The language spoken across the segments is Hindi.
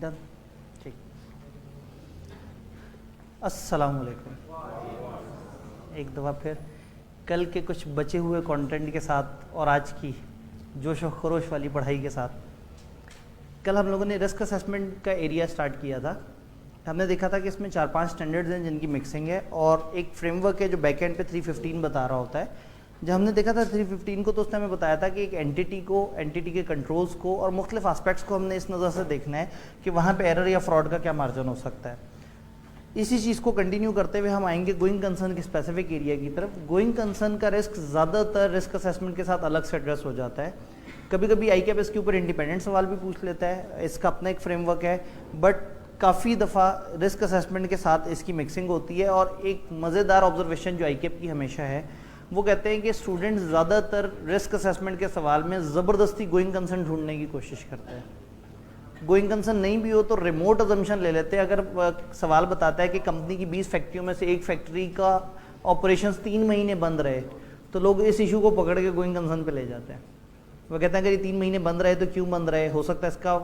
डन। ठीक। अस्सलाम वालेकुम। एक दफ़ा फिर कल के कुछ बचे हुए कंटेंट के साथ और आज की जोश व खरोश वाली पढ़ाई के साथ, कल हम लोगों ने रिस्क असेसमेंट का एरिया स्टार्ट किया था। हमने देखा था कि इसमें 4-5 स्टैंडर्ड्स हैं जिनकी मिक्सिंग है और एक फ्रेमवर्क है जो बैकएंड पे 315 बता रहा होता है। जब हमने देखा था 315 को तो उसने हमें बताया था कि एक एंटिटी के कंट्रोल्स को और मुख्तलिफ एस्पेक्ट्स को हमने इस नज़र से देखना है कि वहाँ पे एरर या फ्रॉड का क्या मार्जिन हो सकता है। इसी चीज़ को कंटिन्यू करते हुए हम आएंगे गोइंग कंसर्न के स्पेसिफिक एरिया की तरफ। गोइंग कंसर्न का रिस्क ज़्यादातर रिस्क असेसमेंट के साथ अलग से एड्रेस हो जाता है। कभी कभी ICAP इसके ऊपर इंडिपेंडेंट सवाल भी पूछ लेता है, इसका अपना एक फ्रेमवर्क है, बट काफ़ी दफ़ा रिस्क असेसमेंट के साथ इसकी मिक्सिंग होती है। और एक मज़ेदार ऑब्जर्वेशन जो ICAP की हमेशा है, वो कहते हैं कि स्टूडेंट्स ज़्यादातर रिस्क असेसमेंट के सवाल में ज़बरदस्ती गोइंग कंसर्न ढूंढने की कोशिश करते हैं। गोइंग कंसर्न नहीं भी हो तो रिमोट अजम्पशन ले लेते हैं। अगर सवाल बताता है कि कंपनी की 20 फैक्ट्रियों में से एक फैक्ट्री का ऑपरेशंस 3 महीने बंद रहे, तो लोग इस इशू को पकड़ के गोइंग कंसर्न पे ले जाते हैं। वो कहते हैं अगर ये 3 महीने बंद रहे तो क्यों बंद रहे, हो सकता है इसका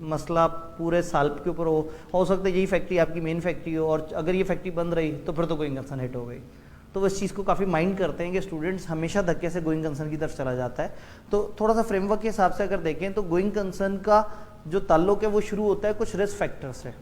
मसला पूरे साल के ऊपर हो सकता है यही फैक्ट्री आपकी मेन फैक्ट्री हो, और अगर ये फैक्ट्री बंद रही तो फिर तो गोइंग कंसर्न हिट हो गई। तो वो इस चीज़ को काफ़ी माइंड करते हैं कि स्टूडेंट्स हमेशा धक्के से गोइंग कंसर्न की तरफ चला जाता है। तो थोड़ा सा फ्रेमवर्क के हिसाब से अगर देखें तो गोइंग कंसर्न का जो ताल्लुक है वो शुरू होता है कुछ रिस्क फैक्टर से।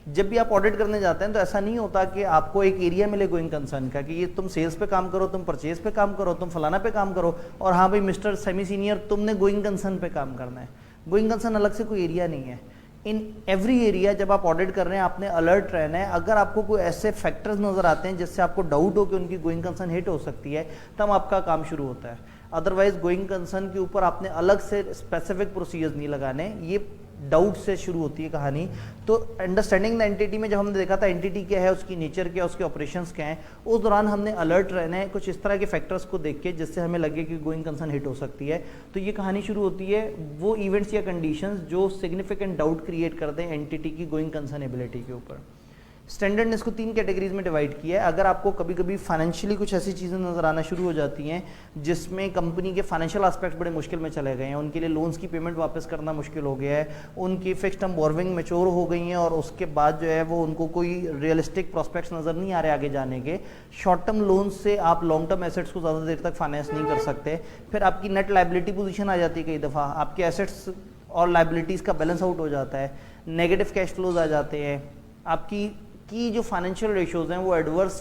जब भी आप ऑडिट करने जाते हैं तो ऐसा नहीं होता कि आपको एक एरिया मिले गोइंग कंसर्न का कि ये तुम सेल्स पे काम करो, तुम परचेज पे काम करो, तुम फलाना पे काम करो, और हाँ भाई मिस्टर सेमी सीनियर तुमने गोइंग कंसर्न पे काम करना है। गोइंग कंसर्न अलग से कोई एरिया नहीं है। इन एवरी एरिया जब आप ऑडिट कर रहे हैं आपने अलर्ट रहना है। अगर आपको कोई ऐसे फैक्टर्स नजर आते हैं जिससे आपको डाउट हो कि उनकी गोइंग कंसर्न हिट हो सकती है, तब आपका काम शुरू होता है। अदरवाइज गोइंग कंसर्न के ऊपर आपने अलग से स्पेसिफिक प्रोसीजर्स नहीं लगाने, ये डाउट से शुरू होती है कहानी। तो अंडरस्टैंडिंग द एंटिटी में जब हमने देखा था एंटिटी क्या है, उसकी नेचर क्या है, उसके ऑपरेशंस क्या हैं, उस दौरान हमने अलर्ट रहना है कुछ इस तरह के फैक्टर्स को देख के जिससे हमें लगे कि गोइंग कंसर्न हिट हो सकती है। तो ये कहानी शुरू होती है वो इवेंट्स या कंडीशंस जो सिग्निफिकेंट डाउट क्रिएट कर दें एंटिटी की गोइंग कंसर्न एबिलिटी के ऊपर। स्टैंडर्ड ने इसको 3 कैटेगरीज में डिवाइड किया है। अगर आपको कभी कभी फाइनेंशियली कुछ ऐसी चीज़ें नज़र आना शुरू हो जाती हैं जिसमें कंपनी के फाइनेंशियल एस्पेक्ट बड़े मुश्किल में चले गए हैं, उनके लिए लोन्स की पेमेंट वापस करना मुश्किल हो गया है, उनकी फिक्स्ड टर्म बोर्विंग मैच्योर हो गई हैं और उसके बाद जो है वो उनको कोई रियलिस्टिक प्रोस्पेक्ट्स नज़र नहीं आ रहे आगे जाने के, शॉर्ट टर्म लोन्स से आप लॉन्ग टर्म एसेट्स को ज़्यादा देर तक फाइनेंस नहीं कर सकते, फिर आपकी नेट लाइबिलिटी पोजीशन आ जाती है, कई दफ़ा आपके एसेट्स और लाइबिलिटीज़ का बैलेंस आउट हो जाता है, नेगेटिव कैश फ्लोज आ जाते हैं, आपकी जो फाइनेंशियल रेशियोज हैं वो एडवर्स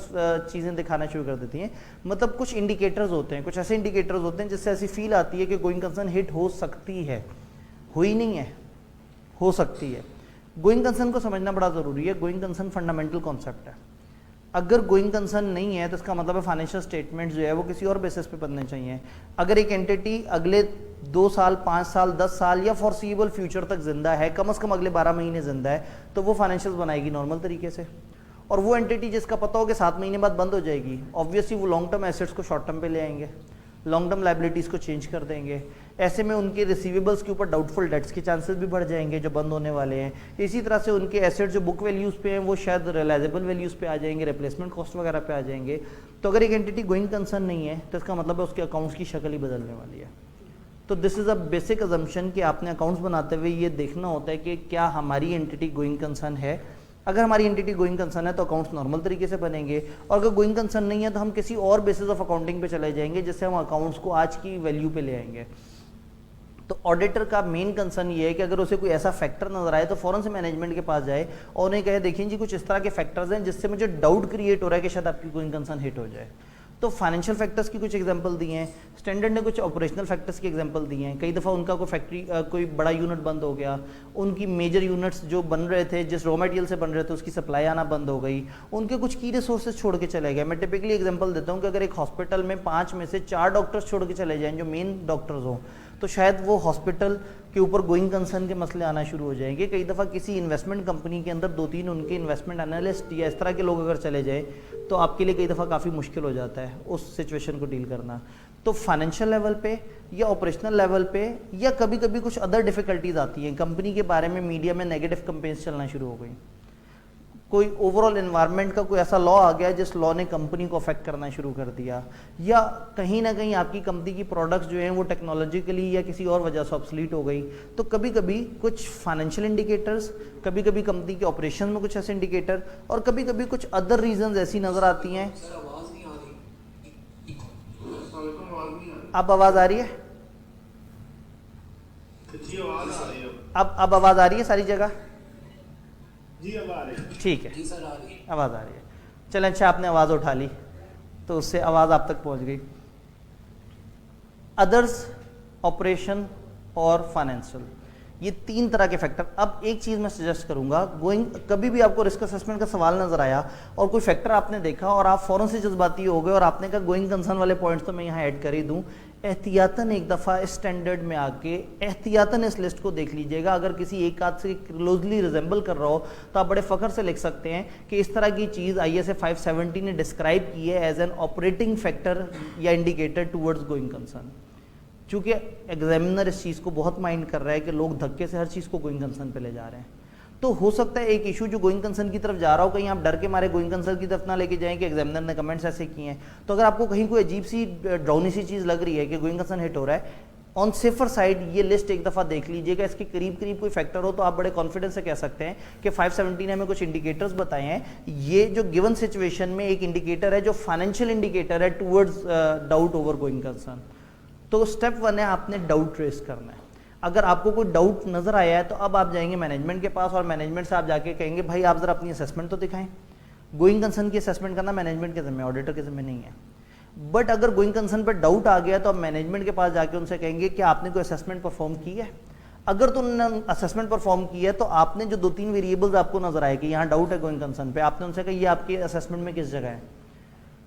चीज़ें दिखाना शुरू कर देती हैं। मतलब कुछ इंडिकेटर्स होते हैं, कुछ ऐसे इंडिकेटर्स होते हैं जिससे ऐसी फील आती है कि गोइंग कंसर्न हिट हो सकती है, हुई नहीं है, हो सकती है। गोइंग कंसर्न को समझना बड़ा ज़रूरी है। गोइंग कंसर्न फंडामेंटल कॉन्सेप्ट है। अगर गोइंग कंसर्न नहीं है तो इसका मतलब है फाइनेंशियल स्टेटमेंट जो है वो किसी और बेसिस पे बनने चाहिए। अगर एक एंटिटी अगले 2 साल, 5 साल, 10 साल या फॉरसीएबल फ्यूचर तक जिंदा है, कम से कम अगले 12 महीने जिंदा है, तो वो फाइनेंशियल बनाएगी नॉर्मल तरीके से। और वो एंटिटी जिसका पता हो कि 7 महीने बाद बंद हो जाएगी, ऑब्वियसली वो लॉन्ग टर्म एसेट्स को शॉर्ट टर्म पे ले आएंगे, लॉन्ग टर्म लाइबिलिटीज़ को चेंज कर देंगे। ऐसे में उनके रिसीवेबल्स के ऊपर डाउटफुल डेट्स के चांसेस भी बढ़ जाएंगे जो बंद होने वाले हैं। इसी तरह से उनके एसेट्स जो बुक वैल्यूज़ पे हैं वो शायद रियलाइजेबल वैल्यूज़ पे आ जाएंगे, रिप्लेसमेंट कॉस्ट वगैरह पे आ जाएंगे। तो अगर एक एंटिटी गोइंग कंसर्न नहीं है तो इसका मतलब है उसके अकाउंट्स की शक्ल ही बदलने वाली है। तो this is a basic assumption कि आपने अकाउंट्स बनाते हुए ये देखना होता है कि क्या हमारी एंटिटी गोइंग कंसर्न है। अगर हमारी एंटिटी गोइंग कंसर्न है तो अकाउंट्स नॉर्मल तरीके से बनेंगे, और अगर गोइंग कंसर्न नहीं है तो हम किसी और बेसिस ऑफ अकाउंटिंग पे चले जाएंगे जिससे हम अकाउंट्स को आज की वैल्यू पे ले आएंगे। तो ऑडिटर का मेन कंसर्न ये है कि अगर उसे कोई ऐसा फैक्टर नजर आए तो फौरन से मैनेजमेंट के पास जाए और उन्हें कहे देखिए जी कुछ इस तरह के फैक्टर्स हैं जिससे मुझे डाउट क्रिएट हो रहा है कि शायद आपकी गोइंग कंसर्न हिट हो जाए। तो फाइनेंशियल फैक्टर्स की कुछ एग्जांपल दिए हैं, स्टैंडर्ड ने कुछ ऑपरेशनल फैक्टर्स की एग्जांपल दिए हैं। कई दफ़ा उनका कोई फैक्ट्री कोई बड़ा यूनिट बंद हो गया, उनकी मेजर यूनिट्स जो बन रहे थे जिस रॉ मटेरियल से बन रहे थे उसकी सप्लाई आना बंद हो गई, उनके कुछ की रिसोर्सेज छोड़ के चले गए। मैं टिपिकली एग्जांपल देता हूँ कि अगर एक हॉस्पिटल में 5 में से 4 डॉक्टर्स छोड़ के चले जाएँ जो मेन डॉक्टर्स हों, तो शायद वो हॉस्पिटल के ऊपर गोइंग कंसर्न के मसले आना शुरू हो जाएंगे। कई दफ़ा किसी इन्वेस्टमेंट कंपनी के अंदर 2-3 उनके इन्वेस्टमेंट एनालिस्ट या इस तरह के लोग अगर चले जाए तो आपके लिए कई दफ़ा काफ़ी मुश्किल हो जाता है उस सिचुएशन को डील करना। तो फाइनेंशियल लेवल पे या ऑपरेशनल लेवल पे या कभी कभी कुछ अदर डिफ़िकल्टीज आती हैं। कंपनी के बारे में मीडिया में नेगेटिव कंपेन्स चलना शुरू हो गई, कोई ओवरऑल एनवायरनमेंट का कोई ऐसा लॉ आ गया जिस लॉ ने कंपनी को अफेक्ट करना शुरू कर दिया, या कहीं ना कहीं आपकी कंपनी की प्रोडक्ट्स जो हैं वो टेक्नोलॉजिकली या किसी और वजह से ऑब्सलीट हो गई। तो कभी कभी कुछ फाइनेंशियल इंडिकेटर्स, कभी कभी कंपनी के ऑपरेशन में कुछ ऐसे इंडिकेटर, और कभी कभी कुछ अदर रीजंस ऐसी नज़र आती हैं। अब आवाज़ आ रही है? अब आवाज़ आ रही है सारी जगह? जी अब आ रही है। ठीक है, आवाज़ आ रही है। चलें, अच्छा आपने आवाज़ उठा ली तो उससे आवाज़ आप तक पहुंच गई। अदर्स, ऑपरेशन और फाइनेंशियल, ये 3 तरह के फैक्टर। अब एक चीज़ मैं सजेस्ट करूंगा, कभी भी आपको रिस्क असेसमेंट का सवाल नजर आया और कोई फैक्टर आपने देखा और आप फौरन से जज्बाती हो गए और आपने कहा गोइंग कंसर्न वाले पॉइंट्स तो मैं यहाँ ऐड कर ही दूँ, एहतियातन एक दफ़ा इस स्टैंडर्ड में आके एहतियातन इस लिस्ट को देख लीजिएगा। अगर किसी एक आध से क्लोजली रिजेंबल कर रहा हो तो आप बड़े फ़ख्र से लिख सकते हैं कि इस तरह की चीज़ ISA 570 ने डिस्क्राइब की है एज एन ऑपरेटिंग फैक्टर या इंडिकेटर टूवर्ड्स गोइंग कंसर्न। चूँकि एग्जामिनर इस चीज़ को बहुत माइंड कर रहा है कि लोग धक्के से हर चीज़ को गोइंग कंसर्न पे ले जा रहे हैं, तो हो सकता है एक इशू जो गोइंग कंसर्न की तरफ जा रहा हो, कहीं आप डर के मारे गोइंग कंसर्न की तरफ ना लेके जाएं कि एग्जामिनर ने कमेंट्स ऐसे किए हैं। तो अगर आपको कहीं कोई अजीब सी ड्राउनी सी चीज़ लग रही है कि गोइंग कंसर्न हिट हो रहा है, ऑन सेफर साइड ये लिस्ट एक दफ़ा देख लीजिएगा। इसके करीब करीब कोई फैक्टर हो तो आप बड़े कॉन्फिडेंस से कह सकते हैं कि 570 ने हमें कुछ इंडिकेटर्स बताए हैं, ये जो गिवन सिचुएशन में एक इंडिकेटर है जो फाइनेंशियल इंडिकेटर है towards doubt over going concern. तो स्टेप 1 है आपने डाउट ट्रेस करना है। अगर आपको कोई डाउट नजर आया है तो अब आप जाएंगे मैनेजमेंट के पास और मैनेजमेंट से आप जाके कहेंगे भाई आप जरा अपनी असेसमेंट तो दिखाएं। गोइंग कंसर्न की असेसमेंट करना मैनेजमेंट के जिम्मे, ऑडिटर के जिम्मे नहीं है। बट अगर गोइंग कंसर्न पर डाउट आ गया तो आप मैनेजमेंट के पास जाके उनसे कहेंगे कि आपने कोई असेसमेंट परफॉर्म की है। अगर तो उन्होंने असेसमेंट परफॉर्म की है तो आपने जो 2-3 वेरिएबल्स आपको नजर आए कि यहाँ डाउट है गोइंग कंसर्न पे, आपने उनसे कहा ये आपके असेसमेंट में किस जगह है।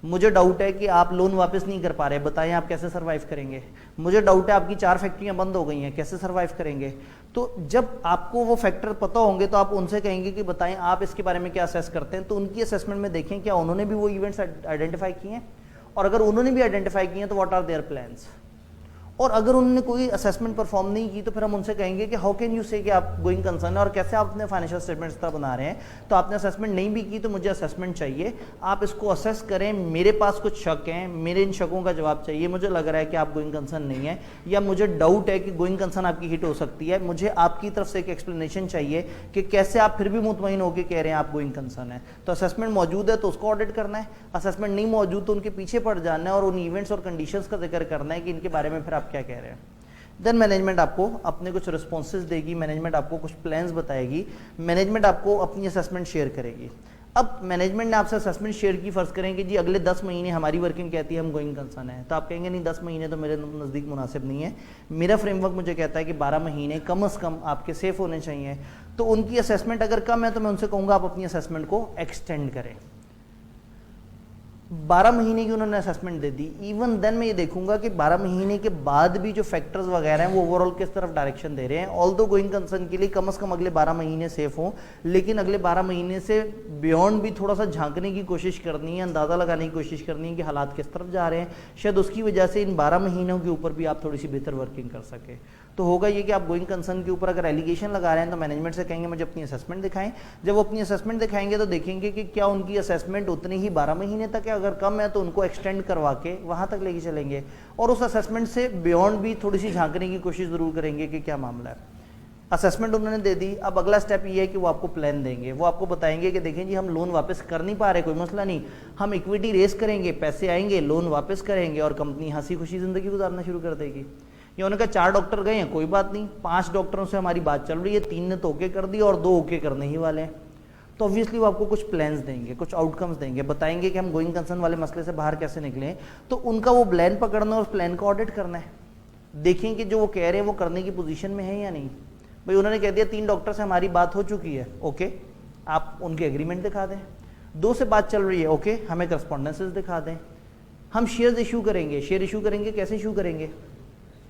मुझे डाउट है कि आप लोन वापस नहीं कर पा रहे, बताएं आप कैसे सर्वाइव करेंगे। मुझे डाउट है आपकी 4 फैक्ट्रियां बंद हो गई हैं, कैसे सर्वाइव करेंगे। तो जब आपको वो फैक्टर पता होंगे तो आप उनसे कहेंगे कि बताएं आप इसके बारे में क्या असेस करते हैं। तो उनकी असेसमेंट में देखें क्या उन्होंने भी वो इवेंट्स आइडेंटिफाई किए हैं, और अगर उन्होंने भी आइडेंटिफाई किए हैं तो व्हाट आर देयर प्लान्स। और अगर उन्होंने कोई असेसमेंट परफॉर्म नहीं की तो फिर हम उनसे कहेंगे कि हाउ कैन यू से कि आप गोइंग कंसर्न है और कैसे आप अपने फाइनेंशियल स्टेटमेंट्स तरह बना रहे हैं। तो आपने असेसमेंट नहीं भी की तो मुझे असेसमेंट चाहिए, आप इसको असेस करें। मेरे पास कुछ शक हैं, मेरे इन शकों का जवाब चाहिए। मुझे लग रहा है कि आप गोइंग कंसर्न नहीं है, या मुझे डाउट है कि गोइंग कंसर्न आपकी हिट हो सकती है। मुझे आपकी तरफ से एक एक्सप्लेनेशन चाहिए कि कैसे आप फिर भी मुतमईन होकर कह रहे हैं आप गोइंग कंसर्न है। तो असेसमेंट मौजूद है तो उसको ऑडिट करना है, असेसमेंट नहीं मौजूद तो उनके पीछे पड़ जाना है और उन इवेंट्स और कंडीशंस का जिक्र करना है कि इनके बारे में फिर आप क्या कह रहे हैं। देन मैनेजमेंट आपको अपने कुछ रिस्पॉन्सेज देगी, मैनेजमेंट आपको कुछ प्लान्स बताएगी, मैनेजमेंट आपको अपनी असेसमेंट शेयर करेगी। अब मैनेजमेंट ने आपसे असेसमेंट शेयर की, फर्ज करें कि जी अगले 10 महीने हमारी वर्किंग कहती है हम गोइंग कंसर्न है, तो आप कहेंगे नहीं 10 महीने तो मेरे नज़दीक मुनासिब नहीं है, मेरा फ्रेमवर्क मुझे कहता है कि 12 महीने कम से कम आपके सेफ होने चाहिए। तो उनकी असेसमेंट अगर कम है तो मैं उनसे कहूँगा आप अपनी असेसमेंट को एक्सटेंड करें। 12 महीने की उन्होंने असेसमेंट दे दी, इवन देन मैं ये देखूंगा कि 12 महीने के बाद भी जो फैक्टर्स वगैरह हैं वो ओवरऑल किस तरफ डायरेक्शन दे रहे हैं। ऑल दो गोइंग कंसर्न के लिए कम से कम अगले 12 महीने सेफ हों, लेकिन अगले 12 महीने से बियॉन्ड भी थोड़ा सा झांकने की कोशिश करनी है, अंदाज़ा लगाने की कोशिश करनी है कि हालात किस तरफ जा रहे हैं। शायद उसकी वजह से इन 12 महीनों के ऊपर भी आप थोड़ी सी बेहतर वर्किंग कर सके। तो होगा ये कि आप गोइंग कंसर्न के ऊपर अगर एलिगेशन लगा रहे हैं तो मैनेजमेंट से कहेंगे मुझे अपनी असेसमेंट दिखाएं। जब वो अपनी असेसमेंट दिखाएंगे तो देखेंगे कि क्या उनकी असेसमेंट उतनी ही 12 महीने तक है, अगर कम है तो उनको एक्सटेंड करवा के वहाँ तक लेके चलेंगे, और उस असेसमेंट से बियॉन्ड भी थोड़ी सी झांकने की कोशिश ज़रूर करेंगे कि क्या मामला है। असेसमेंट उन्होंने दे दी, अब अगला स्टेप ये है कि वो आपको प्लान देंगे। वो आपको बताएंगे कि देखें जी हम लोन वापस कर नहीं पा रहे, कोई मसला नहीं, हम इक्विटी रेस करेंगे, पैसे आएंगे, लोन वापस करेंगे और कंपनी हंसी खुशी ज़िंदगी गुजारना शुरू कर देगी। या उन्होंने कहा 4 डॉक्टर गए हैं, कोई बात नहीं, 5 डॉक्टरों से हमारी बात चल रही है, 3 ने तो ओके कर दी और 2 ओके करने ही वाले हैं। तो ऑब्वियसली वो आपको कुछ प्लान्स देंगे, कुछ आउटकम्स देंगे, बताएंगे कि हम गोइंग कंसर्न वाले मसले से बाहर कैसे निकलें। तो उनका वो प्लान पकड़ना और उस प्लान को ऑडिट करना है, देखें कि जो वो कह रहे हैं वो करने की पोजीशन में है या नहीं। भाई उन्होंने कह दिया 3 डॉक्टर से हमारी बात हो चुकी है, ओके, आप उनके एग्रीमेंट दिखा दें। 2 से बात चल रही है, ओके, हमें करस्पॉन्डेंसेस दिखा दें। हम शेयर्स इशू करेंगे, शेयर इशू करेंगे, कैसे इशू करेंगे,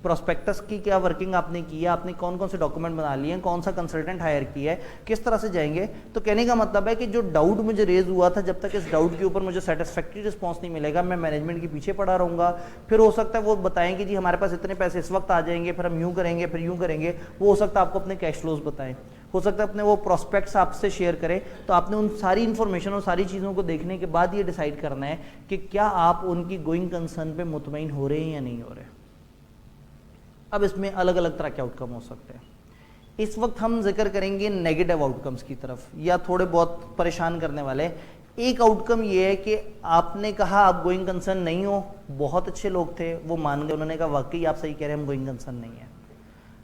प्रोस्पेक्टस की क्या वर्किंग आपने की है, आपने कौन कौन से डॉक्यूमेंट बना लिए हैं, कौन सा कंसल्टेंट हायर किया है, किस तरह से जाएंगे। तो कहने का मतलब है कि जो डाउट मुझे रेज हुआ था, जब तक इस डाउट के ऊपर मुझे सेटिस्फैक्ट्री रिस्पांस नहीं मिलेगा मैं मैनेजमेंट के पीछे पड़ा रहूँगा। फिर हो सकता है वो बताएं कि जी हमारे पास इतने पैसे इस वक्त आ जाएंगे, फिर हम यूँ करेंगे, फिर यूँ करेंगे। वो हो सकता है आपको अपने कैश फ्लोज बताएं, हो सकता है अपने वो प्रोस्पेक्ट्स आपसे शेयर करें, तो आपने उन सारी इन्फॉर्मेशन और सारी चीज़ों को देखने के बाद ये डिसाइड करना है कि क्या आप उनकी गोइंग कंसर्न पे मुतमईन हो रहे हैं या नहीं हो रहे। अब इसमें अलग अलग तरह के आउटकम हो सकते हैं। इस वक्त हम जिक्र करेंगे नेगेटिव आउटकम्स की तरफ, या थोड़े बहुत परेशान करने वाले। एक आउटकम ये है कि आपने कहा आप गोइंग कंसर्न नहीं हो, बहुत अच्छे लोग थे, वो मान गए, उन्होंने कहा वाकई आप सही कह रहे हैं, हम गोइंग कंसर्न नहीं है।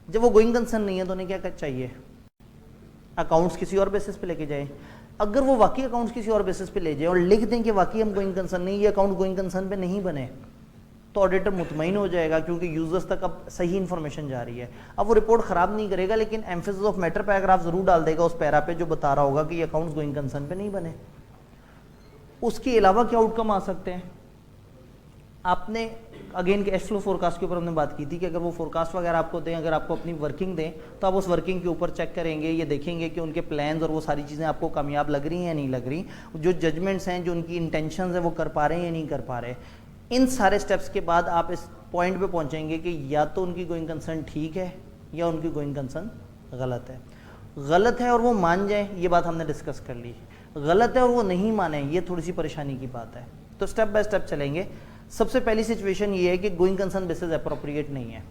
जब वो गोइंग कंसर्न नहीं है तो उन्हें क्या चाहिए, अकाउंट्स किसी और बेसिस पे लेके जाए। अगर वो वाकई अकाउंट्स किसी और बेसिस पे ले जाए और लिख दें कि वाकई हम गोइंग कंसर्न नहीं, ये अकाउंट गोइंग कंसर्न पे नहीं बने, तो ऑडिटर मुतमईन हो जाएगा क्योंकि यूजर्स तक अब सही इन्फॉर्मेशन जा रही है। अब वो रिपोर्ट खराब नहीं करेगा, लेकिन एम्फेसिस ऑफ मैटर पैराग्राफ जरूर डाल देगा उस पैरा पे जो बता रहा होगा कि ये अकाउंट्स गोइंग कंसर्न पे नहीं बने। उसके अलावा क्या आउटकम आ सकते हैं, आपने अगेन कैश फ्लो फोरकास्ट के ऊपर हमने बात की थी कि अगर वो फोरकास्ट वगैरह आपको दें, अगर आपको अपनी वर्किंग दें, तो आप उस वर्किंग के ऊपर चेक करेंगे, ये देखेंगे कि उनके प्लान्स और वो सारी चीज़ें आपको कामयाब लग रही हैं या नहीं लग रही, जो जजमेंट्स हैं, जो उनकी इंटेंशंस हैं, वो कर पा रहे हैं या नहीं कर पा रहे। इन सारे स्टेप्स के बाद आप इस पॉइंट पे पहुंचेंगे कि या तो उनकी गोइंग कंसर्न ठीक है या उनकी गोइंग कंसर्न गलत है। गलत है और वो मान जाए, ये बात हमने डिस्कस कर ली। गलत है और वो नहीं माने, ये थोड़ी सी परेशानी की बात है। तो स्टेप बाय स्टेप चलेंगे। सबसे पहली सिचुएशन ये है कि गोइंग कंसर्न बेसिस अप्रोप्रिएट नहीं है।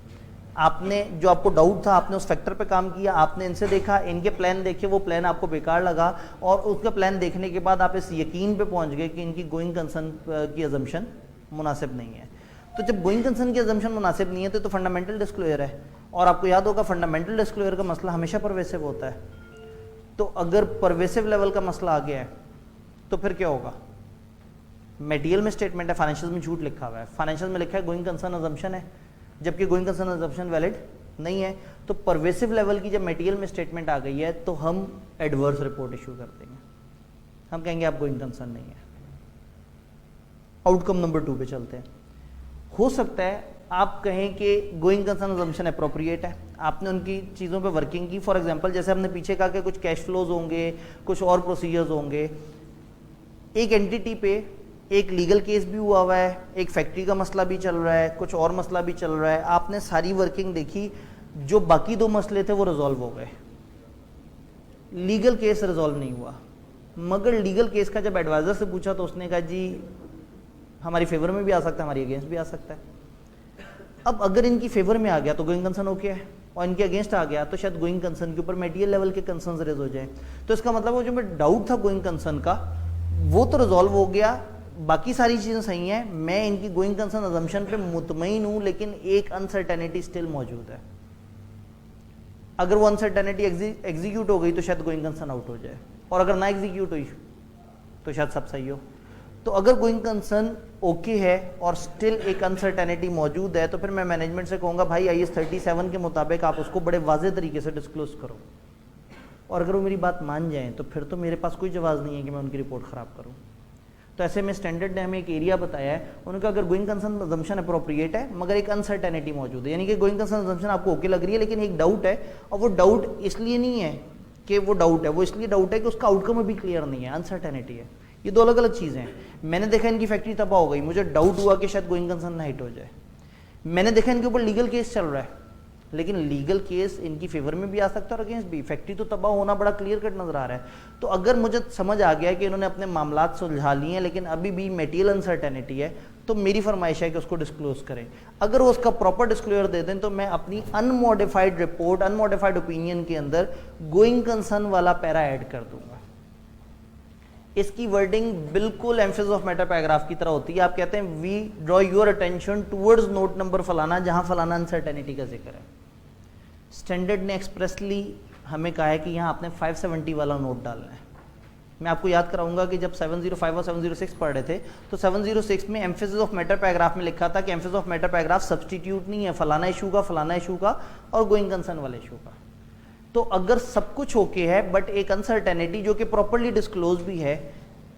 आपने जो आपको डाउट था, आपने उस फैक्टर पे काम किया, आपने इनसे देखा, इनके प्लान देखे, वो प्लान आपको बेकार लगा, और उसका प्लान देखने के बाद आप इस यकीन पे पहुंच गए कि इनकी गोइंग कंसर्न की अजम्पशन मुनासिब नहीं है। तो जब गोइंग कंसर्न की अजम्पशन मुनासिब नहीं है तो फंडामेंटल डिस्क्लोजर है, और आपको याद होगा फंडामेंटल डिस्क्लोजर का मसला हमेशा परवेसिव होता है। तो अगर परवेसिव लेवल का मसला आ गया है तो फिर क्या होगा, मटेरियल में स्टेटमेंट है, फाइनेंशियल में झूठ लिखा हुआ है, फाइनेंशियल में लिखा है गोइंग कंसर्न अजम्पशन है, जबकि गोइंग कंसर्न अजम्पशन वैलिड नहीं है। तो परवेसिव लेवल की जब मटेरियल में स्टेटमेंट आ गई है तो हम एडवर्स रिपोर्ट इशू कर देंगे, हम कहेंगे आप गोइंग कंसर्न नहीं है। आउटकम नंबर 2 पे चलते हैं। हो सकता है आप कहें कि गोइंग कंसर्न अजम्पशन अप्रोप्रिएट है, आपने उनकी चीज़ों पे वर्किंग की। फॉर एग्जांपल जैसे हमने पीछे कहा कि कुछ कैश फ्लोज होंगे, कुछ और प्रोसीजर्स होंगे, एक एंटिटी पे एक लीगल केस भी हुआ है, एक फैक्ट्री का मसला भी चल रहा है, कुछ और मसला भी चल रहा है, आपने सारी वर्किंग देखी, जो बाकी 2 मसले थे वो रिजॉल्व हो गए, लीगल केस रिजॉल्व नहीं हुआ। मगर लीगल केस का जब एडवाइजर से पूछा तो उसने कहा जी हमारी फेवर में भी आ सकता है, हमारी अगेंस्ट भी आ सकता है। अब अगर इनकी फेवर में आ गया तो गोइंग कंसर्न ओके है, और इनके अगेंस्ट आ गया तो शायद गोइंग कंसर्न के ऊपर मटेरियल लेवल के कंसर्न रेज हो जाए। तो इसका मतलब वो जो मैं डाउट था गोइंग कंसर्न का वो तो रिजॉल्व हो गया, बाकी सारी चीज़ें सही हैं, मैं इनकी गोइंग कंसर्न अजम्पशन पे मुतमईन हूँ, लेकिन एक अनसर्टेनिटी स्टिल मौजूद है। अगर वो अनसर्टेनिटी एग्जीक्यूट हो गई तो शायद गोइंग कंसर्न आउट हो जाए, और अगर ना एग्जीक्यूट हुई तो शायद सब सही हो। तो अगर गोइंग कंसर्न ओके है और स्टिल एक अनसर्टेनिटी मौजूद है तो फिर मैं मैनेजमेंट से कहूँगा भाई IAS 37 के मुताबिक आप उसको बड़े वाजे तरीके से डिस्क्लोज करो, और अगर वो मेरी बात मान जाएं तो फिर तो मेरे पास कोई जवाब नहीं है कि मैं उनकी रिपोर्ट ख़राब करूँ। तो ऐसे में स्टैंडर्ड ने हमें एक एरिया बताया है, उनका अगर गोइंग कंसर्न अजम्पशन अप्रोप्रिएट है मगर एक अनसर्टेनिटी मौजूद है, यानी कि गोइंग कंसर्न अजम्पशन आपको ओके लग रही है लेकिन एक डाउट है, और वो डाउट इसलिए नहीं है कि वो डाउट है, वो इसलिए डाउट है कि उसका आउटकम अभी क्लियर नहीं है, अनसर्टेनिटी है। ये 2 अलग अलग चीज़ें हैं। मैंने देखा इनकी फैक्ट्री तबाह हो गई, मुझे डाउट हुआ कि शायद गोइंग कंसर्न ना हिट हो जाए। मैंने देखा इनके ऊपर लीगल केस चल रहा है, लेकिन लीगल केस इनकी फेवर में भी आ सकता है और अगेंस्ट भी, फैक्ट्री तो तबाह होना बड़ा क्लियर कट नजर आ रहा है। तो अगर मुझे समझ आ गया कि इन्होंने अपने मामलात सुलझा लिए हैं लेकिन अभी भी मटेरियल अनसर्टेनिटी है, तो मेरी फरमाइश है कि उसको डिस्क्लोज करें। अगर वो उसका प्रॉपर डिस्क्लोजर दे दें तो मैं अपनी अनमॉडिफाइड रिपोर्ट, अनमॉडिफाइड ओपिनियन के अंदर गोइंग कंसर्न वाला पैरा ऐड कर दूंगा। इसकी वर्डिंग बिल्कुल एम्फेसिस ऑफ मैटर पैराग्राफ की तरह होती है। आप कहते हैं we draw your attention towards note number फलाना, जहां फलाना अनसर्टेनिटी का जिक्र है। स्टैंडर्ड ने एक्सप्रेसली हमें कहा है कि यहाँ आपने 570 वाला नोट डालना है। मैं आपको याद कराऊंगा कि जब 705 और 706 पढ़ रहे थे तो 706 में एम्फेसिस ऑफ मैटर पैराग्राफ में लिखा था कि emphasis of matter paragraph substitute नहीं है फलाना इशू का, फलाना इशू का और गोइंग कंसर्न वाले इशू का। तो अगर सब कुछ ओके है बट एक अनसर्टेनिटी जो कि प्रॉपर्ली डिस्क्लोज भी है,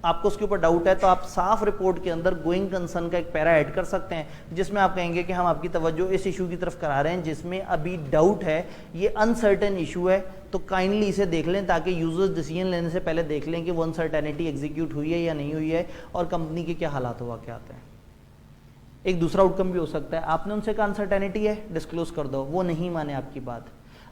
आपको उसके ऊपर डाउट है, तो आप साफ रिपोर्ट के अंदर गोइंग कंसर्न का एक पैरा ऐड कर सकते हैं जिसमें आप कहेंगे कि हम आपकी तवज्जो इस इशू की तरफ करा रहे हैं जिसमें अभी डाउट है, ये अनसर्टेन इशू है, तो काइंडली इसे देख लें ताकि यूजर्स डिसीजन लेने से पहले देख लें कि वो अनसर्टेनिटी एग्जीक्यूट हुई है या नहीं हुई है और कंपनी के क्या हालात हुआ क्या आते हैं। एक दूसरा आउटकम भी हो सकता है, आपने उनसे कहा अनसर्टेनिटी है डिस्क्लोज कर दो, वो नहीं माने आपकी बात।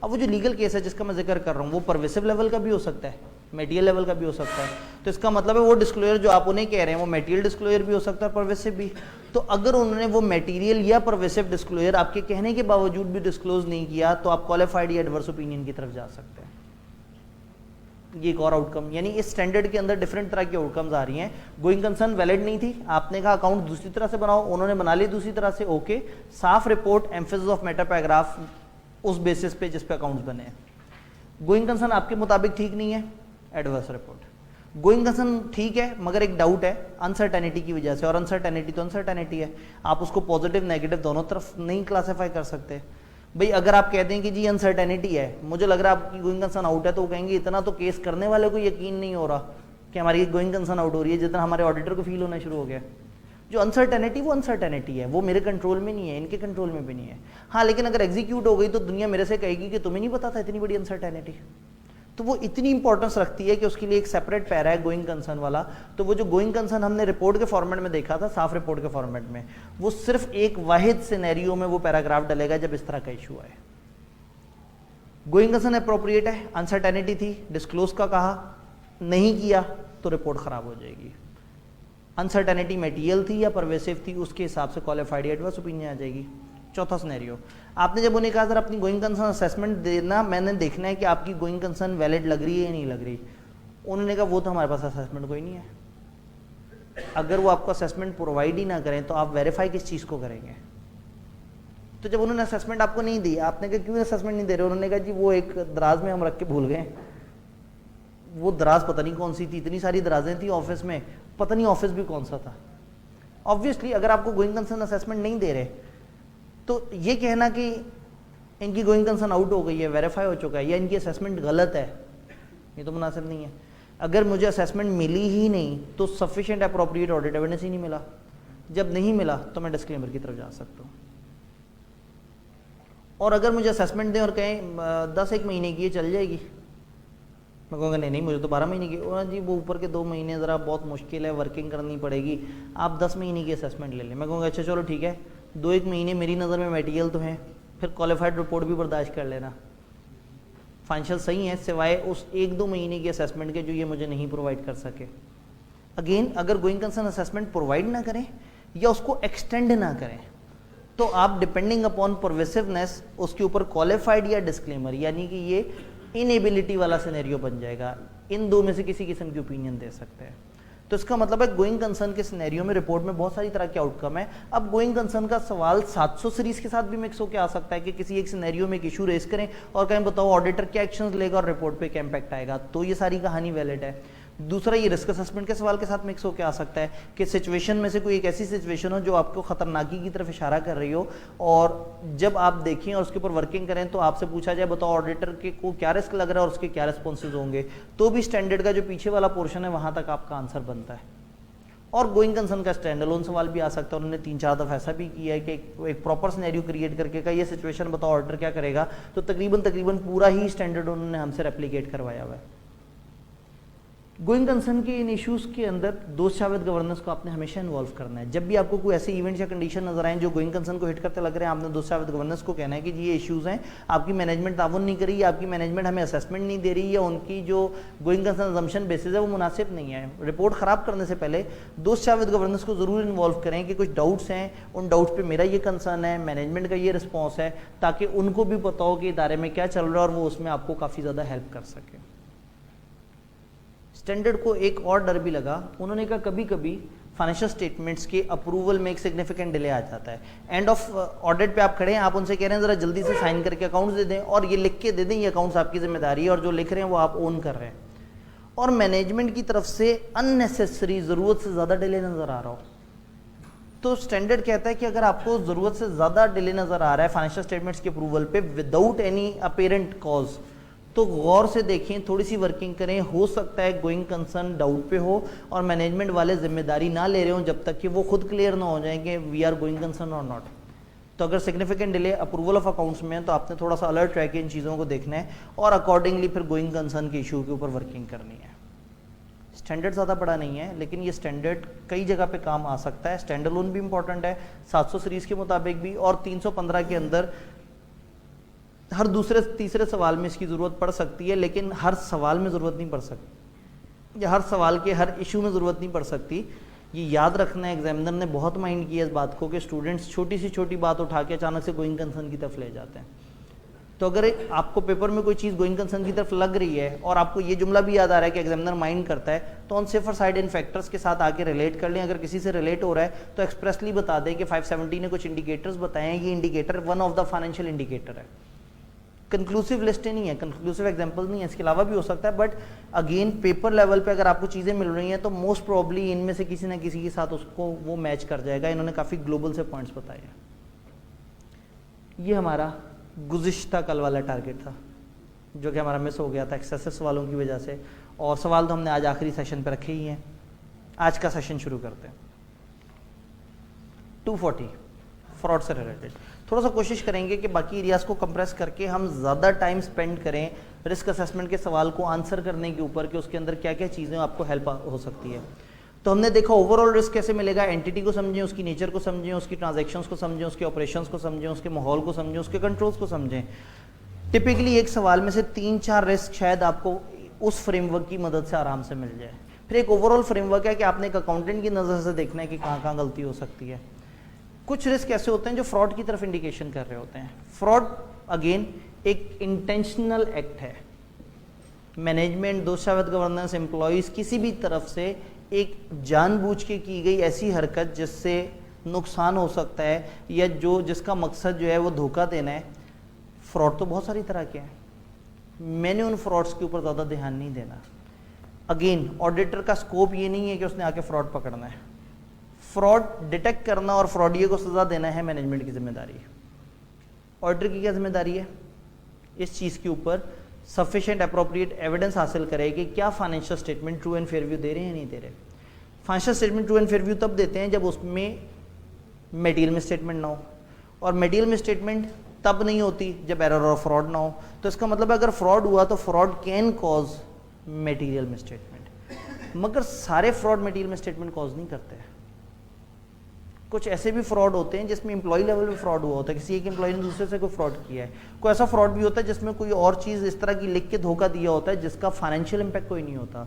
अब वो जो लीगल केस है जिसका मैं जिक्र कर रहा हूँ वो परवेसिव लेवल का भी हो सकता है, मेटीरियल लेवल का भी हो सकता है। तो इसका मतलब है वो डिस्क्लोजर जो आप उन्हें कह रहे हैं वो मेटीरियल डिस्क्लोजर भी हो सकता है, परवेसिव भी। तो अगर उन्होंने वो मेटीरियल या परवेसिव डिस्क्लोजर आपके कहने के बावजूद भी डिस्क्लोज नहीं किया तो आप क्वालिफाइड या एडवर्स ओपिनियन की तरफ जा सकते हैं। ये एक और आउटकम, यानी इस स्टैंडर्ड के अंदर डिफरेंट तरह की आउटकम्स आ रही हैं। गोइंग कंसर्न वैलिड नहीं थी, आपने कहा अकाउंट दूसरी तरह से बनाओ, उन्होंने बना ली दूसरी तरह से, ओके। साफ report, emphasis of matter paragraph उस बेसिस पे जिस पे अकाउंट्स बने हैं। गोइंग कंसर्न आपके मुताबिक ठीक नहीं है, एडवर्स रिपोर्ट। गोइंग कंसर्न ठीक है मगर एक डाउट है अनसर्टेनिटी की वजह से, और अनसर्टेनिटी तो अनसर्टेनिटी है, आप उसको पॉजिटिव नेगेटिव दोनों तरफ नहीं क्लासीफाई कर सकते। भाई अगर आप कहते हैं कि जी अनसर्टेनिटी है, मुझे लग रहा है आपकी गोइंग कंसर्न आउट है, तो वो कहेंगे इतना तो केस करने वाले को यकीन नहीं हो रहा कि हमारी गोइंग कंसर्न आउट हो रही है जितना हमारे ऑडिटर को फील होना शुरू हो गया। जो अनसर्टेनिटी वो अनसर्टेनिटी है, वो मेरे कंट्रोल में नहीं है, इनके कंट्रोल में भी नहीं है। हाँ लेकिन अगर एग्जीक्यूट हो गई तो दुनिया मेरे से कहेगी कि तुम्हें नहीं पता था इतनी बड़ी अनसर्टेनिटी। तो वो इतनी इंपॉर्टेंस रखती है कि उसके लिए एक सेपरेट पैरा है गोइंग कंसर्न वाला। तो वो जो गोइंग कंसर्न हमने रिपोर्ट के फॉर्मेट में देखा था, साफ रिपोर्ट के फॉर्मेट में, वो सिर्फ एक वाहिद सिनेरियो में वो पैराग्राफ डलेगा जब इस तरह का इशू आए। गोइंग कंसर्न अप्रोप्रिएट है, अनसर्टेनिटी थी, डिस्क्लोज का कहा, नहीं किया तो रिपोर्ट खराब हो जाएगी। अनसर्टेनिटी मेटीरियल थी या परवेसिव थी, उसके हिसाब से क्वालिफाइड एडवर्स ओपिनियन आ जाएगी। चौथा सिनेरियो, आपने जब उन्हें कहा सर अपनी गोइंग कंसर्न असेसमेंट देना, मैंने देखना है कि आपकी गोइंग कंसर्न वैलिड लग रही है या नहीं लग रही, उन्होंने कहा वो तो हमारे पास असेसमेंट कोई नहीं है। अगर वो आपको असेसमेंट प्रोवाइड ही ना करें तो आप वेरीफाई किस चीज़ को करेंगे। तो जब उन्होंने असेसमेंट आपको नहीं दी, आपने कहा क्यों असेसमेंट नहीं दे रहे, उन्होंने कहा जी वो एक दराज में हम रख के भूल गए, वो दराज पता नहीं कौन सी थी, इतनी सारी दराजें थी ऑफिस में, पता नहीं ऑफिस भी कौन सा था। ऑब्वियसली अगर आपको गोइंग कंसर्न असेसमेंट नहीं दे रहे तो ये कहना कि इनकी गोइंग कंसर्न आउट हो गई है, वेरीफाई हो चुका है, या इनकी असेसमेंट गलत है, ये तो मुनासिब नहीं है। अगर मुझे असेसमेंट मिली ही नहीं तो सफिशिएंट अप्रोप्रिएट ऑडिट एविडेंस ही नहीं मिला, जब नहीं मिला तो मैं डिस्क्लेमर की तरफ जा सकता हूँ। और अगर मुझे असेसमेंट दें और कहें 10 महीने की ये चल जाएगी, मैं कहूँगा नहीं मुझे तो 12 महीने की, जी वो ऊपर के 2 महीने ज़रा बहुत मुश्किल है, वर्किंग करनी पड़ेगी, आप 10 महीने की असेसमेंट ले लें। मैं कहूँगा अच्छा चलो ठीक है, 2-1 महीने मेरी नज़र में मटेरियल तो है, फिर क्वालिफाइड रिपोर्ट भी बर्दाश्त कर लेना, फाइनेंशियल सही है सिवाय उस 1-2 महीने की असेसमेंट के जो ये मुझे नहीं प्रोवाइड कर सके। अगेन अगर गोइंग कंसर्न असेसमेंट प्रोवाइड ना करें या उसको एक्सटेंड ना करें तो आप डिपेंडिंग अपॉन परवेसिवनेस उसके ऊपर क्वालिफाइड या डिस्क्लेमर, यानी कि ये इनएबिलिटी वाला सिनेरियो बन जाएगा। इन दो में से किसी किस्म की ओपिनियन दे सकते हैं। तो इसका मतलब है गोइंग कंसर्न के सिनेरियो में रिपोर्ट में बहुत सारी तरह के आउटकम है। अब गोइंग कंसर्न का सवाल 700 सीरीज के साथ भी मिक्स होकर आ सकता है कि किसी एक सिनेरियो में एक इशू रेस करें और कहें बताओ ऑडिटर क्या एक्शंस लेगा और रिपोर्ट पे क्या इंपैक्ट आएगा, तो ये सारी कहानी वैलिड है। दूसरा ये रिस्क असेसमेंट के सवाल के साथ मिक्स होकर आ सकता है कि सिचुएशन में से कोई एक ऐसी सिचुएशन हो जो आपको खतरनाकी की तरफ इशारा कर रही हो, और जब आप देखें और उसके ऊपर वर्किंग करें तो आपसे पूछा जाए बताओ ऑडिटर के को क्या रिस्क लग रहा है और उसके क्या रिस्पॉन्सेज होंगे, तो भी स्टैंडर्ड का जो पीछे वाला पोर्शन है वहां तक आपका आंसर बनता है। और गोइंग कंसर्न का स्टैंड अलोन सवाल भी आ सकता है। उन्होंने 3-4 दफ़ा ऐसा भी किया है कि एक प्रॉपर सिनेरियो क्रिएट करके का ये सिचुएशन बताओ ऑडिटर क्या करेगा, तो तकरीबन पूरा ही स्टैंडर्ड उन्होंने हमसे रेप्लिकेट करवाया हुआ है। गोइंग कंसर्न के इन इश्यूज के अंदर दोस्त शावेद गवर्नेंस को आपने हमेशा इन्वॉल्व करना है। जब भी आपको कोई ऐसे इवेंट्स या कंडीशन नजर आए जो गोइंग कंसर्न को हिट करते लग रहे हैं, आपने दोस्त शावेद गवर्नेंस को कहना है कि जी ये इश्यूज हैं, आपकी मैनेजमेंट ताउन नहीं करी, आपकी मैनेजमेंट हमें असेसमेंट नहीं दे रही, या उनकी जो गोइंग कंसर्न अजम्पशन बेसिस है वो मुनासिब नहीं है। रिपोर्ट खराब करने से पहले दोस्त शावेद गवर्नेंस को जरूर इन्वॉल्व करें कि कुछ डाउट्स हैं, उन डाउट्स पर मेरा ये कंसर्न है, मैनेजमेंट का ये रिस्पॉन्स है, ताकि उनको भी पता हो कि इदारे में क्या चल रहा है और वो उसमें आपको काफ़ी ज़्यादा हेल्प कर सके। स्टैंडर्ड को एक और डर भी लगा, उन्होंने कहा कभी कभी फाइनेंशियल स्टेटमेंट्स के अप्रूवल में एक सिग्निफिकेंट डिले आ जाता है। एंड ऑफ ऑडिट पे आप खड़े हैं, आप उनसे कह रहे हैं ज़रा जल्दी से साइन करके अकाउंट्स दे दें और ये लिख के दे दें ये अकाउंट्स आपकी जिम्मेदारी है और जो लिख रहे हैं वो आप ओन कर रहे हैं, और मैनेजमेंट की तरफ से अननेसेसरी ज़रूरत से ज़्यादा डिले नज़र आ रहा हो, तो स्टैंडर्ड कहता है कि अगर आपको ज़रूरत से ज़्यादा डिले नज़र आ रहा है फाइनेंशियल स्टेटमेंट्स के अप्रूवल पे विदाउट एनी अपेरेंट कॉज, तो गौर से देखें, थोड़ी सी वर्किंग करें। हो सकता है गोइंग कंसर्न डाउट पे हो और मैनेजमेंट वाले जिम्मेदारी ना ले रहे हो जब तक कि वो खुद क्लियर ना हो जाए कि वी आर गोइंग कंसर्न और नॉट। तो अगर significant delay approval of accounts में है तो आपने थोड़ा सा अलर्ट रह के इन चीज़ों को देखना है और अकॉर्डिंगली फिर गोइंग कंसर्न के इशू के ऊपर वर्किंग करनी है। स्टैंडर्ड ज़्यादा बड़ा नहीं है, लेकिन ये स्टैंडर्ड कई जगह पे काम आ सकता है। स्टैंड अलोन भी इंपॉर्टेंट है 700 सीरीज़ के मुताबिक भी, और 315 के अंदर हर दूसरे तीसरे सवाल में इसकी ज़रूरत पड़ सकती है, लेकिन हर सवाल में ज़रूरत नहीं पड़ सकती, या हर सवाल के हर इशू में ज़रूरत नहीं पड़ सकती। ये याद रखना है, एग्जामिनर ने बहुत माइंड किया इस बात को कि स्टूडेंट्स छोटी से छोटी बात उठा के अचानक से गोइंग कंसर्न की तरफ ले जाते हैं। तो अगर आपको पेपर में कोई चीज़ गोइंग कंसर्न की तरफ लग रही है और आपको ये जुमला भी याद आ रहा है कि एग्जामिनर माइंड करता है, तो on safer side in factors के साथ आके रिलेट कर लें। अगर किसी से रिलेट हो रहा है तो एक्सप्रेसली बता दें कि 570 ने कुछ इंडिकेटर्स बताए हैं, ये indicator one of the financial indicator है। कंक्लूसिव लिस्ट नहीं है, कंक्लूसिव एग्जाम्पल नहीं है, इसके अलावा भी हो सकता है, बट अगेन पेपर लेवल पे अगर आपको चीज़ें मिल रही हैं तो मोस्ट प्रॉब्ली इनमें से किसी ना किसी के साथ उसको वो मैच कर जाएगा। इन्होंने काफ़ी ग्लोबल से पॉइंट्स बताए हैं। ये हमारा गुज़िश्ता कल वाला टारगेट था जो कि हमारा मिस हो गया था एक्सेसिव सवालों की वजह से, और सवाल तो हमने आज आखिरी सेशन पे रखे ही हैं। आज का सेशन शुरू करते हैं। 240 फ्रॉड से रिलेटेड थोड़ा सा कोशिश करेंगे कि बाकी एरियाज को कंप्रेस करके हम ज़्यादा टाइम स्पेंड करें रिस्क असेसमेंट के सवाल को आंसर करने के ऊपर कि उसके अंदर क्या क्या चीज़ें आपको हेल्प हो सकती है। तो हमने देखा ओवरऑल रिस्क कैसे मिलेगा, एंटिटी को समझें, उसकी नेचर को समझें, उसकी ट्रांजैक्शंस को समझें, उसके ऑपरेशंस को समझें, उसके माहौल को समझें, उसके कंट्रोल्स को समझें। टिपिकली एक सवाल में से 3-4 रिस्क शायद आपको उस फ्रेमवर्क की मदद से आराम से मिल जाए। फिर एक ओवरऑल फ्रेमवर्क है कि आपने एक अकाउंटेंट की नज़र से देखना है कि कहाँ कहाँ गलती हो सकती है। कुछ रिस्क ऐसे होते हैं जो फ्रॉड की तरफ इंडिकेशन कर रहे होते हैं। फ्रॉड अगेन एक इंटेंशनल एक्ट है। मैनेजमेंट, दोषावत गवर्नेंस, एम्प्लॉयज़ किसी भी तरफ से एक जानबूझ के की गई ऐसी हरकत जिससे नुकसान हो सकता है या जिसका मकसद जो है वो धोखा देना है। फ्रॉड तो बहुत सारी तरह के हैं, मैंने उन फ्रॉड्स के ऊपर ज़्यादा ध्यान नहीं देना। अगेन ऑडिटर का स्कोप ये नहीं है कि उसने आके फ्रॉड पकड़ना है। फ्रॉड डिटेक्ट करना और फ्रॉडिये को सज़ा देना है मैनेजमेंट की जिम्मेदारी। ऑडिटर की क्या जिम्मेदारी है? इस चीज़ के ऊपर सफिशिएंट अप्रोप्रिएट एविडेंस हासिल करे कि क्या financial statement true and fair view दे रहे हैं या नहीं दे रहे। Financial statement true and fair view तब देते हैं जब उसमें मटेरियल मिसस्टेटमेंट ना हो, और मटेरियल मिसस्टेटमेंट तब नहीं होती जब एरर और फ्रॉड ना हो। तो इसका मतलब अगर फ्रॉड हुआ तो fraud can cause material misstatement, मगर सारे फ्रॉड मटेरियल मिसस्टेटमेंट कॉज नहीं करते हैं। कुछ ऐसे भी फ्रॉड होते हैं जिसमें एम्प्लॉय लेवल पे फ्रॉड हुआ होता है, किसी एक एम्प्लॉय ने दूसरे से कोई फ्रॉड किया है। कोई ऐसा फ्रॉड भी होता है जिसमें कोई और चीज़ इस तरह की लिख के धोखा दिया होता है जिसका फाइनेंशियल इंपैक्ट कोई नहीं होता।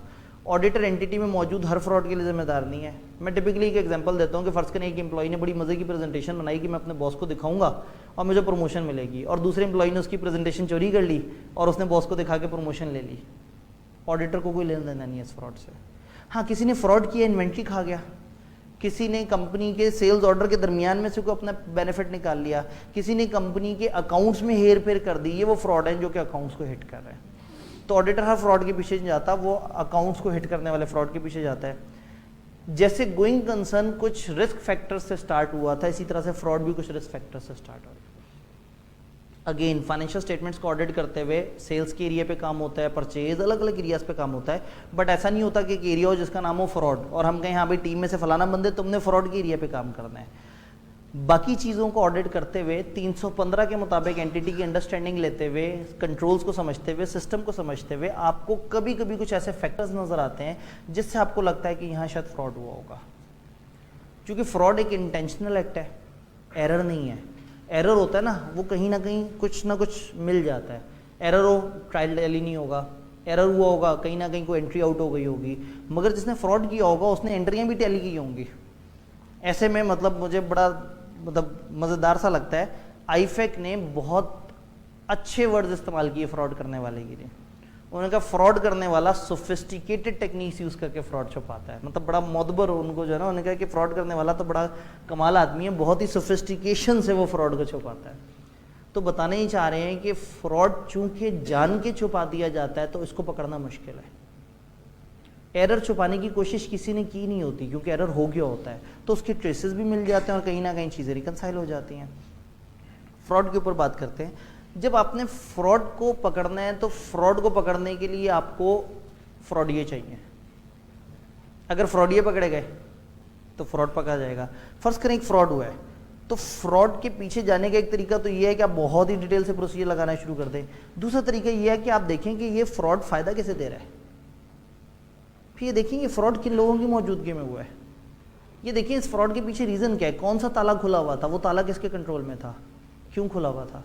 ऑडिटर एंटिटी में मौजूद हर फ्रॉड के लिए जिम्मेदार नहीं है। मैं टिपिकली एक एग्जांपल देता हूँ कि फर्ज करें एक एम्प्लॉय ने बड़ी मजे की प्रेजेंटेशन बनाई कि मैं अपने बॉस को दिखाऊंगा और मुझे प्रमोशन मिलेगी, और दूसरे एम्प्लॉय ने उसकी प्रेजेंटेशन चोरी कर ली और उसने बॉस को दिखा के प्रमोशन ले ली। ऑडिटर को कोई लेना देना नहीं है इस फ्रॉड से। हाँ, किसी ने फ्रॉड किया, इन्वेंट्री खा गया, किसी ने कंपनी के सेल्स ऑर्डर के दरमियान में से कोई अपना बेनिफिट निकाल लिया, किसी ने कंपनी के अकाउंट्स में हेर फेर कर दी, ये वो फ्रॉड है जो कि अकाउंट्स को हिट कर रहे हैं। तो ऑडिटर हर फ्रॉड के पीछे नहीं जाता, वो अकाउंट्स को हिट करने वाले फ्रॉड के पीछे जाता है। जैसे गोइंग कंसर्न कुछ रिस्क फैक्टर्स से स्टार्ट हुआ था, इसी तरह से फ्रॉड भी कुछ रिस्क फैक्टर्स से स्टार्ट हो रहा है। अगेन फाइनेंशियल स्टेटमेंट्स को ऑडिट करते हुए सेल्स के एरिया पे काम होता है, परचेज, अलग अलग एरियाज पे काम होता है। बट ऐसा नहीं होता कि एक एरिया हो जिसका नाम हो फ्रॉड और हम कहें हाँ भाई टीम में से फलाना बंदे तुमने फ्रॉड के एरिया पे काम करना है। बाकी चीज़ों को ऑडिट करते हुए 315 के मुताबिक एंटिटी की अंडरस्टैंडिंग लेते हुए, कंट्रोल्स को समझते हुए, सिस्टम को समझते हुए, आपको कभी कभी कुछ ऐसे फैक्टर्स नज़र आते हैं जिससे आपको लगता है कि यहाँ शायद फ्रॉड हुआ होगा। क्योंकि फ्रॉड एक इंटेंशनल एक्ट है, एरर नहीं है। एरर होता है ना, वो कहीं ना कुछ मिल जाता है। एरर हो, ट्रायल टैली नहीं होगा, एरर हुआ होगा, कहीं ना कहीं कोई एंट्री आउट हो गई होगी, मगर जिसने फ्रॉड किया होगा उसने एंट्रियाँ भी टैली की होंगी। ऐसे में मुझे बड़ा मज़ेदार सा लगता है, आईफेक ने बहुत अच्छे वर्ड्स इस्तेमाल किए फ्रॉड करने वाले के लिए। उन्होंने कहा फ्रॉड करने वाला सोफिस्टिकेटेड टेक्निक्स यूज़ करके फ्रॉड छुपाता है। मतलब बड़ा मोदबर उनको जो है ना, उन्होंने कहा कि फ्रॉड करने वाला तो बड़ा कमाल आदमी है, बहुत ही सोफिस्टिकेशन से वो फ्रॉड को छुपाता है। तो बताने ही चाह रहे हैं कि फ्रॉड चूंकि जान के छुपा दिया जाता है तो इसको पकड़ना मुश्किल है। एरर छुपाने की कोशिश किसी ने की नहीं होती, क्योंकि एरर हो गया होता है तो उसके ट्रेसेस भी मिल जाते हैं और कहीं ना कहीं चीज़ें रिकनसाइल हो जाती हैं। फ्रॉड के ऊपर बात करते हैं। जब आपने फ्रॉड को पकड़ना है तो फ्रॉड को पकड़ने के लिए आपको फ्रॉडिये चाहिए। अगर फ्रॉडिये पकड़े गए तो फ्रॉड पकड़ा जाएगा। फर्ज करें एक फ्रॉड हुआ है तो फ्रॉड के पीछे जाने का एक तरीका तो ये है कि आप बहुत ही डिटेल से प्रोसीजर लगाना शुरू कर दें। दूसरा तरीका ये है कि आप देखें कि ये फ्रॉड फ़ायदा कैसे दे रहा है। फिर ये देखें ये फ्रॉड किन लोगों की मौजूदगी में हुआ है। ये देखिए इस फ्रॉड के पीछे रीज़न क्या है, कौन सा ताला खुला हुआ था, वो ताला किसके कंट्रोल में था, क्यों खुला हुआ था।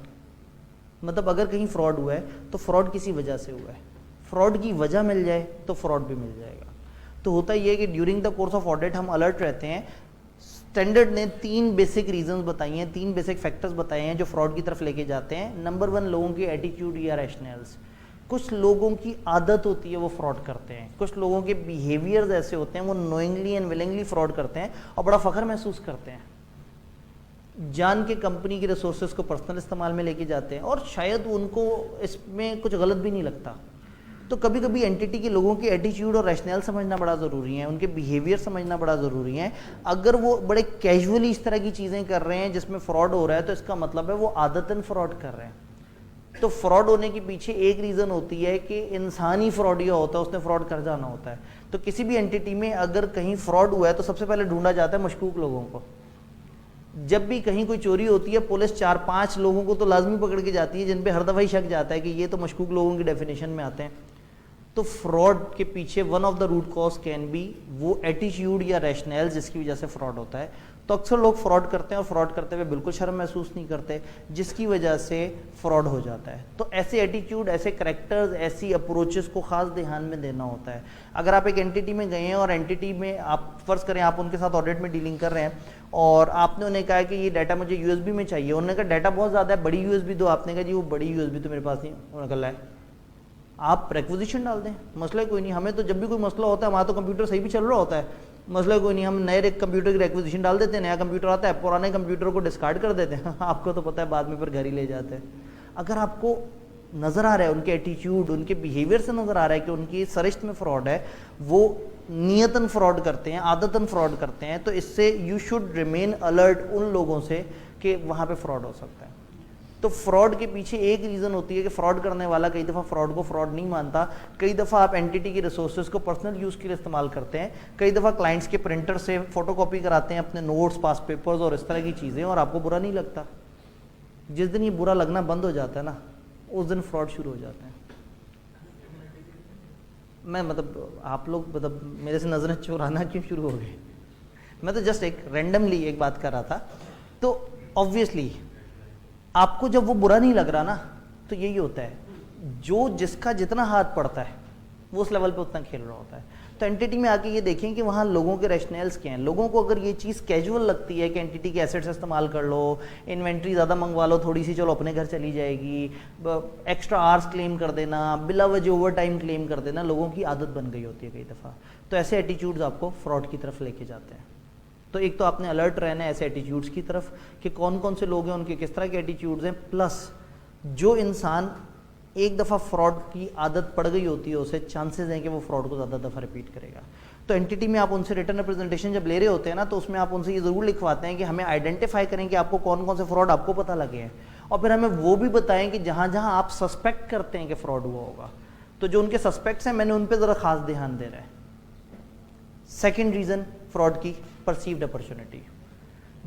मतलब अगर कहीं फ्रॉड हुआ है तो फ्रॉड किसी वजह से हुआ है, फ्रॉड की वजह मिल जाए तो फ्रॉड भी मिल जाएगा। तो होता ये है कि during the course of audit हम अलर्ट रहते हैं। स्टैंडर्ड ने 3 बेसिक रीजंस बताई हैं, 3 बेसिक फैक्टर्स बताए हैं जो फ्रॉड की तरफ लेके जाते हैं। नंबर 1, लोगों की एटीट्यूड या रैशनल्स। कुछ लोगों की आदत होती है वो फ्रॉड करते हैं, कुछ लोगों के बिहेवियर्स ऐसे होते हैं वो नोइंगली एंड विलिंगली फ्रॉड करते हैं और बड़ा फख्र महसूस करते हैं, जान के कंपनी की रिसोर्सेज को पर्सनल इस्तेमाल में लेके जाते हैं और शायद उनको इसमें कुछ गलत भी नहीं लगता। तो कभी कभी एंटिटी के लोगों की एटीट्यूड और रैशनल समझना बड़ा ज़रूरी है, उनके बिहेवियर समझना बड़ा ज़रूरी है। अगर वो बड़े कैजुअली इस तरह की चीज़ें कर रहे हैं जिसमें फ्रॉड हो रहा है तो इसका मतलब है वो आदतन फ्रॉड कर रहे हैं। तो फ्रॉड होने के पीछे एक रीज़न होती है कि इंसान ही फ्रॉडिया होता है, उसने फ्रॉड कर जाना होता है। तो किसी भी एंटिटी में अगर कहीं फ्रॉड हुआ है तो सबसे पहले ढूंढा जाता है मशकूक लोगों को। जब भी कहीं कोई चोरी होती है पुलिस 4-5 लोगों को तो लाजमी पकड़ के जाती है जिन पे हर दफ़ा ही शक जाता है कि ये तो मशकूक लोगों की डेफिनेशन में आते हैं। तो फ्रॉड के पीछे one of the root cause can be वो एटीट्यूड या रैशनल जिसकी वजह से फ्रॉड होता है। तो अक्सर लोग फ्रॉड करते हैं और फ्रॉड करते हुए बिल्कुल शर्म महसूस नहीं करते, जिसकी वजह से फ्रॉड हो जाता है। तो ऐसे एटीट्यूड, ऐसे करैक्टर्स, ऐसी अप्रोचेस को खास ध्यान में देना होता है। अगर आप एक एंटिटी में गए हैं और एंटिटी में आप फर्ज करें आप उनके साथ ऑडिट में डीलिंग कर रहे हैं और आपने उन्हें कहा कि ये डाटा मुझे यूएसबी में चाहिए, उन्होंने कहा डाटा बहुत ज़्यादा है, बड़ी यूएसबी दो। आपने कहा जी वो बड़ी यूएसबी तो मेरे पास नहीं, उन्होंने कहा है आप रिक्विजिशन डाल दें, मसला कोई नहीं। हमें तो जब भी कोई मसला होता है हमारा तो कंप्यूटर सही भी चल रहा होता है, मसला कोई नहीं, हम नए कंप्यूटर की रिक्विजिशन डाल देते हैं, नया कंप्यूटर आता है, पुराने कंप्यूटर को डिस्कार्ड कर देते हैं आपको तो पता है बाद में फिर घर ही ले जाते हैं। अगर आपको नज़र आ रहा है उनके एटीट्यूड, उनके बिहेवियर से नज़र आ रहा है कि उनकी सरिश्त में फ्रॉड है, वो नियतन फ्रॉड करते हैं, आदतन फ्रॉड करते हैं, तो इससे यू शुड रिमेन अलर्ट उन लोगों से कि वहाँ पे फ्रॉड हो सकता है। तो फ्रॉड के पीछे एक रीज़न होती है कि फ्रॉड करने वाला कई दफ़ा फ्रॉड को फ्रॉड नहीं मानता, कई दफ़ा आप एंटिटी की रिसोर्सेज को पर्सनल यूज़ के लिए इस्तेमाल करते हैं, कई दफ़ा क्लाइंट्स के प्रिंटर से फोटोकॉपी कराते हैं अपने नोट्स, पास पेपर्स और इस तरह की चीज़ें और आपको बुरा नहीं लगता। जिस दिन ये बुरा लगना बंद हो जाता है ना उस दिन फ्रॉड शुरू हो जाते हैं। मैं मतलब आप लोग मतलब मेरे से नज़रें चुराना क्यों शुरू हो गए? मैं तो जस्ट एक रैंडमली एक बात कर रहा था। तो ऑब्वियसली आपको जब वो बुरा नहीं लग रहा ना तो यही होता है, जो जिसका जितना हाथ पड़ता है वो उस लेवल पे उतना खेल रहा होता है। तो एंटिटी में आके ये देखें कि वहाँ लोगों के रैशनल्स क्या हैं। लोगों को अगर ये चीज़ कैजुअल लगती है कि एंटिटी के एसेट्स इस्तेमाल कर लो, इन्वेंट्री ज़्यादा मंगवा लो थोड़ी सी, चलो अपने घर चली जाएगी, एक्स्ट्रा आवर्स क्लेम कर देना, बिला वजह ओवर टाइम क्लेम कर देना, लोगों की आदत बन गई होती है कई दफ़ा। तो ऐसे एटीट्यूड्स आपको फ्रॉड की तरफ लेके जाते हैं। तो एक तो आपने अलर्ट रहना है ऐसे एटीट्यूड्स की तरफ कि कौन कौन से लोग हैं, उनके किस तरह के एटीट्यूड्स हैं, प्लस जो इंसान एक दफ़ा फ्रॉड की आदत पड़ गई होती है उसे चांसेस हैं कि वो फ्रॉड को ज़्यादा दफ़ा रिपीट करेगा। तो एंटिटी में आप उनसे रिटर्न रिप्रेजेंटेशन जब ले रहे होते हैं ना तो उसमें आप उनसे ये ज़रूर लिखवाते हैं कि हमें आइडेंटिफाई करें कि आपको कौन कौन से फ्रॉड आपको पता लगे हैं और फिर हमें वो भी बताएं कि जहाँ जहाँ आप सस्पेक्ट करते हैं कि फ्रॉड हुआ होगा, तो जो उनके सस्पेक्ट्स हैं मैंने उन पर ज़रा खास ध्यान दे रहा है। सेकेंड रीज़न फ्रॉड की परसीव्ड अपॉर्चुनिटी।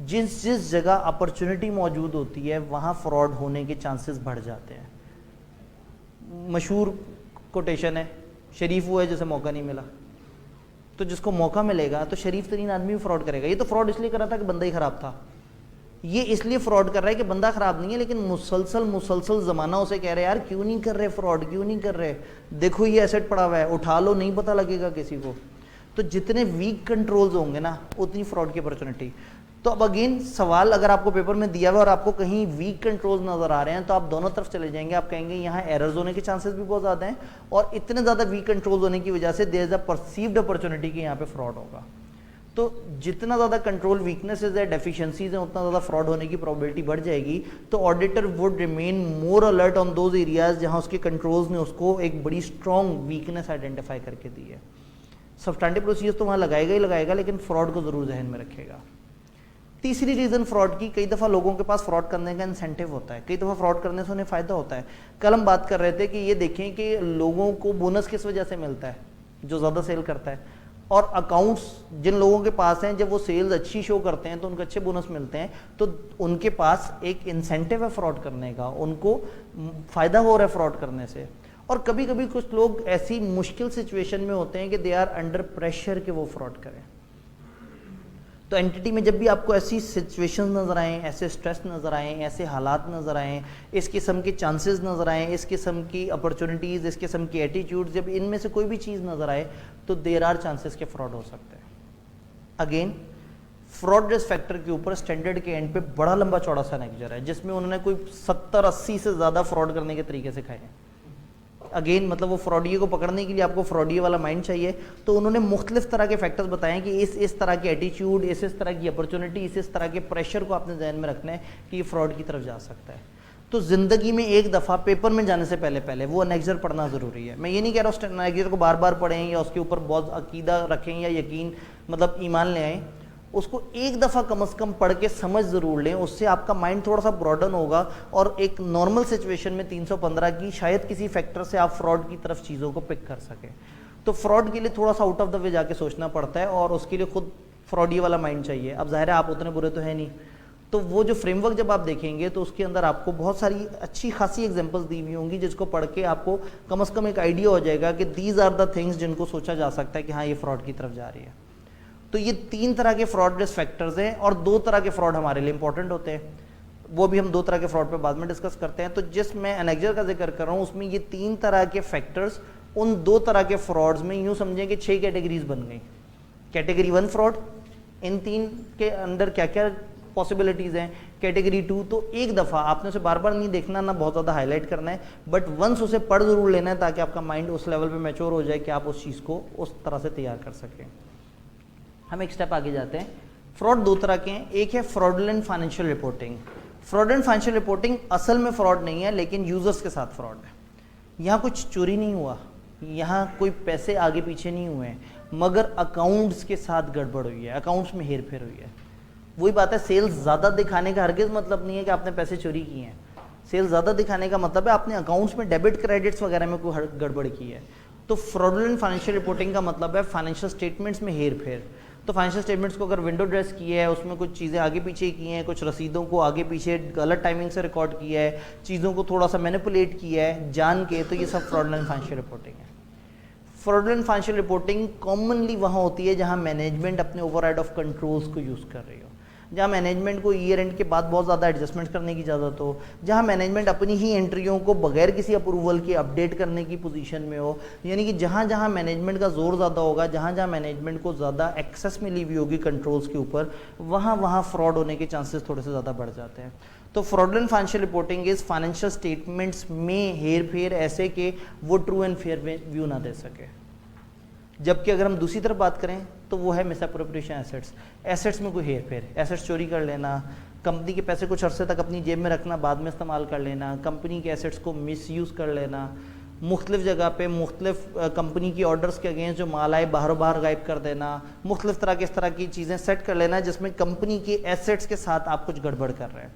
जिस जिस जगह अपॉर्चुनिटी मौजूद होती है वहाँ फ्रॉड होने के चांसेस बढ़ जाते हैं। मशहूर कोटेशन है, शरीफ हुआ है जिसे मौका नहीं मिला। तो जिसको मौका मिलेगा तो शरीफ तरीन आदमी भी फ्रॉड करेगा। ये तो फ्रॉड इसलिए कर रहा था कि बंदा ही ख़राब था, ये इसलिए फ्रॉड कर रहा है कि बंदा ख़राब नहीं है, लेकिन मुसलसल ज़माना उसे कह रहे यार क्यों नहीं कर रहे फ्रॉड, क्यों नहीं कर रहे, देखो ये एसेट पड़ा हुआ है उठा लो, नहीं पता लगेगा किसी को। तो जितने वीक कंट्रोल्स होंगे ना उतनी फ्रॉड की अपॉर्चुनिटी। तो अब अगेन सवाल अगर आपको पेपर में दिया हुआ और आपको कहीं वीक कंट्रोल्स नज़र आ रहे हैं तो आप दोनों तरफ चले जाएंगे। आप कहेंगे यहाँ एरर्स होने के चांसेस भी बहुत ज़्यादा हैं और इतने ज़्यादा वीक कंट्रोल्स होने की वजह से there is a perceived opportunity कि यहाँ पे फ्रॉड होगा। तो जितना ज़्यादा कंट्रोल वीकनेसेस है, डेफिशिएंसीज हैं, उतना ज़्यादा फ्रॉड होने की प्रोबेबिलिटी बढ़ जाएगी। तो auditor would remain more alert on those areas जहाँ उसके कंट्रोल्स ने उसको एक बड़ी स्ट्रॉन्ग वीकनेस आइडेंटिफाई करके दी है। सब्सटैंटिव प्रोसीजर्स तो वहाँ लगाएगा ही लगाएगा, लेकिन फ्रॉड को ज़रूर जहन में रखेगा। तीसरी रीज़न फ्रॉड की, कई दफ़ा लोगों के पास फ्रॉड करने का इंसेंटिव होता है, कई दफ़ा फ्रॉड करने से उन्हें फ़ायदा होता है। कल हम बात कर रहे थे कि ये देखें कि लोगों को बोनस किस वजह से मिलता है, जो ज़्यादा सेल करता है, और अकाउंट्स जिन लोगों के पास हैं जब वो सेल्स अच्छी शो करते हैं तो उनको अच्छे बोनस मिलते हैं, तो उनके पास एक इंसेंटिव है फ्रॉड करने का, उनको फ़ायदा हो रहा है फ्रॉड करने से। और कभी कभी कुछ लोग ऐसी मुश्किल सिचुएशन में होते हैं कि दे आर अंडर प्रेशर कि वो फ्रॉड करें। तो एंटिटी में जब भी आपको ऐसी सिचुएशंस नज़र आएँ, ऐसे स्ट्रेस नज़र आएँ, ऐसे हालात नज़र आएँ, इस किस्म के चांसेस नज़र आएँ, इस किस्म की अपॉर्चुनिटीज़, इस किस्म की एटीट्यूड, जब इनमें से कोई भी चीज़ नज़र आए तो देयर आर चांसेस के फ्रॉड हो सकते हैं। अगेन फ्रॉड रिस्क फैक्टर के ऊपर स्टैंडर्ड के एंड पे बड़ा लंबा चौड़ा सा लेक्चर है जिसमें उन्होंने कोई 70-80 से ज़्यादा फ्रॉड करने के तरीके सिखाए हैं। अगेन मतलब वो फ्रॉडिये को पकड़ने के लिए आपको फ्रॉडिये वाला माइंड चाहिए, तो उन्होंने मुख्तलिफ तरह के फैक्टर्स बताए कि इस तरह के एटीट्यूड, इस तरह की अपॉर्चुनिटी, इस तरह के प्रेशर को आपने ध्यान में रखना है कि ये फ्रॉड की तरफ जा सकता है। तो ज़िंदगी में एक दफ़ा पेपर में जाने से पहले वो एनेक्जर पढ़ना ज़रूरी है। मैं ये नहीं कह रहा हूँ एनेक्जर को बार बार पढ़ें या उसके ऊपर बहुत अकीदा रखें या यकीन मतलब ईमान ले आएँ, उसको एक दफ़ा कम से कम पढ़ के समझ ज़रूर लें। उससे आपका माइंड थोड़ा सा ब्रॉडन होगा और एक नॉर्मल सिचुएशन में 315 की शायद किसी फैक्टर से आप फ्रॉड की तरफ चीज़ों को पिक कर सकें। तो फ्रॉड के लिए थोड़ा सा आउट ऑफ द वे जाके सोचना पड़ता है और उसके लिए खुद फ्रॉडी वाला माइंड चाहिए। अब ज़ाहिर है आप उतने बुरे तो है नहीं, तो वो जो फ्रेमवर्क जब आप देखेंगे तो उसके अंदर आपको बहुत सारी अच्छी खासी एग्जांपल्स दी हुई होंगी जिसको पढ़ के आपको कम से कम एक आइडिया हो जाएगा कि दीज आर द थिंग्स जिनको सोचा जा सकता है कि हाँ ये फ्रॉड की तरफ जा रही है। तो ये 3 तरह के फ्रॉड रिस्क फैक्टर्स हैं और 2 तरह के फ्रॉड हमारे लिए इंपॉर्टेंट होते हैं, वो भी हम 2 तरह के फ्रॉड पे बाद में डिस्कस करते हैं। तो जिस मैं एनेक्जर का जिक्र कर रहा हूँ उसमें ये 3 तरह के फैक्टर्स उन 2 तरह के फ्रॉड्स में यूँ समझें कि 6 कैटेगरीज बन गई। कैटेगरी 1 फ्रॉड, इन 3 के अंदर क्या क्या पॉसिबिलिटीज़ हैं। कैटेगरी 2 तो एक दफ़ा आपने उसे बार बार नहीं देखना, ना बहुत ज़्यादा हाईलाइट करना है, बट वंस उसे पढ़ ज़रूर लेना है ताकि आपका माइंड उस लेवल पे मैच्योर हो जाए कि आप उस चीज़ को उस तरह से तैयार कर सकें। हम एक स्टेप आगे जाते हैं। फ्रॉड 2 तरह के हैं, एक है fraudulent financial reporting. Fraudulent financial reporting असल में फ्रॉड नहीं है लेकिन यूज़र्स के साथ फ्रॉड है। यहाँ कुछ चोरी नहीं हुआ, यहाँ कोई पैसे आगे पीछे नहीं हुए हैं, मगर अकाउंट्स के साथ गड़बड़ हुई है, अकाउंट्स में हेर फेर हुई है। वही बात है, सेल्स ज़्यादा दिखाने का हरगिज़ मतलब नहीं है कि आपने पैसे चोरी किए हैं। सेल्स ज़्यादा दिखाने का मतलब है आपने अकाउंट्स में डेबिट क्रेडिट्स वगैरह में कोई गड़बड़ की है। तो फ्रॉडुलेंट फाइनेंशियल रिपोर्टिंग का मतलब है फाइनेंशियल स्टेटमेंट्स में हेर फेर। तो फाइनेंशियल स्टेटमेंट्स को अगर विंडो ड्रेस किया है, उसमें कुछ चीज़ें आगे पीछे की हैं, कुछ रसीदों को आगे पीछे गलत टाइमिंग से रिकॉर्ड किया है, चीज़ों को थोड़ा सा मैनिपुलेट किया है जान के, तो ये सब फ्रॉडुलेंट फाइनेंशियल रिपोर्टिंग है। फ्रॉडुलेंट फाइनेंशियल रिपोर्टिंग कॉमनली वहाँ होती है जहाँ मैनेजमेंट अपने ओवरराइड ऑफ कंट्रोल्स को यूज़ कर रही हो, जहाँ मैनेजमेंट को ईयर एंड के बाद बहुत ज़्यादा एडजस्टमेंट करने की इजाज़त हो, जहाँ मैनेजमेंट अपनी ही एंट्रियों को बगैर किसी अप्रूवल के अपडेट करने की पोजीशन में हो, यानी कि जहाँ जहाँ मैनेजमेंट का जोर ज़्यादा होगा, जहाँ जहाँ मैनेजमेंट को ज़्यादा एक्सेस मिली हुई होगी कंट्रोल्स के ऊपर, वहाँ वहाँ फ्रॉड होने के चांसेस थोड़े से ज़्यादा बढ़ जाते हैं। तो fraudulent financial reporting is financial statements में हेर फेर ऐसे कि वो ट्रू एंड फेयर व्यू ना दे सके। जबकि अगर हम दूसरी तरफ बात करें तो वो है मिसअप्रोप्रिएशन एसेट्स। एसेट्स में कोई हेर फेर, एसेट्स चोरी कर लेना, कंपनी के पैसे कुछ अरसे तक अपनी जेब में रखना, बाद में इस्तेमाल कर लेना, कंपनी के एसेट्स को मिसयूज़ कर लेना, मुख्तलिफ जगह पे मुख्तलिफ कंपनी की ऑर्डर्स के अगेंस्ट जो माल आए बाहरों बाहर गायब कर देना, मुख्तलिफ तरह के इस तरह की चीज़ें सेट कर लेना जिसमें कंपनी के एसेट्स के साथ आप कुछ गड़बड़ कर रहे हैं।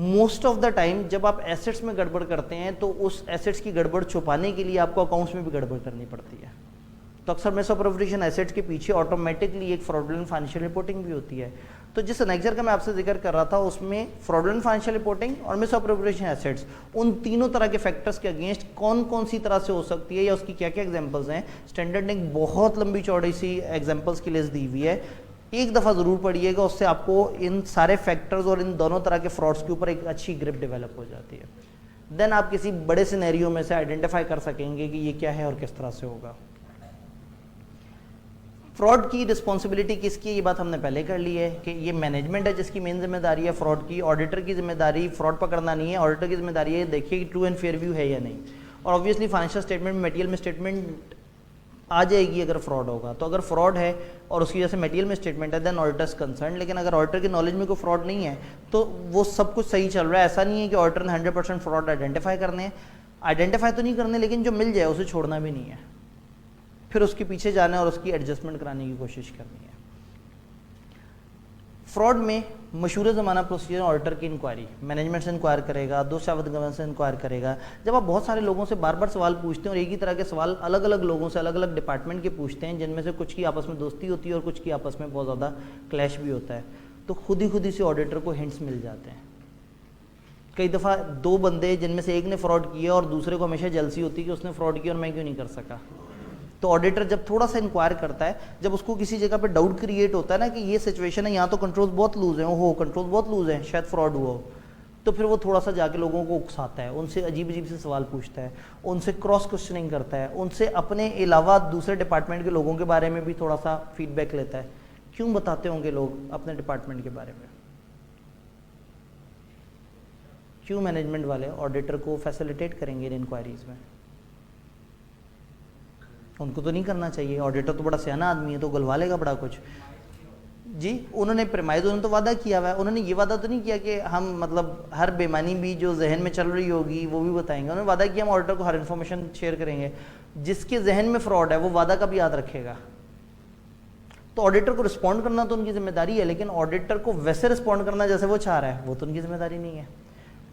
मोस्ट ऑफ द टाइम जब आप एसेट्स में गड़बड़ करते हैं तो उस एसेट्स की गड़बड़ छुपाने के लिए आपको अकाउंट्स में भी गड़बड़ करनी पड़ती है। तो अक्सर मिसअप्रोप्रिएशन एसेट्स के पीछे ऑटोमेटिकली एक फ्रॉडुलेंट फाइनेंशियल रिपोर्टिंग भी होती है। तो जिस एनेक्जर का मैं आपसे जिक्र कर रहा था उसमें फ्रॉडुलेंट फाइनेंशियल रिपोर्टिंग और मिसअप्रोप्रिएशन एसेट्स, उन तीनों तरह के फैक्टर्स के अगेंस्ट कौन कौन सी तरह से हो सकती है या उसकी क्या क्या एग्जांपल्स हैं, स्टैंडर्ड ने एक बहुत लंबी चौड़ी सी एग्जांपल्स की लिस्ट दी हुई है। एक दफ़ा ज़रूर पढ़िएगा, उससे आपको इन सारे फैक्टर्स और इन दोनों तरह के फ्रॉड्स के ऊपर एक अच्छी ग्रिप डेवलप हो जाती है। देन आप किसी बड़े सिनेरियो में से आइडेंटिफाई कर सकेंगे कि ये क्या है और किस तरह से होगा। फ्रॉड की रिस्पॉन्सिबिलिटी किसकी है, ये बात हमने पहले कर ली है कि ये मैनेजमेंट है जिसकी मेन जिम्मेदारी है फ्रॉड की। ऑडिटर की जिम्मेदारी फ्रॉड पकड़ना नहीं है, ऑडिटर की जिम्मेदारी है देखिए कि ट्रू एंड फेयर व्यू है या नहीं। और ऑब्वियसली फाइनेंशियल स्टेटमेंट में मटेरियल में स्टेटमेंट आ जाएगी अगर फ्रॉड होगा। तो अगर फ्रॉड है और उसकी वजह से मटेरियल में स्टेटमेंट है देन ऑडिटर्स कंसर्न, लेकिन अगर ऑडिटर की नॉलेज में कोई फ्रॉड नहीं है तो वो सब कुछ सही चल रहा है। ऐसा नहीं है कि ऑडिटर ने 100% फ्रॉड आइडेंटिफाई करने हैं, आइडेंटिफाई तो नहीं करने लेकिन जो मिल जाए उसे छोड़ना भी नहीं है, फिर उसके पीछे जाना है और उसकी एडजस्टमेंट कराने की कोशिश करनी है। फ्रॉड में मशहूर ज़माना प्रोसीजर ऑडिटर की इंक्वायरी, मैनेजमेंट से इंक्वायर करेगा, दो शावत गवर्नमेंट से इंक्वायर करेगा। जब आप बहुत सारे लोगों से बार बार सवाल पूछते हैं और एक ही तरह के सवाल अलग अलग लोगों से अलग अलग डिपार्टमेंट के पूछते हैं जिनमें से कुछ की आपस में दोस्ती होती है और कुछ की आपस में बहुत ज़्यादा क्लैश भी होता है, तो खुद ही से ऑडिटर को हिंट्स मिल जाते हैं। कई दफ़ा दो बंदे जिनमें से एक ने फ्रॉड किया और दूसरे को हमेशा जलसी होती है कि उसने फ्रॉड किया और मैं क्यों नहीं कर सका, तो ऑडिटर जब थोड़ा सा इंक्वायर करता है, जब उसको किसी जगह पे डाउट क्रिएट होता है ना कि ये सिचुएशन है, यहाँ तो कंट्रोल बहुत लूज है, हो कंट्रोल बहुत लूज है, शायद फ्रॉड हुआ हो, तो फिर वो थोड़ा सा जाके लोगों को उकसाता है, उनसे अजीब अजीब से सवाल पूछता है, उनसे क्रॉस क्वेश्चनिंग करता है, उनसे अपने अलावा दूसरे डिपार्टमेंट के लोगों के बारे में भी थोड़ा सा फीडबैक लेता है। क्यों बताते होंगे लोग अपने डिपार्टमेंट के बारे में? क्यों मैनेजमेंट वाले ऑडिटर को फैसिलिटेट करेंगे इन इंक्वायरीज में? उनको तो नहीं करना चाहिए, ऑडिटर तो बड़ा सियाना आदमी है, तो गलवा लेगा बड़ा कुछ जी। उन्होंने प्रेमाइज, उन्होंने तो वादा किया हुआ है, उन्होंने ये वादा तो नहीं किया कि हम मतलब हर बेमानी भी जो जहन में चल रही होगी वो भी बताएंगे। उन्होंने वादा किया हम ऑडिटर को हर इन्फॉर्मेशन शेयर करेंगे। जिसके जहन में फ्रॉड है वो वादा का भी याद रखेगा। तो ऑडिटर को रिस्पॉन्ड करना तो उनकी जिम्मेदारी है, लेकिन ऑडिटर को वैसे रिस्पॉन्ड करना जैसे वो चाह रहा है वो तो उनकी जिम्मेदारी नहीं है।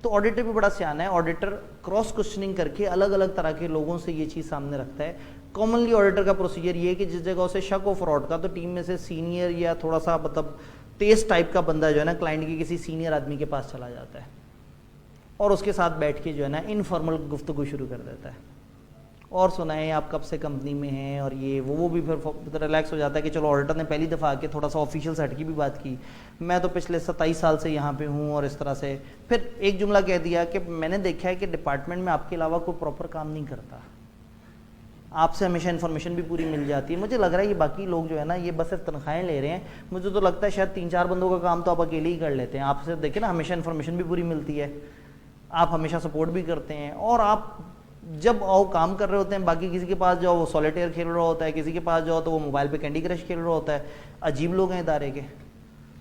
तो ऑडिटर भी बड़ा सियाना है, ऑडिटर क्रॉस क्वेश्चनिंग करके अलग अलग तरह के लोगों से ये चीज़ सामने रखता है। कॉमनली ऑडिटर का प्रोसीजर ये है कि जिस जगह से शक हो फ्रॉड का, तो टीम में से सीनियर या थोड़ा सा मतलब तेज टाइप का बंदा जो है ना, क्लाइंट के किसी सीनियर आदमी के पास चला जाता है और उसके साथ बैठ के जो है ना इनफॉर्मल गुफ्तगू शुरू कर देता है, और सुनाए आप कब से कंपनी में हैं और ये वो भी फिर रिलैक्स हो जाता है कि चलो ऑडिटर ने पहली दफ़ा आके थोड़ा सा ऑफिशियल सेट की भी बात की, मैं तो पिछले 27 साल से यहाँ पे हूँ और इस तरह से। फिर एक जुमला कह दिया कि मैंने देखा है कि डिपार्टमेंट में आपके अलावा कोई प्रॉपर काम नहीं करता, आपसे हमेशा इन्फॉर्मेशन भी पूरी मिल जाती है, मुझे लग रहा है ये बाकी लोग जो है ना ये बस सिर्फ तनख्वाहें ले रहे हैं, मुझे तो लगता है शायद 3-4 बंदों का काम तो आप अकेले ही कर लेते हैं, आपसे देखें ना हमेशा इन्फॉर्मेशन भी पूरी मिलती है, आप हमेशा सपोर्ट भी करते हैं, और आप जब आओ काम कर रहे होते हैं बाकी किसी के पास जाओ वो सॉलिटेयर खेल रहा होता है, किसी के पास जाओ तो वो मोबाइल पे कैंडी क्रश खेल रहा होता है। अजीब लोग हैं इदारे के।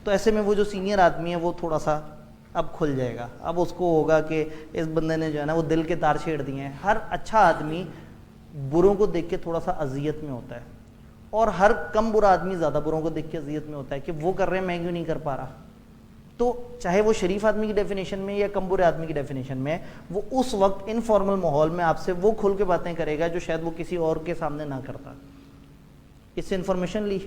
तो ऐसे में वो जो सीनियर आदमी है वो थोड़ा सा अब खुल जाएगा, अब उसको होगा कि इस बंदे ने जो है ना वो दिल के तार छेड़ दिए हैं। हर अच्छा आदमी बुरों को देख के थोड़ा सा अजियत में होता है, और हर कम बुरा आदमी ज़्यादा बुरों को देख के अजियत में होता है कि वो कर रहे हैं मैं क्यों नहीं कर पा रहा। तो चाहे वो शरीफ आदमी की डेफिनेशन में या कम बुरे आदमी की डेफिनेशन में, वो उस वक्त इनफॉर्मल माहौल में आपसे वो खुल के बातें करेगा जो शायद वो किसी और के सामने ना करता। इससे इन्फॉर्मेशन ली,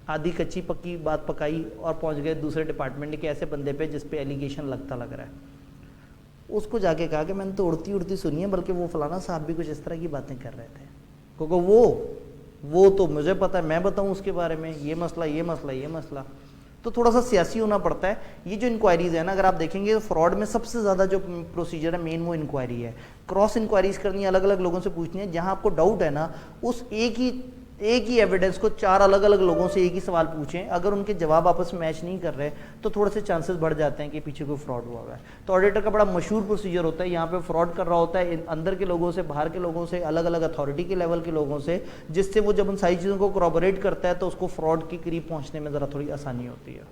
आधी कच्ची पक्की बात पकाई और पहुंच गए दूसरे डिपार्टमेंट के ऐसे बंदे पे जिस पे एलिगेशन लगता लग रहा है। उसको जाके कहा कि मैंने तो उड़ती उड़ती सुनी है, बल्कि वो फलाना साहब भी कुछ इस तरह की बातें कर रहे थे, क्योंकि वो तो मुझे पता है, मैं बताऊं उसके बारे में, ये मसला ये मसला ये मसला। तो थोड़ा सा सियासी होना पड़ता है। ये जो इंक्वायरीज है ना, अगर आप देखेंगे तो फ्रॉड में सबसे ज़्यादा जो प्रोसीजर है मेन वो इंक्वायरी है। क्रॉस इंक्वायरीज करनी है, अलग अलग लोगों से पूछनी है, जहाँ आपको डाउट है ना उस एक ही एविडेंस को 4 अलग अलग लोगों से एक ही सवाल पूछें, अगर उनके जवाब आपस में मैच नहीं कर रहे तो थोड़े से चांसेस बढ़ जाते हैं कि पीछे कोई फ्रॉड हुआ है। तो ऑडिटर का बड़ा मशहूर प्रोसीजर होता है, यहाँ पे फ्रॉड कर रहा होता है अंदर के लोगों से, बाहर के लोगों से, अलग अलग अथॉरिटी के लेवल के लोगों से, जिससे वो जब उन सारी चीज़ों को corroborate करता है तो उसको फ्रॉड के करीब पहुँचने में ज़रा थोड़ी आसानी होती है।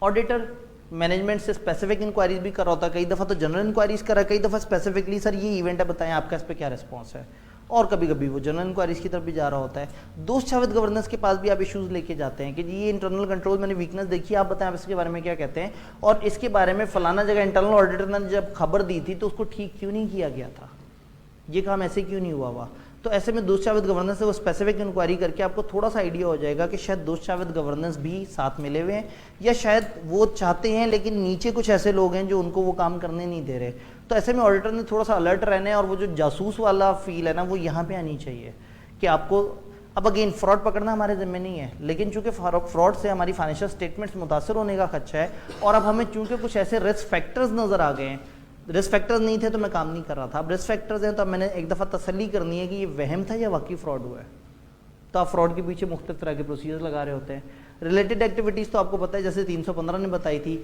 ऑडिटर मैनेजमेंट से स्पेसिफिक इंक्वायरीज भी कर रहा होता है, कई दफ़ा तो जनरल इंक्वायरीज कर रहा है, कई दफ़ा स्पेसिफिकली सर ये इवेंट है बताएं आपका इस पर क्या रिस्पॉन्स है, और कभी कभी वो जनरल इंक्वायरीज की तरफ भी जा रहा होता है। दोस्त शाविद गवर्नेंस के पास भी आप इश्यूज लेके जाते हैं कि जी ये इंटरनल कंट्रोल मैंने वीकनेस देखी, आप बताएं आप इसके बारे में क्या कहते हैं, और इसके बारे में फलाना जगह इंटरनल ऑडिटर ने जब खबर दी थी तो उसको ठीक क्यों नहीं किया गया था, ये काम ऐसे क्यों नहीं हुआ। तो ऐसे में दोस्त शाविद गवर्नेंस से वो स्पेसिफिक इंक्वायरी करके आपको थोड़ा सा आइडिया हो जाएगा कि शायद दोस्त शाविद गवर्नेंस भी साथ मिले हुए हैं, या शायद वो चाहते हैं लेकिन नीचे कुछ ऐसे लोग हैं जो उनको वो काम करने नहीं दे रहे। तो ऐसे में ऑडिटर ने थोड़ा सा अलर्ट रहना है, और वो जो जासूस वाला फील है ना वो यहाँ पे आनी चाहिए कि आपको, अब अगेन फ्रॉड पकड़ना हमारे जिम्मे नहीं है, लेकिन चूंकि फ्रॉड से हमारी फाइनेंशियल स्टेटमेंट्स मुतासर होने का खदशा है, और अब हमें चूंकि कुछ ऐसे रिस्क फैक्टर्स नज़र आ गए हैं, रिस्क फैक्टर्स नहीं थे तो मैं काम नहीं कर रहा था, अब रिस्क फैक्टर्स हैं तो अब मैंने एक दफ़ा तसल्ली करनी है कि ये वहम था या वाकई फ्रॉड हुआ है। तो आप फ्रॉड के पीछे मुख्तलिफ तरह के प्रोसीजर्स लगा रहे होते हैं। रिलेटेड एक्टिविटीज़ तो आपको पता है, जैसे 315 ने बताई थी,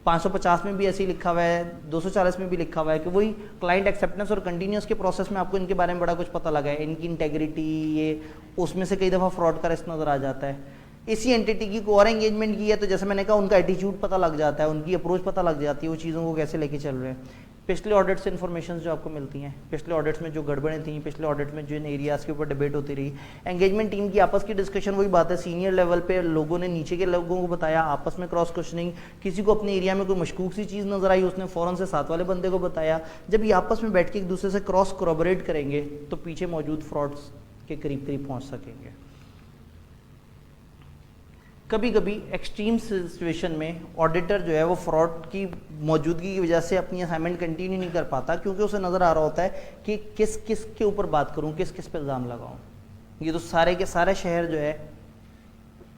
550 में भी ऐसे ही लिखा हुआ है, 240 में भी लिखा हुआ है कि वही क्लाइंट एक्सेप्टेंस और कंटिन्यूस के प्रोसेस में आपको इनके बारे में बड़ा कुछ पता लगा है, इनकी इंटेग्रिटी, ये उसमें से कई दफ़ा फ्रॉड का रिस्क नज़र आ जाता है। इसी एंटिटी की को और एंगेजमेंट की है तो जैसे मैंने कहा उनका एटीट्यूड पता लग जाता है, उनकी अप्रोच पता लग जाती है, वो चीज़ों को कैसे लेके चल रहे हैं। पिछले ऑडिट से इन्फॉर्मेशन जो आपको मिलती हैं, पिछले ऑडिट्स में जो गड़बड़ें थी, पिछले ऑडिट में जिन एरियाज़ के ऊपर डिबेट होती रही, एंगेजमेंट टीम की आपस की डिस्कशन, वही बात है, सीनियर लेवल पे लोगों ने नीचे के लोगों को बताया, आपस में क्रॉस क्वेश्चनिंग, किसी को अपने एरिया में कोई मशकूक सी चीज़ नजर आई उसने फ़ौरन से साथ वाले बंदे को बताया। जब ये आपस में बैठ के एक दूसरे से क्रॉस कोरबोरेट करेंगे तो पीछे मौजूद फ्रॉड्स के करीब करीब पहुँच सकेंगे। कभी कभी एक्सट्रीम सिचुएशन में ऑडिटर जो है वो फ्रॉड की मौजूदगी की वजह से अपनी असाइनमेंट कंटिन्यू नहीं कर पाता, क्योंकि उसे नज़र आ रहा होता है कि किस किस के ऊपर बात करूं, किस किस पे इल्ज़ाम लगाऊं। ये तो सारे के सारे शहर जो है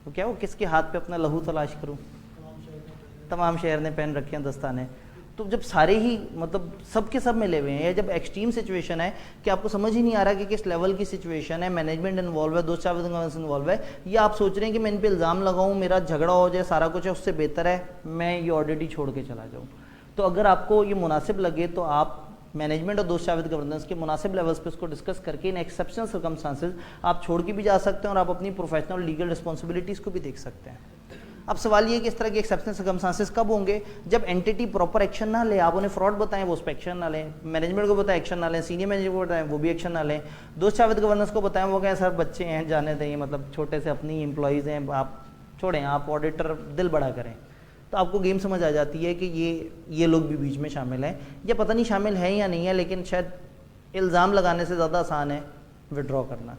वो क्या, वो किसके हाथ पे अपना लहू तलाश करूं, तमाम शहर ने पहन रखे हैं दस्ताने। तो जब सारे ही मतलब सब के सब मिले हुए हैं, या जब एक्सट्रीम सिचुएशन है कि आपको समझ ही नहीं आ रहा कि किस लेवल की सिचुएशन है, मैनेजमेंट इन्वॉल्व है, दोस्त चावल इन्वॉल्व है, या आप सोच रहे हैं कि मैं इन पे इल्ज़ाम लगाऊं, मेरा झगड़ा हो जाए, सारा कुछ है, उससे बेहतर है मैं ये ऑडिट ही छोड़ के चला जाऊँ। तो अगर आपको ये मुनासिब लगे तो आप मैनेजमेंट और दोस्त चाविद गवर्नेंस के मुनासिब लेवल्स पे उसको डिस्कस करके इन एक्सेप्शनल सर्कमस्टांसेस आप छोड़ के भी जा सकते हैं और आप अपनी प्रोफेशनल लीगल रिस्पॉन्सिबिलिटीज़ को भी देख सकते हैं। अब सवाल ये कि इस तरह के एक्सेप्शनल सर्कमस्टांसेस कब होंगे, जब एंटिटी प्रॉपर एक्शन ना ले, आप उन्हें फ्रॉड बताएं वो उस पर एक्शन ना लें, मैनेजमेंट को बताएं एक्शन ना लें, सीनियर मैनेजर को बताएं वो भी एक्शन ना लें, दोस्त चाविद गवर्नेंस को बताएं वो कहें सर बच्चे हैं जाने दें, मतलब छोटे से अपनी एम्प्लॉयज़ हैं, आप छोड़ें, आप ऑडिटर दिल बड़ा करें। तो आपको गेम समझ आ जाती है कि ये लोग भी बीच में शामिल हैं, या पता नहीं शामिल हैं या नहीं है, लेकिन शायद इल्ज़ाम लगाने से ज़्यादा आसान है विड्रॉ करना।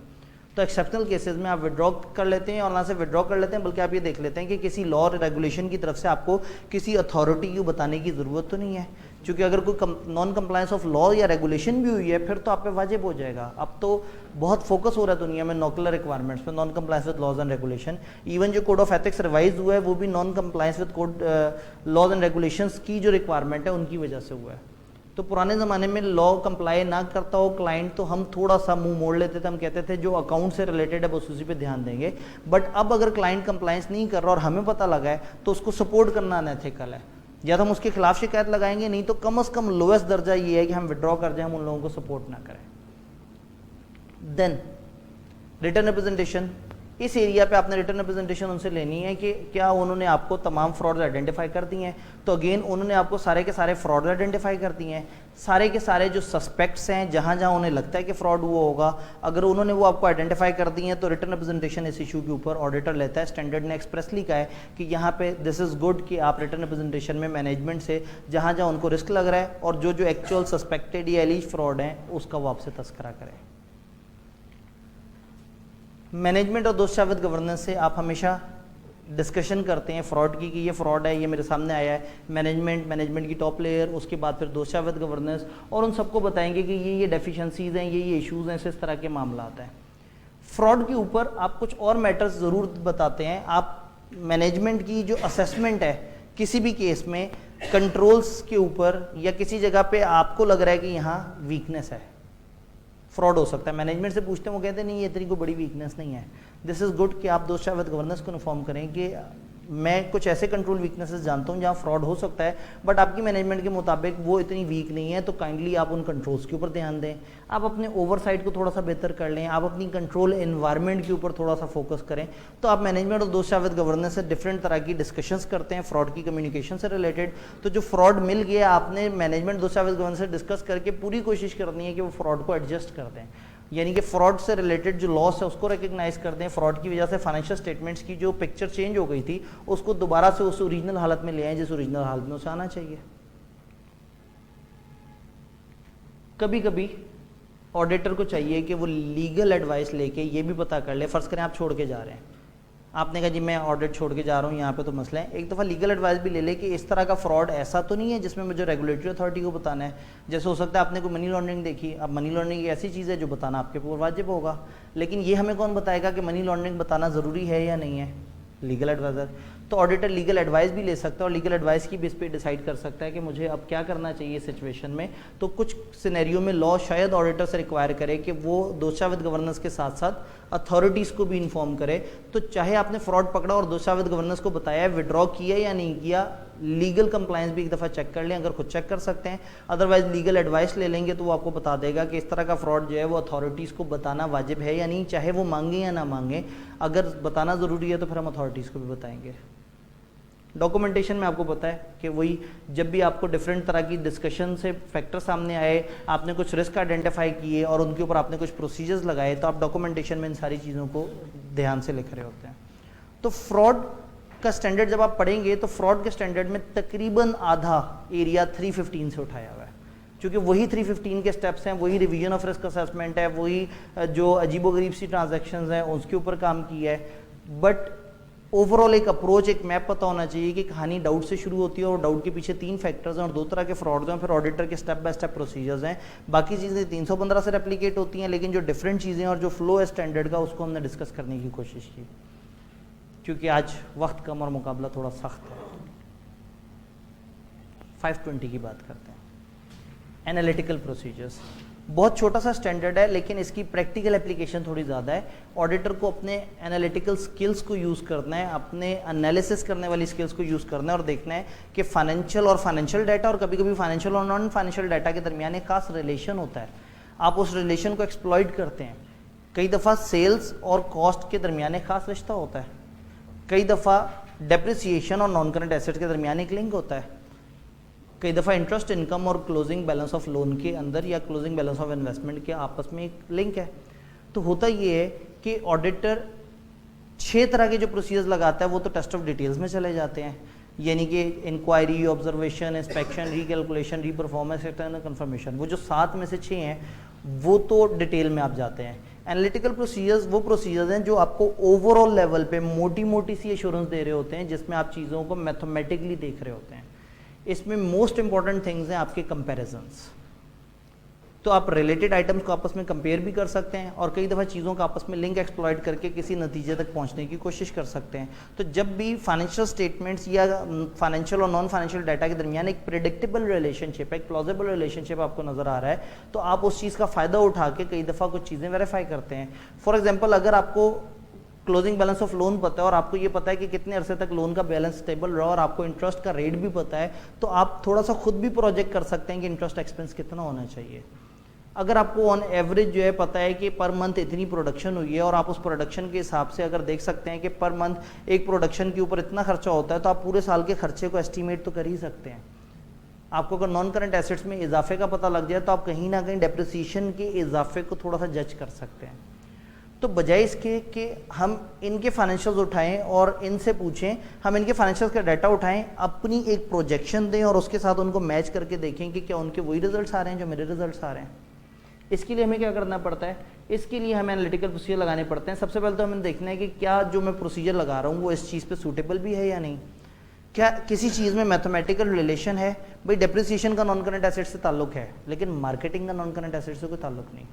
तो एक्सेप्शनल केसेस में आप विड्रॉ कर लेते हैं, और ना सिर्फ विड्रॉ कर लेते हैं बल्कि आप ये देख लेते हैं कि किसी लॉ और रेगुलेशन की तरफ से आपको किसी अथॉरिटी को बताने की ज़रूरत तो नहीं है, क्योंकि अगर कोई नॉन कंप्लायंस ऑफ लॉ या रेगुलेशन भी हुई है फिर तो आप पे वाजिब हो जाएगा। अब तो बहुत फोकस हो रहा है दुनिया में नॉकुलर रिक्वायरमेंट्स पे, non compliance with laws and regulation. Even जो कोड ऑफ एथिक्स रिवाइज हुआ है वो भी non compliance with code laws and regulations की जो रिक्वायरमेंट है उनकी वजह से हुआ है। तो पुराने ज़माने में लॉ कंप्लाई ना करता हो क्लाइंट तो हम थोड़ा सा मुंह मोड़ लेते थे, हम कहते थे जो अकाउंट से रिलेटेड है बस उसी पे ध्यान देंगे। बट अब अगर क्लाइंट कंप्लाइंस नहीं कर रहा और हमें पता लगा है तो उसको सपोर्ट करना अनएथिकल है, या तो हम उसके खिलाफ शिकायत लगाएंगे, नहीं तो कम से कम लोएस्ट दर्जा ये है कि हम विड्रॉ कर जाए, हम उन लोगों को सपोर्ट ना करें। देन रिटर्न रिप्रेजेंटेशन, इस एरिया पे आपने रिटर्न रिप्रेजेंटेशन उनसे लेनी है कि क्या उन्होंने आपको तमाम फ्रॉड आइडेंटिफाई कर दिए हैं। तो अगेन उन्होंने आपको सारे के सारे फ्रॉड आइडेंटिफाई कर दिए हैं, सारे के सारे जो सस्पेक्ट्स हैं जहाँ जहाँ उन्हें लगता है कि फ्रॉड हुआ होगा, अगर उन्होंने वो आपको आइडेंटिफाई कर दिए हैं तो रिटर्न रिप्रेजेंटेशन इस इशू के ऊपर ऑडिटर लेता है। स्टैंडर्ड ने एक्सप्रेसली कहा है कि यहाँ पे दिस इज़ गुड कि आप रिटर्न रिप्रेजेंटेशन में मैनेजमेंट से जहाँ जहाँ उनको रिस्क लग रहा है और जो जो एक्चुअल सस्पेक्टेड या एलिज फ्रॉड हैं उसका वो आपसे तस्करा करें। मैनेजमेंट और दोस्त चाविद गवर्नेंस से आप हमेशा डिस्कशन करते हैं फ्रॉड की कि ये फ्रॉड है, ये मेरे सामने आया है। मैनेजमेंट की टॉप लेयर, उसके बाद फिर दोस्त चाविद गवर्नेंस, और उन सबको बताएंगे कि ये डेफिशिएंसीज हैं, ये इश्यूज़ हैं, इस तरह के मामला आता है। फ्रॉड के ऊपर आप कुछ और मैटर्स ज़रूर बताते हैं। आप मैनेजमेंट की जो असेसमेंट है किसी भी केस में कंट्रोल्स के ऊपर या किसी जगह पे आपको लग रहा है कि यहाँ वीकनेस है, फ्रॉड हो सकता है, मैनेजमेंट से पूछते हैं वो कहते हैं नहीं ये इतनी कोई बड़ी वीकनेस नहीं है। दिस इज़ गुड कि आप दोस्त चाविद गवर्नेंस को इन्फॉर्म करें कि मैं कुछ ऐसे कंट्रोल वीकनेसेस जानता हूँ जहाँ फ्रॉड हो सकता है, बट आपकी मैनेजमेंट के मुताबिक वो इतनी वीक नहीं है, तो काइंडली आप उन कंट्रोल्स के ऊपर ध्यान दें, आप अपने ओवरसाइट को थोड़ा सा बेहतर कर लें, आप अपनी कंट्रोल एनवायरनमेंट के ऊपर थोड़ा सा फोकस करें। तो आप मैनेजमेंट और दोस्त चाविद गवर्नेंस से डिफरेंट तरह की डिस्कशंस करते हैं फ्रॉड की कम्युनिकेशन से रिलेटेड। तो जो फ्रॉड मिल गया आपने मैनेजमेंट दोस्त चाविद गवर्नेंस से डिस्कस करके पूरी कोशिश करनी है कि वो फ्रॉड को एडजस्ट कर दें, यानी कि फ्रॉड से रिलेटेड जो लॉस है उसको रिकग्नाइज कर दें। फ्रॉड की वजह से फाइनेंशियल स्टेटमेंट्स की जो पिक्चर चेंज हो गई थी उसको दोबारा से उस ओरिजिनल हालत में ले आए जिस ओरिजिनल हालत में उसे आना चाहिए। कभी कभी ऑडिटर को चाहिए कि वो लीगल एडवाइस लेके ये भी पता कर ले, फ़र्ज़ करें आप छोड़ के जा रहे हैं, आपने कहा जी मैं ऑडिट छोड़ के जा रहा हूँ, यहाँ पे तो मसला है, एक दफ़ा लीगल एडवाइस भी ले ले कि इस तरह का फ्रॉड ऐसा तो नहीं है जिसमें मुझे रेगुलेटरी अथॉरिटी को बताना है। जैसे हो सकता है आपने कोई मनी लॉन्ड्रिंग देखी, अब मनी लॉन्ड्रिंग एक ऐसी चीज़ है जो बताना आपके ऊपर वाजिब होगा, लेकिन ये हमें कौन बताएगा कि मनी लॉन्ड्रिंग बताना ज़रूरी है या नहीं है? Legal adviser. तो ऑडिटर लीगल एडवाइस भी ले सकता है और लीगल एडवाइस की बेस पे डिसाइड कर सकता है कि मुझे अब क्या करना चाहिए सिचुएशन में। तो कुछ सिनेरियो में लॉ शायद ऑडिटर से रिक्वायर करे कि वो दोस्त चाविद गवर्नेंस के साथ साथ अथॉरिटीज़ को भी इन्फॉर्म करे। तो चाहे आपने फ्रॉड पकड़ा और दोस्त चाविद गवर्नेंस को बताया, विड्रॉ किया या नहीं किया, लीगल कंप्लायंस भी एक दफ़ा चेक कर लें, अगर खुद चेक कर सकते हैं, अदरवाइज लीगल एडवाइस ले लेंगे तो वो आपको बता देगा कि इस तरह का फ्रॉड जो है वो अथॉरिटीज़ को बताना वाजिब है या नहीं, चाहे वो मांगे या ना मांगे। अगर बताना ज़रूरी है तो फिर हम अथॉरिटीज़ को भी बताएंगे। डॉक्यूमेंटेशन में आपको पता है कि वही जब भी आपको डिफरेंट तरह की डिस्कशन से फैक्टर सामने आए, आपने कुछ रिस्क आइडेंटिफाई किए और उनके ऊपर आपने कुछ प्रोसीजर्स लगाए, तो आप डॉक्यूमेंटेशन में इन सारी चीज़ों को ध्यान से लिख रहे होते हैं। तो फ्रॉड का स्टैंडर्ड जब आप पढ़ेंगे तो फ्रॉड के स्टैंडर्ड में तकरीबन आधा एरिया 315 से उठाया हुआ है, क्योंकि वही 315 के स्टेप्स हैं, वही रिवीजन ऑफ रिस्क असेसमेंट है, वही जो अजीबोगरीब सी ट्रांजैक्शंस हैं उसके ऊपर काम किया है। बट ओवरऑल एक अप्रोच, एक मैप पता होना चाहिए कि कहानी डाउट से शुरू होती है और डाउट के पीछे 3 फैक्टर्स हैं और 2 तरह के फ्रॉड्स हैं, फिर ऑडिटर के स्टेप बाय स्टेप प्रोसीजर्स हैं। बाकी चीज़ें 315 से रेप्लिकेट होती हैं, लेकिन जो डिफरेंट चीज़ें और जो फ्लो है स्टैंडर्ड का, उसको हमने डिस्कस करने की कोशिश की, क्योंकि आज वक्त कम और मुकाबला थोड़ा सख्त है। 520 की बात करते हैं। एनालिटिकल प्रोसीजर्स बहुत छोटा सा स्टैंडर्ड है, लेकिन इसकी प्रैक्टिकल एप्लीकेशन थोड़ी ज़्यादा है। ऑडिटर को अपने एनालिटिकल स्किल्स को यूज़ करना है, अपने एनालिसिस करने वाली स्किल्स को यूज़ करना है और देखना है कि फाइनेंशियल डाटा और कभी कभी फाइनेंशियल और नॉन फाइनेंशियल डाटा के दरमियान एक खास रिलेशन होता है। आप उस रिलेशन को एक्सप्लॉइट करते हैं। कई दफ़ा सेल्स और कॉस्ट के दरमियान एक खास रिश्ता होता है, कई दफ़ा डेप्रिसिएशन और नॉन करंट एसेट के दरमियान एक लिंक होता है, कई दफ़ा इंटरेस्ट इनकम और क्लोजिंग बैलेंस ऑफ लोन के अंदर या क्लोजिंग बैलेंस ऑफ इन्वेस्टमेंट के आपस में एक लिंक है। तो होता ये है कि ऑडिटर 6 तरह के जो प्रोसीजर्स लगाता है वो तो टेस्ट ऑफ डिटेल्स में चले जाते हैं, यानी कि inquiry, observation, inspection, recalculation, reperformance, external confirmation. वो जो 7 में से 6 हैं वो तो डिटेल में आप जाते हैं। एनालिटिकल प्रोसीजर्स वो प्रोसीजर्स हैं जो आपको ओवरऑल लेवल पे मोटी मोटी सी एश्योरेंस दे रहे होते हैं, जिसमें आप चीज़ों को मैथमेटिकली देख रहे होते हैं। इसमें मोस्ट इंपॉर्टेंट थिंग्स हैं आपके कंपैरिजंस। तो आप रिलेटेड आइटम्स को आपस में कंपेयर भी कर सकते हैं और कई दफ़ा चीज़ों का आपस में लिंक एक्सप्लॉइट करके किसी नतीजे तक पहुंचने की कोशिश कर सकते हैं। तो जब भी फाइनेंशियल स्टेटमेंट्स या फाइनेंशियल और नॉन फाइनेंशियल डाटा के दरमियान एक प्रेडिक्टेबल रिलेशनशिप, एक प्लॉजिबल रिलेशनशिप आपको नज़र आ रहा है, तो आप उस चीज़ का फ़ायदा उठा के कई दफ़ा कुछ चीज़ें वेरीफाई करते हैं। फॉर एग्जाम्पल, अगर आपको क्लोजिंग बैलेंस ऑफ लोन पता है और आपको ये पता है कि कितने अरसे तक लोन का बैलेंस स्टेबल रहा और आपको इंटरेस्ट का रेट भी पता है, तो आप थोड़ा सा खुद भी प्रोजेक्ट कर सकते हैं कि इंटरेस्ट एक्सपेंस कितना होना चाहिए। अगर आपको ऑन एवरेज जो है पता है कि पर मंथ इतनी प्रोडक्शन हुई है और आप उस प्रोडक्शन के हिसाब से अगर देख सकते हैं कि पर मंथ एक प्रोडक्शन के ऊपर इतना खर्चा होता है, तो आप पूरे साल के खर्चे को एस्टिमेट तो कर ही सकते हैं। आपको अगर नॉन करंट एसेट्स में इजाफे का पता लग जाए तो आप कहीं ना कहीं डेप्रिसिएशन के इजाफे को थोड़ा सा जज कर सकते हैं। तो बजाय इसके कि हम इनके फाइनेंशियल्स उठाएं और इनसे पूछें, हम इनके फाइनेंशियल्स का डाटा उठाएं, अपनी एक प्रोजेक्शन दें और उसके साथ उनको मैच करके देखें कि क्या उनके वही रिजल्ट्स आ रहे हैं जो मेरे रिजल्ट्स आ रहे हैं। इसके लिए हमें क्या करना पड़ता है? इसके लिए हमें एनालिटिकल प्रोसीजर लगाने पड़ते हैं। सबसे पहले तो हमें देखना है कि क्या जो मैं प्रोसीजर लगा रहा हूँ वो इस चीज़ पे सूटेबल भी है या नहीं, क्या किसी चीज़ में मैथमेटिकल रिलेशन है। भाई डेप्रिसिएशन का नॉन करंट एसेट से ताल्लुक है, लेकिन मार्केटिंग का नॉन करंट एसेट से कोई ताल्लुक नहीं।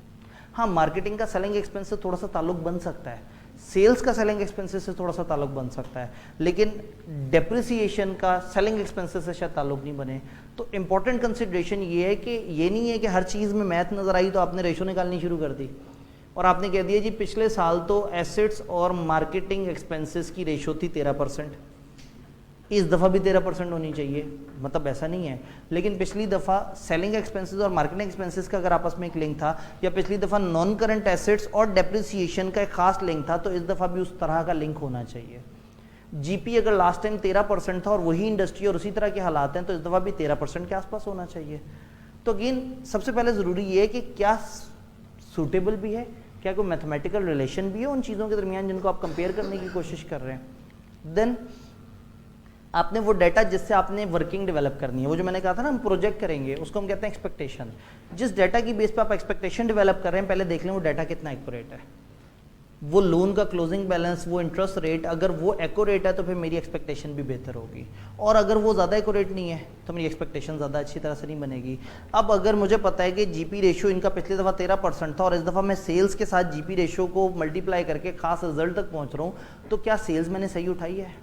हाँ, मार्केटिंग का सेलिंग एक्सपेंस से थोड़ा सा ताल्लुक बन सकता है, सेल्स का सेलिंग एक्सपेंसेस से थोड़ा सा ताल्लुक बन सकता है, लेकिन डेप्रिसिएशन का सेलिंग एक्सपेंसेस से शायद ताल्लुक नहीं बने। तो इंपॉर्टेंट कंसिडरेशन ये है कि ये नहीं है कि हर चीज़ में मैथ नज़र आई तो आपने रेशो निकालनी शुरू कर दी और आपने कह दिया जी पिछले साल तो एसेट्स और मार्केटिंग एक्सपेंसेस की रेशो थी 13%, इस दफ़ा भी 13% होनी चाहिए, मतलब ऐसा नहीं है। लेकिन पिछली दफ़ा सेलिंग एक्सपेंसेस और मार्केटिंग एक्सपेंसेस का अगर आपस में एक लिंक था, या पिछली दफ़ा नॉन करंट एसेट्स और डेप्रिसिएशन का एक खास लिंक था, तो इस दफ़ा भी उस तरह का लिंक होना चाहिए। जीपी अगर लास्ट टाइम 13% था और वही इंडस्ट्री और उसी तरह के हालात हैं, तो इस दफ़ा भी 13% के आसपास होना चाहिए। तो अगेन सबसे पहले ज़रूरी ये है कि क्या सूटेबल भी है, क्या कोई मैथमेटिकल रिलेशन भी है उन चीज़ों के दरमियान जिनको आप कंपेयर करने की कोशिश कर रहे हैं। देन आपने वो डाटा जिससे आपने वर्किंग डेवलप करनी है, वो जो मैंने कहा था ना हम प्रोजेक्ट करेंगे, उसको हम कहते हैं एक्सपेक्टेशन। जिस डाटा की बेस पे आप एक्सपेक्टेशन डेवलप कर रहे हैं, पहले देख लें वो डाटा कितना एक्यूरेट है। वो लोन का क्लोजिंग बैलेंस, वो इंटरेस्ट रेट, अगर वो एक्यूरेट है तो फिर मेरी एक्सपेक्टेशन भी बेहतर होगी, और अगर वो ज़्यादा एक्यूरेट नहीं है तो मेरी एक्सपेक्टेशन ज़्यादा अच्छी तरह से नहीं बनेगी। अब अगर मुझे पता है कि जीपी रेशियो इनका पिछली दफ़ा 13% था और इस दफ़ा मैं सेल्स के साथ जीपी रेशियो को मल्टीप्लाई करके खास रिजल्ट तक पहुँच रहा हूँ, तो क्या सेल्स मैंने सही उठाई है?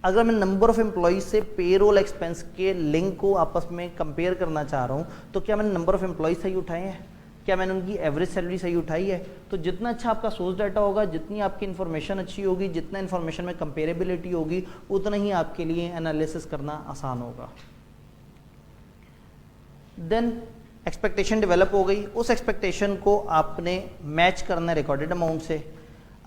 अगर मैं नंबर ऑफ एम्प्लॉइज से पेरोल एक्सपेंस के लिंक को आपस में कंपेयर करना चाह रहा हूँ, तो क्या मैंने नंबर ऑफ एम्प्लॉइज सही उठाए हैं? क्या मैंने उनकी एवरेज सैलरी सही उठाई है? तो जितना अच्छा आपका सोर्स डाटा होगा, जितनी आपकी इन्फॉर्मेशन अच्छी होगी, जितना इन्फॉर्मेशन में कंपेरेबिलिटी होगी, उतना ही आपके लिए एनालिसिस करना आसान होगा। देन एक्सपेक्टेशन डेवलप हो गई, उस एक्सपेक्टेशन को आपने मैच करना है रिकॉर्डेड अमाउंट से।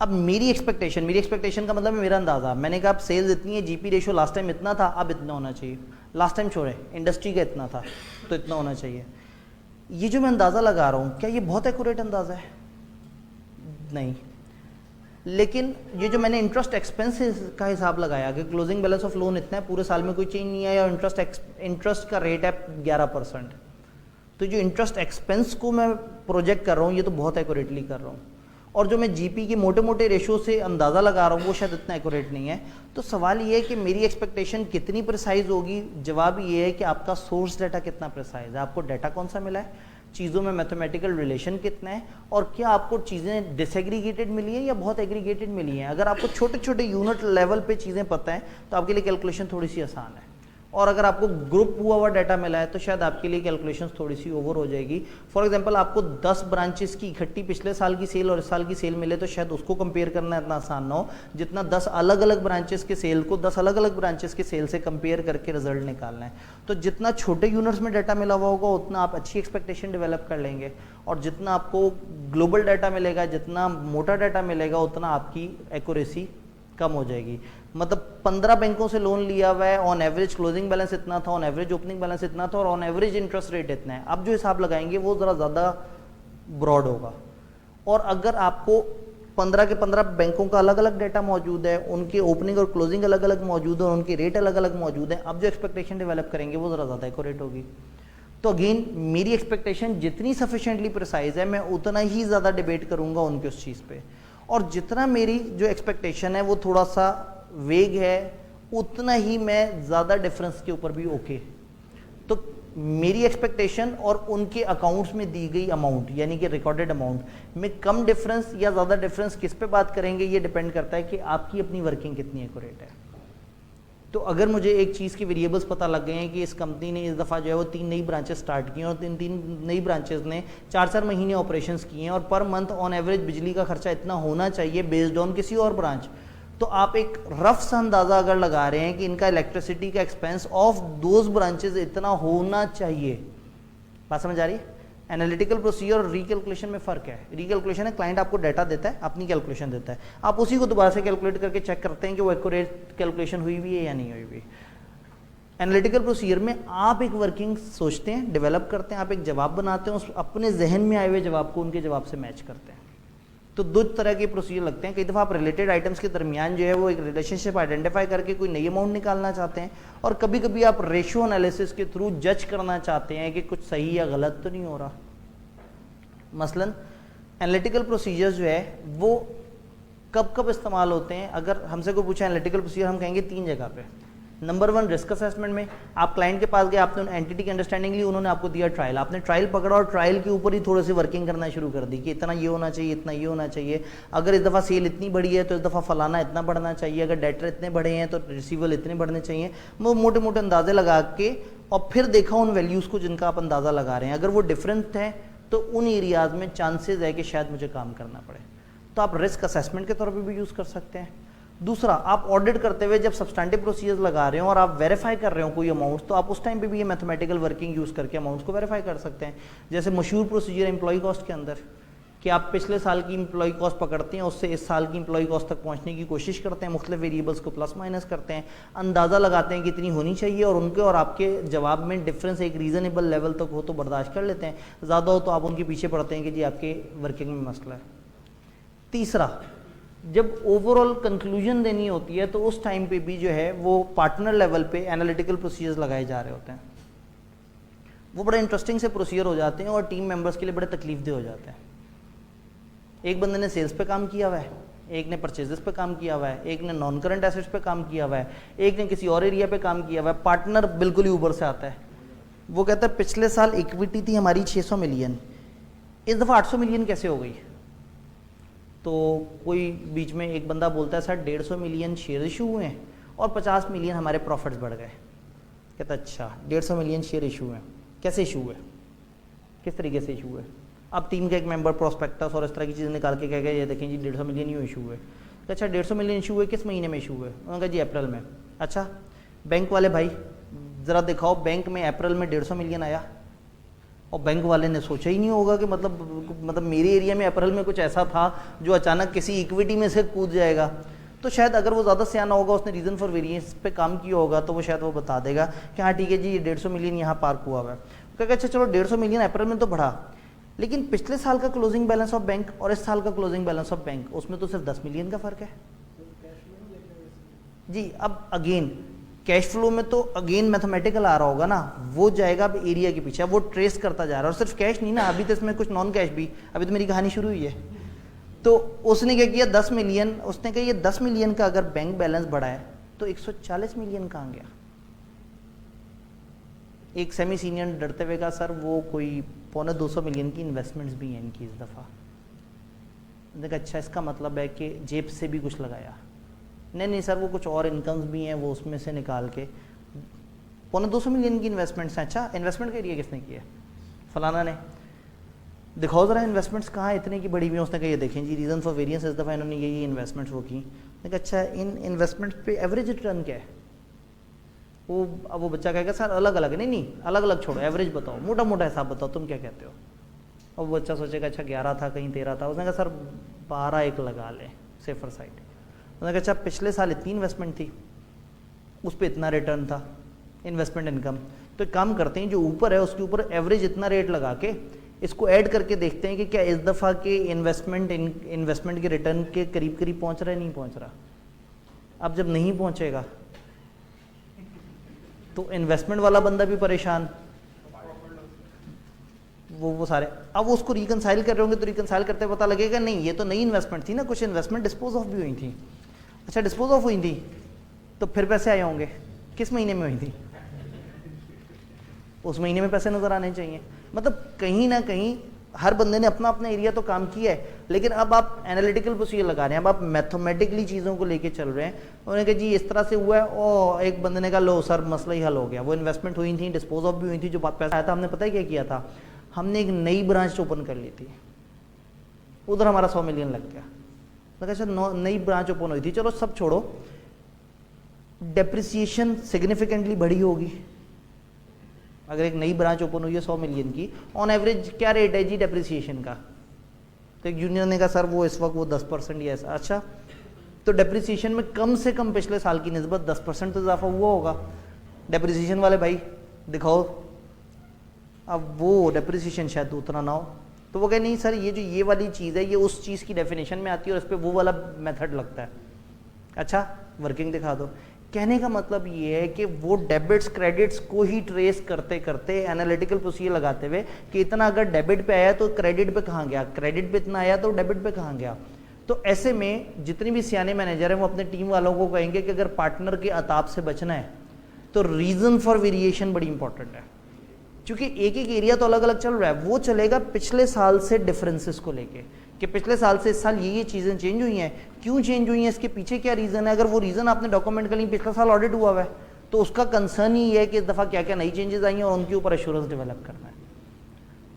अब मेरी एक्सपेक्टेशन का मतलब है मेरा अंदाज़ा। मैंने कहा अब सेल्स इतनी है, जीपी रेशियो लास्ट टाइम इतना था, अब इतना होना चाहिए। लास्ट टाइम छोड़े, इंडस्ट्री का इतना था तो इतना होना चाहिए। ये जो मैं अंदाज़ा लगा रहा हूँ, क्या ये बहुत एक्यूरेट अंदाज़ा है? नहीं। लेकिन ये जो मैंने इंटरेस्ट एक्सपेंस का हिसाब लगाया कि क्लोजिंग बैलेंस ऑफ लोन इतना है, पूरे साल में कोई चेंज नहीं आया, इंटरेस्ट का रेट है 11%, तो जो इंटरेस्ट एक्सपेंस को मैं प्रोजेक्ट कर रहा हूँ ये तो बहुत एक्यूरेटली कर रहा हूँ। और जो मैं जीपी के मोटे मोटे रेशो से अंदाज़ा लगा रहा हूँ वो शायद इतना एक्यूरेट नहीं है। तो सवाल ये है कि मेरी एक्सपेक्टेशन कितनी प्रिसाइज होगी। जवाब ये है कि आपका सोर्स डाटा कितना प्रिसाइज है, आपको डाटा कौन सा मिला है, चीज़ों में मैथमेटिकल रिलेशन कितना है, और क्या आपको चीज़ें डिसएग्रीगेटेड मिली हैं या बहुत एग्रीगेटेड मिली हैं। अगर आपको छोटे छोटे यूनिट लेवल पे चीज़ें पता हैं तो आपके लिए कैलकुलेशन थोड़ी सी आसान है, और अगर आपको ग्रुप हुआ हुआ डाटा मिला है तो शायद आपके लिए कैलकुलेशंस थोड़ी सी ओवर हो जाएगी। फॉर एग्जांपल आपको 10 ब्रांचेस की इकट्ठी पिछले साल की सेल और इस साल की सेल मिले तो शायद उसको कंपेयर करना इतना आसान ना हो जितना 10 अलग अलग ब्रांचेस के सेल को 10 अलग अलग ब्रांचेस के सेल से कंपेयर करके रिजल्ट निकालना है। तो जितना छोटे यूनिट्स में डाटा मिला हुआ होगा उतना आप अच्छी एक्सपेक्टेशन डेवलप कर लेंगे, और जितना आपको ग्लोबल डाटा मिलेगा, जितना मोटा डाटा मिलेगा, उतना आपकी एक्यूरेसी कम हो जाएगी। मतलब 15 बैंकों से लोन लिया हुआ है, ऑन एवरेज क्लोजिंग बैलेंस इतना था, ऑन एवरेज ओपनिंग बैलेंस इतना था, और ऑन एवरेज इंटरेस्ट रेट इतना है। अब जो हिसाब लगाएंगे वो ज़रा ज़्यादा ब्रॉड होगा। और अगर आपको 15 के 15 बैंकों का अलग अलग डाटा मौजूद है, उनके ओपनिंग और क्लोजिंग अलग अलग मौजूद है, उनके रेट अलग अलग मौजूद है, अब जो एक्सपेक्टेशन डेवलप करेंगे वो ज़रा ज़्यादा एक्यूरेट होगी। तो अगेन मेरी एक्सपेक्टेशन जितनी सफिशिएंटली प्रिसाइज है मैं उतना ही ज़्यादा डिबेट करूँगा उनके उस चीज़ पे, और जितना मेरी जो एक्सपेक्टेशन है वो थोड़ा सा वेग है उतना ही मैं ज़्यादा डिफरेंस के ऊपर भी ओके। तो मेरी एक्सपेक्टेशन और उनके अकाउंट्स में दी गई अमाउंट यानी कि रिकॉर्डेड अमाउंट में कम डिफरेंस या ज़्यादा डिफरेंस किस पे बात करेंगे, ये डिपेंड करता है कि आपकी अपनी वर्किंग कितनी एक्यूरेट है। तो अगर मुझे एक चीज़ की वेरिएबल्स पता लग गए हैं कि इस कंपनी ने इस दफ़ा जो है वो 3 नई ब्रांचेस स्टार्ट की हैं और 3 नई ब्रांचेस ने 4 महीने ऑपरेशंस किए हैं, और पर मंथ ऑन एवरेज बिजली का खर्चा इतना होना चाहिए बेस्ड ऑन किसी और ब्रांच, तो आप एक रफ सा अंदाज़ा अगर लगा रहे हैं कि इनका इलेक्ट्रिसिटी का एक्सपेंस ऑफ दोज ब्रांचेस इतना होना चाहिए। बात समझ आ रही है? एनालिटिकल प्रोसीजर और रिकैलकुलेशन में फ़र्क है। रिकैलकुलेशन है क्लाइंट आपको डाटा देता है, अपनी कैलकुलेशन देता है, आप उसी को दोबारा से कैलकुलेट करके चेक करते हैं कि वो एक्यूरेट कैलकुलेशन हुई हुई है या नहीं हुई हुई। एनालिटिकल प्रोसीजर में आप एक वर्किंग सोचते हैं, डेवलप करते हैं, आप एक जवाब बनाते हैं, उस अपने जहन में आए हुए जवाब को उनके जवाब से मैच करते हैं। तो 2 तरह के प्रोसीजर लगते हैं। कई दफ़ा आप रिलेटेड आइटम्स के दरमियान जो है वो एक रिलेशनशिप आइडेंटिफाई करके कोई नई अमाउंट निकालना चाहते हैं, और कभी कभी आप रेशियो एनालिसिस के थ्रू जज करना चाहते हैं कि कुछ सही या गलत तो नहीं हो रहा। मसलन एनालिटिकल प्रोसीजर जो है वो कब कब इस्तेमाल होते हैं, अगर हमसे कोई पूछा एनालिटिकल प्रोसीजर हम कहेंगे 3 जगह पे। नंबर 1 रिस्क असेसमेंट में आप क्लाइंट के पास गए, आपने एंटिटी की अंडरस्टैंडिंग ली, उन्होंने आपको दिया ट्रायल, आपने ट्रायल पकड़ा और ट्रायल के ऊपर ही थोड़ी सी वर्किंग करना शुरू कर दी कि इतना ये होना चाहिए, इतना ये होना चाहिए, अगर इस दफ़ा सेल इतनी बढ़ी है तो इस दफ़ा फलाना इतना बढ़ना चाहिए, अगर डेटर इतने बढ़े हैं तो रिसीवल इतने बढ़ने चाहिए। वो मोटे मोटे अंदाजे लगा के और फिर देखा उन वैल्यूज़ को जिनका आप अंदाज़ा लगा रहे हैं, अगर वो डिफरेंट है तो उन एरियाज़ में चांसेस है कि शायद मुझे काम करना पड़े, तो आप रिस्क असेसमेंट के तौर पर भी यूज़ कर सकते हैं। दूसरा, आप ऑडिट करते हुए जब सब्सटैंटिव प्रोसीजर्स लगा रहे हो और आप वेरीफाई कर रहे हो कोई अमाउंट्स, तो आप उस टाइम पे भी ये मैथमेटिकल वर्किंग यूज़ करके अमाउंट्स को वेरीफाई कर सकते हैं। जैसे मशहूर प्रोसीजर एम्प्लॉय कॉस्ट के अंदर कि आप पिछले साल की एम्प्लॉय कॉस्ट पकड़ते हैं, उससे इस साल की एम्प्लॉय कॉस्ट तक पहुंचने की कोशिश करते हैं, मुख्तलिफ वेरिएबल्स को प्लस माइनस करते हैं, अंदाज़ा लगाते हैं कि इतनी होनी चाहिए, और उनके और आपके जवाब में डिफरेंस एक रीज़नेबल लेवल तक हो तो बर्दाश्त कर लेते हैं, ज़्यादा हो तो आप उनके पीछे पड़ते हैं कि जी आपके वर्किंग में मसला है। तीसरा, जब ओवरऑल कंक्लूजन देनी होती है तो उस टाइम पे भी जो है वो पार्टनर लेवल पे एनालिटिकल प्रोसीजर्स लगाए जा रहे होते हैं। वो बड़े इंटरेस्टिंग से प्रोसीजर हो जाते हैं और टीम मेंबर्स के लिए बड़े तकलीफदेह हो जाते हैं। एक बंदे ने सेल्स पे काम किया हुआ है, एक ने परचेजेस पे काम किया हुआ है, एक ने नॉन करंट एसेट्स पे काम किया हुआ है, एक ने किसी और एरिया पे काम किया हुआ है, पार्टनर बिल्कुल ही ऊपर से आता है। वो कहता है पिछले साल इक्विटी थी हमारी 600 मिलियन, इस दफ़ा 800 मिलियन कैसे हो गई? तो कोई बीच में एक बंदा बोलता है सर 150 मिलियन शेयर इशू हुए हैं और 50 मिलियन हमारे प्रॉफिट्स बढ़ गए। कहता अच्छा 150 मिलियन शेयर इशू हुए, कैसे इशू हुए, किस तरीके से इशू हुए? अब टीम का एक मेंबर प्रोस्पेक्टस और इस तरह की चीज़ें निकाल के कह गए ये देखें जी 150 मिलियन ही इशू हुए। अच्छा 150 मिलियन इशू हुए, किस महीने में इशू हुए? उन्होंने कहा जी अप्रैल में। अच्छा बैंक वाले भाई ज़रा दिखाओ बैंक में अप्रैल में 150 मिलियन आया, और बैंक वाले ने सोचा ही नहीं होगा कि मतलब मेरे एरिया में अप्रैल में कुछ ऐसा था जो अचानक किसी इक्विटी में से कूद जाएगा। तो शायद अगर वो ज़्यादा सियाना होगा, उसने रीज़न फॉर वेरिएंस पे काम किया होगा, तो वो शायद वो बता देगा कि हाँ ठीक है जी ये 150 मिलियन यहाँ पार्क हुआ हुआ है। कहेगा अच्छा चलो 150 मिलियन अप्रैल में तो बढ़ा, लेकिन पिछले साल का क्लोजिंग बैलेंस ऑफ बैंक और इस साल का क्लोजिंग बैलेंस ऑफ बैंक उसमें तो सिर्फ 10 मिलियन का फ़र्क है जी। अब अगेन कैश फ्लो में तो अगेन मैथमेटिकल आ रहा होगा ना, वो जाएगा अब एरिया के पीछे, वो ट्रेस करता जा रहा है। और सिर्फ कैश नहीं ना, अभी तो इसमें कुछ नॉन कैश भी, अभी तो मेरी कहानी शुरू हुई है। तो उसने क्या किया, 10 मिलियन, उसने कहा ये 10 मिलियन का अगर बैंक बैलेंस बढ़ा है तो 140 मिलियन कहाँ गया। एक सेमी सीनियर डरते हुए कहा सर वो कोई 250 मिलियन की इन्वेस्टमेंट्स भी हैं इनकी इस दफ़ा। देखा अच्छा इसका मतलब है कि जेब से भी कुछ लगाया। नहीं सर वो कुछ और इनकम्स भी हैं वो उसमें से निकाल के 250 मिलियन की इन्वेस्टमेंट्स हैं। अच्छा इन्वेस्टमेंट का एरिया किसने किया, फलाना ने। दिखाओ ज़रा इन्वेस्टमेंट्स कहाँ इतने की बड़ी हुई हैं। उसने कहा ये देखें जी रीज़न फॉर वेरियंस इस दफ़ा इन्होंने ये इन्वेस्टमेंट्स वो की। देखा अच्छा इन इन्वेस्टमेंट्स पे एवरेज रिटर्न क्या है। अब वो बच्चा कहेगा सर अलग अलग, नहीं अलग अलग छोड़ो, एवरेज बताओ, मोटा मोटा हिसाब बताओ, तुम क्या कहते हो। अब वो बच्चा सोचेगा अच्छा 11 था कहीं 13 था। उसने कहा सर 12 एक लगा ले सेफर साइड। उसने कहा अच्छा पिछले साल इतनी इन्वेस्टमेंट थी उस पर इतना रिटर्न था इन्वेस्टमेंट इनकम, तो एक काम करते हैं जो ऊपर है उसके ऊपर एवरेज इतना रेट लगा के इसको ऐड करके देखते हैं कि क्या इस दफ़ा के इन्वेस्टमेंट के रिटर्न के करीब करीब पहुंच रहा है नहीं पहुंच रहा। अब जब नहीं पहुंचेगा तो इन्वेस्टमेंट वाला बंदा भी परेशान, वो सारे। अब उसको रिकनसाइल कर रहे होंगे तो रिकनसाइल करते पता लगेगा नहीं ये तो नई इन्वेस्टमेंट थी ना, कुछ इन्वेस्टमेंट डिस्पोज ऑफ भी हुई थी। अच्छा डिस्पोज ऑफ हुई थी तो फिर पैसे आए होंगे, किस महीने में हुई थी, उस महीने में पैसे नजर आने चाहिए। मतलब कहीं ना कहीं हर बंदे ने अपना अपना एरिया तो काम किया है, लेकिन अब आप एनालिटिकल प्रोसीजर लगा रहे हैं, अब आप मैथमेटिकली चीज़ों को लेके चल रहे हैं। उन्होंने कहा जी इस तरह से हुआ है, और एक बंदे ने कहा लो सर मसला ही हल हो गया, वो इन्वेस्टमेंट हुई थी डिस्पोज ऑफ भी हुई थी, जो पैसा आया था हमने पता है क्या किया था, हमने एक नई ब्रांच ओपन कर ली थी, उधर हमारा 100 मिलियन लग गया। लगा सर नई ब्रांच ओपन हुई थी, चलो सब छोड़ो, डेप्रिसिएशन सिग्निफिकेंटली बढ़ी होगी। अगर एक नई ब्रांच ओपन हुई है 100 मिलियन की, ऑन एवरेज क्या रेट है जी डेप्रिसिएशन का। तो एक जूनियर ने कहा सर वो इस वक्त वो 10% ही है। अच्छा तो डेप्रिसिएशन में कम से कम पिछले साल की निस्बत 10% तो इजाफा हुआ होगा। डेप्रिसिएशन वाले भाई दिखाओ, अब वो डेप्रिसिएशन शायद उतना ना हो, तो वो कहे नहीं सर ये जो ये वाली चीज़ है ये उस चीज़ की डेफिनेशन में आती है और इस पर वो वाला मेथड लगता है। अच्छा वर्किंग दिखा दो। कहने का मतलब ये है कि वो डेबिट्स क्रेडिट्स को ही ट्रेस करते करते एनालिटिकल प्रोसीजर लगाते हुए कि इतना अगर डेबिट पे आया तो क्रेडिट पे कहाँ गया, क्रेडिट पे इतना आया तो डेबिट पे कहाँ गया। तो ऐसे में जितने भी सियाने मैनेजर हैं वो अपने टीम वालों को कहेंगे कि अगर पार्टनर के अताप से बचना है तो रीज़न फॉर वेरिएशन बड़ी इंपॉर्टेंट है, क्योंकि एक एक एरिया तो अलग अलग चल रहा है। वो चलेगा पिछले साल से डिफरेंसेस को लेके कि पिछले साल से इस साल ये चीज़ें चेंज हुई हैं, क्यों चेंज हुई हैं, इसके पीछे क्या रीज़न है। अगर वो रीज़न आपने डॉक्यूमेंट कर ली, पिछला साल ऑडिट हुआ है, तो उसका कंसर्न ही है कि इस दफ़ा क्या क्या नई चेंजेस आई हैं और उनके ऊपर एश्योरेंस डेवलप करना है।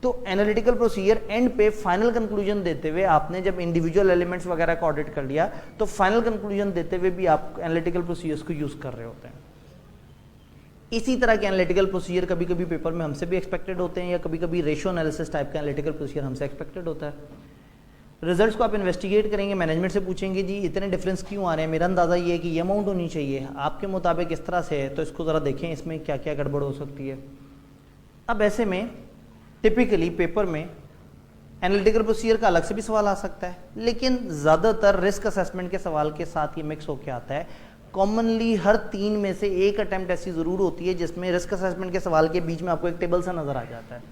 तो एनालिटिकल प्रोसीजर एंड पे फाइनल कंक्लूजन देते हुए आपने जब इंडिविजुअल एलिमेंट्स वगैरह का ऑडिट कर लिया तो फाइनल कंक्लूजन देते हुए भी आप एनालिटिकल प्रोसीजर्स को यूज़ कर रहे होते हैं। इसी तरह के एनालिटिकल प्रोसीजर कभी कभी पेपर में हमसे भी एक्सपेक्टेड होते हैं, या कभी कभी रेशियो एनालिसिस टाइप का एनालिटिकल प्रोसीजर हमसे एक्सपेक्टेड होता है। रिजल्ट्स को आप इन्वेस्टिगेट करेंगे, मैनेजमेंट से पूछेंगे जी इतने डिफरेंस क्यों आ रहे हैं, मेरा अंदाज़ा ये है कि ये अमाउंट होनी चाहिए, आपके मुताबिक इस तरह से है, तो इसको ज़रा देखें इसमें क्या क्या गड़बड़ हो सकती है। अब ऐसे में टिपिकली पेपर में एनालिटिकल प्रोसीजर का अलग से भी सवाल आ सकता है, लेकिन ज़्यादातर रिस्क असेसमेंट के सवाल के साथ ये मिक्स होकर आता है। कॉमनली हर 3 में से एक अटैम्प्ट ऐसी ज़रूर होती है जिसमें रिस्क असेसमेंट के सवाल के बीच में आपको एक टेबल सा नज़र आ जाता है।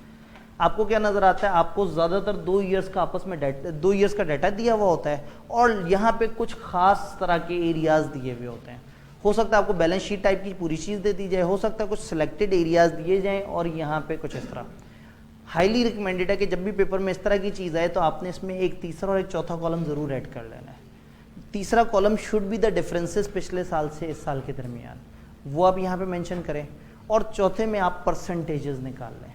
आपको क्या नज़र आता है, आपको ज़्यादातर 2 ईयर्स का आपस में 2 ईयर्स का डाटा दिया हुआ होता है और यहाँ पे कुछ खास तरह के एरियाज़ दिए हुए होते हैं। हो सकता है आपको बैलेंस शीट टाइप की पूरी चीज़ दे दी जाए, हो सकता है कुछ सिलेक्टेड एरियाज़ दिए जाएँ और यहाँ पे कुछ इस तरह। हाईली रिकमेंडेड है कि जब भी पेपर में इस तरह की चीज़ आए तो आपने इसमें एक तीसरा और एक चौथा कॉलम ज़रूर ऐड कर लेना है। तीसरा column should be the differences पिछले साल से इस साल के दरमियान, वो आप यहाँ पे मेंशन करें, और चौथे में आप परसेंटेजेस निकाल लें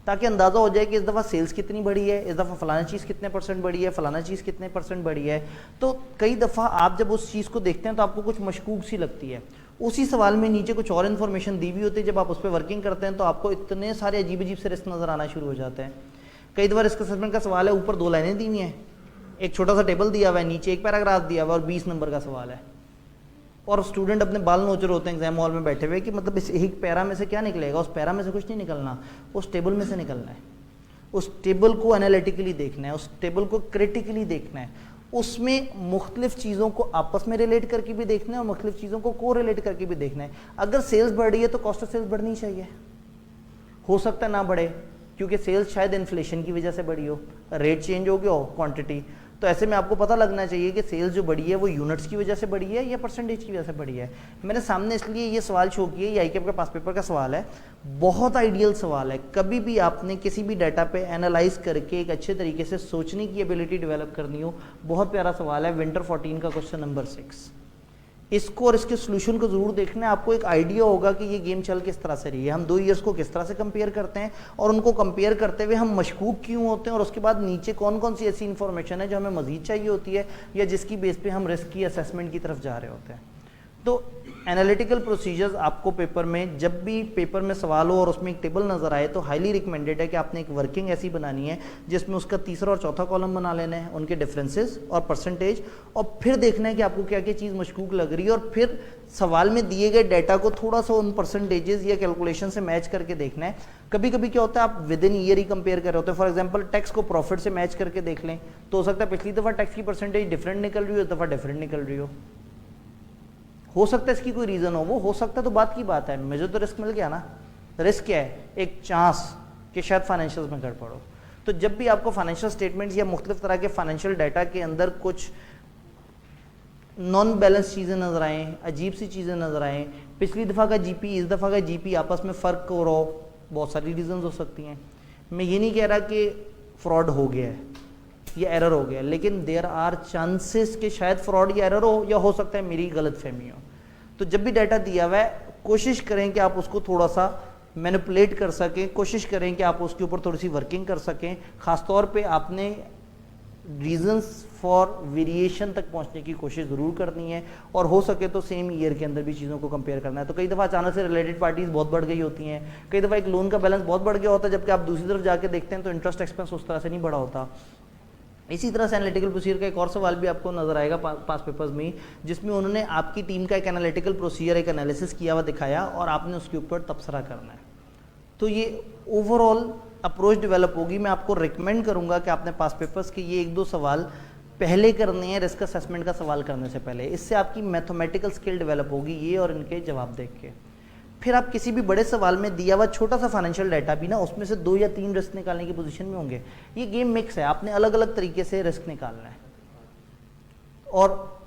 ताकि अंदाज़ा हो जाए कि इस दफ़ा सेल्स कितनी बढ़ी है, इस दफ़ा फलाना चीज़ कितने % बढ़ी है, फलाना चीज़ कितने % बढ़ी है। तो कई दफ़ा आप जब उस चीज़ को देखते हैं तो आपको कुछ मशकूक सी लगती है, उसी सवाल में नीचे कुछ और इन्फॉर्मेशन दी हुई होती है। जब आप उस पर वर्किंग करते हैं तो आपको इतने सारे अजीब अजीब से रिस्क नज़र आना शुरू हो जाते हैं। कई दफ़ा रिस्क असेसमेंट का सवाल है, ऊपर 2 लाइनें दी हुई हैं, एक छोटा सा टेबल दिया हुआ है, नीचे एक पैराग्राफ दिया हुआ है और 20 नंबर का सवाल है, और स्टूडेंट अपने बाल नोच रहे होते हैं एग्जाम हॉल में बैठे हुए कि मतलब इस एक पैरा में से क्या निकलेगा। उस पैरा में से कुछ नहीं निकलना, उस टेबल में से निकलना है, उस टेबल को एनालिटिकली देखना है, उस टेबल को क्रिटिकली देखना है, उसमें मुख्तलिफ चीज़ों को आपस में रिलेट करके भी देखना है और मुख्तलिफ चीज़ों को को रिलेट करके भी देखना है। अगर सेल्स बढ़ रही है तो कॉस्ट ऑफ सेल्स बढ़नी चाहिए, हो सकता है ना बढ़े क्योंकि सेल्स शायद इन्फ्लेशन की वजह से बढ़ी हो, रेट चेंज हो गया हो, क्वांटिटी। तो ऐसे में आपको पता लगना चाहिए कि सेल्स जो बढ़ी है वो यूनिट्स की वजह से बढ़ी है या परसेंटेज की वजह से बढ़ी है। मैंने सामने इसलिए ये सवाल शो किया, ये आईकेएप का पास पेपर का सवाल है, बहुत आइडियल सवाल है। कभी भी आपने किसी भी डाटा पे एनालाइज करके एक अच्छे तरीके से सोचने की एबिलिटी डेवलप करनी हो, बहुत प्यारा सवाल है। विंटर 14 का क्वेश्चन नंबर 6, इसको और इसके सोल्यूशन को जरूर देखना है, आपको एक आइडिया होगा कि ये गेम चल किस तरह से रही है, हम 2 ईयर्स को किस तरह से कंपेयर करते हैं और उनको कंपेयर करते हुए हम मशकूक क्यों होते हैं, और उसके बाद नीचे कौन कौन सी ऐसी इंफॉर्मेशन है जो हमें मजीद चाहिए होती है या जिसकी बेस पे हम रिस्क की असेसमेंट की तरफ जा रहे होते हैं। तो एनालिटिकल प्रोसीजर्स आपको पेपर में, जब भी पेपर में सवाल हो और उसमें एक टेबल नजर आए तो हाईली रिकमेंडेड है कि आपने एक वर्किंग ऐसी बनानी है जिसमें उसका तीसरा और चौथा कॉलम बना लेना है, उनके डिफरेंसेस और परसेंटेज, और फिर देखना है कि आपको क्या क्या चीज़ मशकूक लग रही है, और फिर सवाल में दिए गए डाटा को थोड़ा सा उन परसेंटेजेस या कैलकुलेशन से मैच करके देखना है। कभी कभी क्या होता है, आप with in year he compare कर रहे होते हैं। फॉर एग्जांपल टैक्स को प्रॉफिट से मैच करके देख लें तो हो सकता है पिछली दफ़ा टैक्स की परसेंटेज डिफरेंट निकल रही हो, इस दफ़ा डिफरेंट निकल रही हो सकता है इसकी कोई रीज़न हो सकता है, तो बात की बात है, मुझे तो रिस्क मिल गया ना। रिस्क क्या है? एक चांस कि शायद फाइनेंशियल में गड़बड़ हो। तो जब भी आपको फाइनेंशियल स्टेटमेंट्स या मुख्तलिफ तरह के फाइनेंशियल डाटा के अंदर कुछ नॉन बैलेंस चीज़ें नजर आएँ, अजीब सी चीज़ें नजर आएँ, पिछली दफ़ा का जीपी इस दफ़ा का जीपी आपस में फ़र्क हो रहा हो, बहुत सारी रीज़न हो सकती हैं। मैं ये नहीं कह रहा कि फ्रॉड हो गया है या एरर हो गया, लेकिन देयर आर चांसेस कि शायद फ्रॉड या एरर हो, या हो सकता है मेरी गलत फहमी हो। तो जब भी डाटा दिया हुआ है कोशिश करें कि आप उसको थोड़ा सा मैनिपुलेट कर सकें, कोशिश करें कि आप उसके ऊपर थोड़ी सी वर्किंग कर सकें। ख़ासतौर पे आपने रीजंस फॉर वेरिएशन तक पहुंचने की कोशिश ज़रूर करनी है, और हो सके तो सेम ईयर के अंदर भी चीज़ों को कंपेयर करना है। तो कई दफ़ा अचानक से रिलेटेड पार्टीज बहुत बढ़ गई होती हैं, कई दफ़ा एक लोन का बैलेंस बहुत बढ़ गया होता है, जबकि आप दूसरी तरफ जाके देखते हैं तो इंटरेस्ट एक्सपेंस उस तरह से नहीं बढ़ा होता। इसी तरह से एनालिटिकल प्रोसीजर का एक और सवाल भी आपको नजर आएगा पास पेपर्स में, जिसमें उन्होंने आपकी टीम का एक एनालिटिकल प्रोसीजर, एक एनालिसिस किया हुआ दिखाया और आपने उसके ऊपर तबसरा करना है। तो ये ओवरऑल अप्रोच डेवलप होगी। मैं आपको रिकमेंड करूंगा कि आपने पास पेपर्स के ये 1-2 सवाल पहले करने हैं रिस्क असेसमेंट का सवाल करने से पहले। इससे आपकी मैथमेटिकल स्किल डेवलप होगी, ये और इनके जवाब देख के। फिर आप किसी भी बड़े सवाल में दिया हुआ छोटा सा फाइनेंशियल डाटा भी ना, उसमें से 2 या 3 रिस्क निकालने की पोजीशन में होंगे। ये गेम मिक्स है, आपने अलग अलग तरीके से रिस्क निकालना है, और